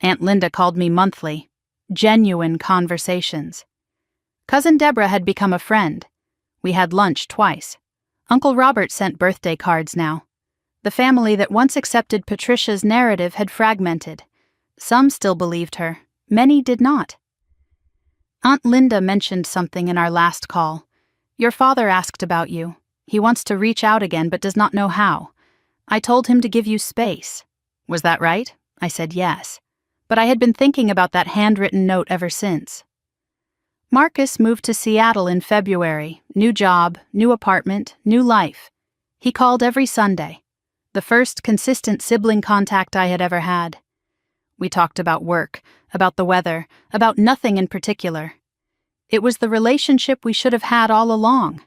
Aunt Linda called me monthly. Genuine conversations. Cousin Deborah had become a friend. We had lunch twice. Uncle Robert sent birthday cards now. The family that once accepted Patricia's narrative had fragmented. Some still believed her. Many did not. Aunt Linda mentioned something in our last call. Your father asked about you. He wants to reach out again but does not know how. I told him to give you space. Was that right? I said yes. But I had been thinking about that handwritten note ever since. Marcus moved to Seattle in February. New job, new apartment, new life. He called every Sunday. The first consistent sibling contact I had ever had. We talked about work, about the weather, about nothing in particular. It was the relationship we should have had all along.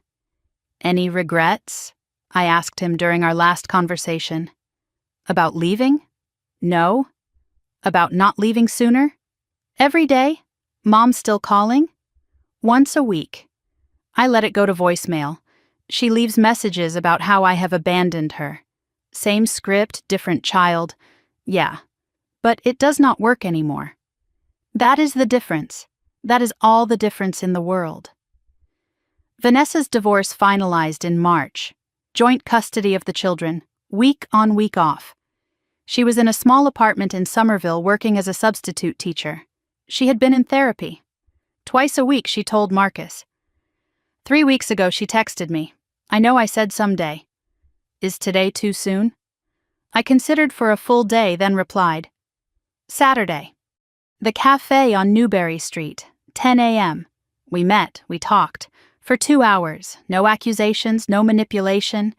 Any regrets? I asked him during our last conversation. About leaving? No. About not leaving sooner? Every day? Mom still calling? Once a week. I let it go to voicemail. She leaves messages about how I have abandoned her. Same script, different child. Yeah. But it does not work anymore. That is the difference. That is all the difference in the world. Vanessa's divorce finalized in March. Joint custody of the children, week on, week off. She was in a small apartment in Somerville working as a substitute teacher. She had been in therapy. Twice a week, she told Marcus. 3 weeks ago, she texted me. I know I said someday. Is today too soon? I considered for a full day, then replied. Saturday. The cafe on Newberry Street, 10 a.m. We met, we talked. For 2 hours, no accusations, no manipulation.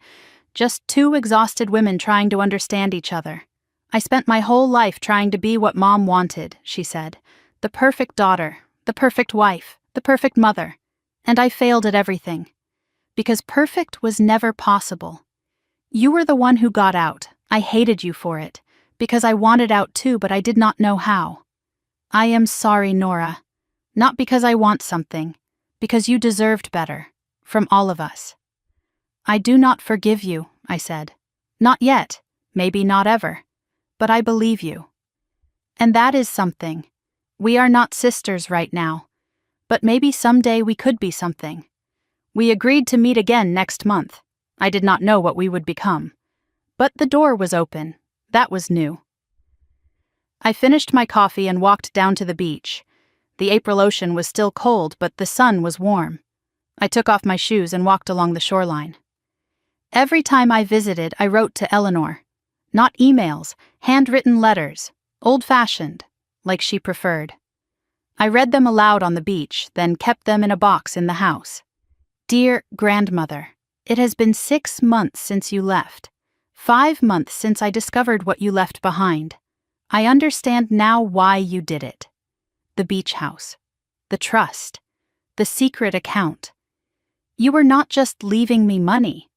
Just two exhausted women trying to understand each other. I spent my whole life trying to be what Mom wanted, she said. The perfect daughter, the perfect wife, the perfect mother. And I failed at everything. Because perfect was never possible. You were the one who got out. I hated you for it. Because I wanted out too, but I did not know how. I am sorry, Nora. Not because I want something. Because you deserved better. From all of us. I do not forgive you, I said. Not yet. Maybe not ever. But I believe you. And that is something. We are not sisters right now. But maybe someday we could be something. We agreed to meet again next month. I did not know what we would become. But the door was open. That was new. I finished my coffee and walked down to the beach. The April ocean was still cold, but the sun was warm. I took off my shoes and walked along the shoreline. Every time I visited, I wrote to Eleanor. Not emails, handwritten letters, old-fashioned, like she preferred. I read them aloud on the beach, then kept them in a box in the house. Dear grandmother, it has been 6 months since you left. 5 months since I discovered what you left behind. I understand now why you did it. The beach house. The trust. The secret account. You were not just leaving me money.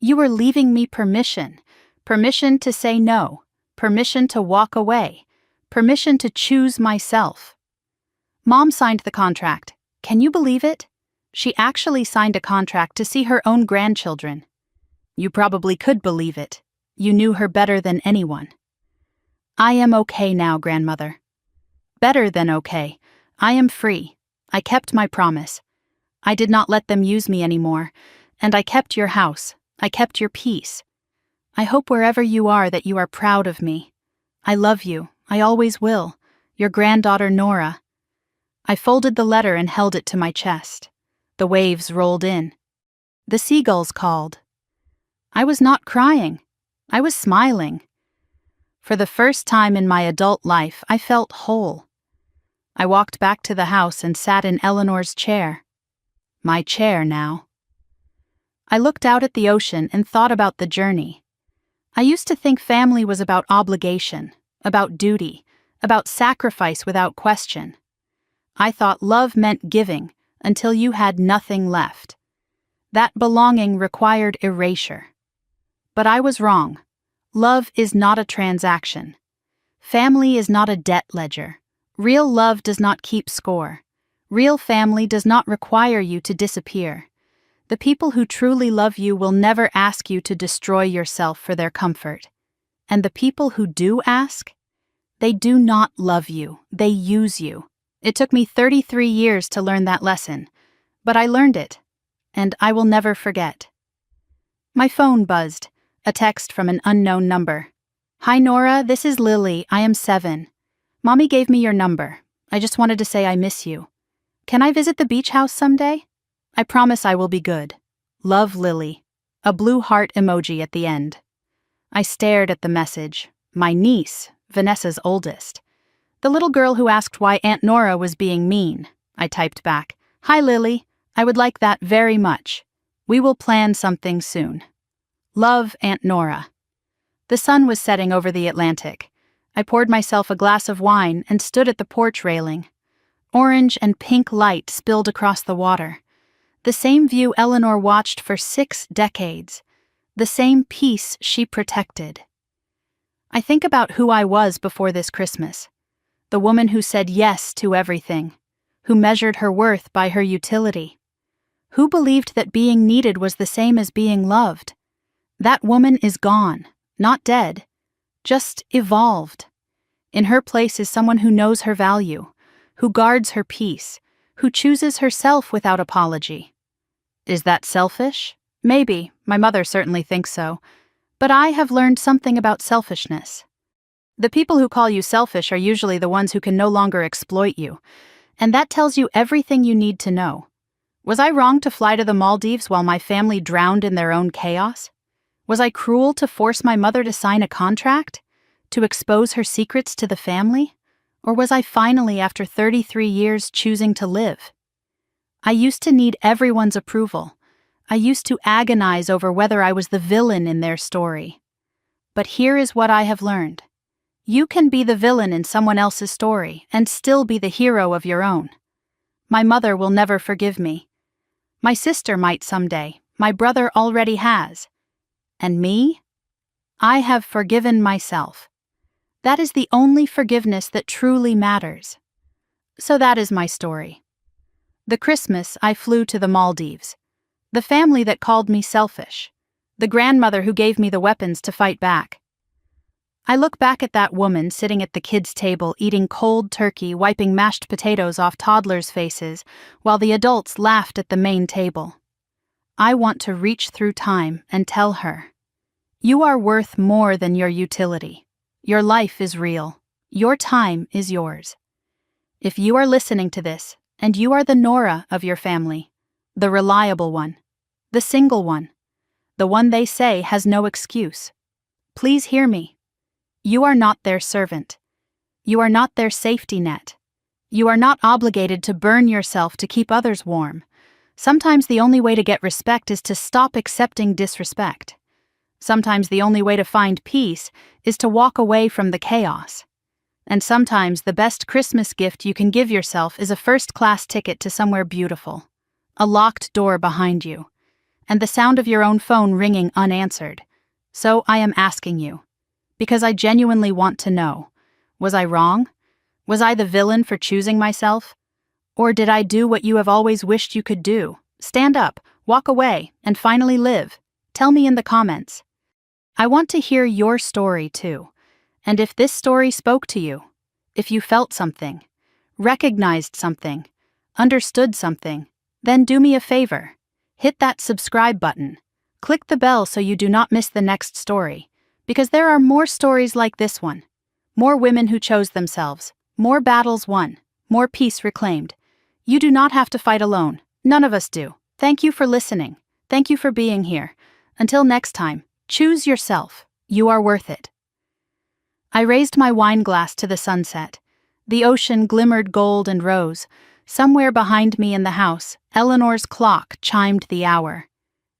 You were leaving me permission. Permission to say no. Permission to walk away. Permission to choose myself. Mom signed the contract. Can you believe it? She actually signed a contract to see her own grandchildren. You probably could believe it. You knew her better than anyone. I am okay now, grandmother. Better than okay. I am free. I kept my promise. I did not let them use me anymore, and I kept your house. I kept your peace. I hope wherever you are that you are proud of me. I love you. I always will. Your granddaughter Nora. I folded the letter and held it to my chest. The waves rolled in. The seagulls called. I was not crying. I was smiling. For the first time in my adult life, I felt whole. I walked back to the house and sat in Eleanor's chair. My chair now. I looked out at the ocean and thought about the journey. I used to think family was about obligation, about duty, about sacrifice without question. I thought love meant giving until you had nothing left. That belonging required erasure. But I was wrong. Love is not a transaction. Family is not a debt ledger. Real love does not keep score. Real family does not require you to disappear. The people who truly love you will never ask you to destroy yourself for their comfort. And the people who do ask, they do not love you, they use you. It took me 33 years to learn that lesson, but I learned it, and I will never forget. My phone buzzed, a text from an unknown number. Hi Nora, this is Lily, I am 7. Mommy gave me your number. I just wanted to say I miss you. Can I visit the beach house someday? I promise I will be good. Love, Lily. A blue heart emoji at the end. I stared at the message. My niece, Vanessa's oldest. The little girl who asked why Aunt Nora was being mean. I typed back, Hi Lily, I would like that very much. We will plan something soon. Love, Aunt Nora. The sun was setting over the Atlantic. I poured myself a glass of wine and stood at the porch railing. Orange and pink light spilled across the water. The same view Eleanor watched for 6 decades. The same peace she protected. I think about who I was before this Christmas. The woman who said yes to everything. Who measured her worth by her utility. Who believed that being needed was the same as being loved. That woman is gone, not dead, just evolved. In her place is someone who knows her value, who guards her peace, who chooses herself without apology. Is that selfish? Maybe, my mother certainly thinks so. But I have learned something about selfishness. The people who call you selfish are usually the ones who can no longer exploit you, and that tells you everything you need to know. Was I wrong to fly to the Maldives while my family drowned in their own chaos? Was I cruel to force my mother to sign a contract? To expose her secrets to the family? Or was I finally, after 33 years, choosing to live? I used to need everyone's approval. I used to agonize over whether I was the villain in their story. But here is what I have learned. You can be the villain in someone else's story and still be the hero of your own. My mother will never forgive me. My sister might someday. My brother already has. And me? I have forgiven myself. That is the only forgiveness that truly matters. So that is my story. The Christmas I flew to the Maldives. The family that called me selfish. The grandmother who gave me the weapons to fight back. I look back at that woman sitting at the kids' table eating cold turkey, wiping mashed potatoes off toddlers' faces, while the adults laughed at the main table. I want to reach through time and tell her, you are worth more than your utility. Your life is real. Your time is yours. If you are listening to this, and you are the Nora of your family, the reliable one, the single one, the one they say has no excuse, please hear me. You are not their servant. You are not their safety net. You are not obligated to burn yourself to keep others warm. Sometimes the only way to get respect is to stop accepting disrespect. Sometimes the only way to find peace is to walk away from the chaos. And sometimes the best Christmas gift you can give yourself is a first-class ticket to somewhere beautiful, a locked door behind you, and the sound of your own phone ringing unanswered. So I am asking you, because I genuinely want to know, was I wrong? Was I the villain for choosing myself? Or did I do what you have always wished you could do? Stand up, walk away, and finally live? Tell me in the comments. I want to hear your story too. And if this story spoke to you, if you felt something, recognized something, understood something, then do me a favor. Hit that subscribe button. Click the bell so you do not miss the next story, because there are more stories like this one. More women who chose themselves, more battles won, more peace reclaimed. You do not have to fight alone. None of us do. Thank you for listening. Thank you for being here. Until next time, choose yourself. You are worth it. I raised my wine glass to the sunset. The ocean glimmered gold and rose. Somewhere behind me in the house, Eleanor's clock chimed the hour.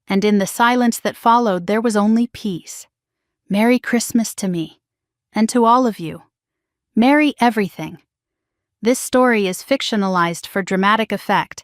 And in the silence that followed, there was only peace. Merry Christmas to me. And to all of you. Merry everything. This story is fictionalized for dramatic effect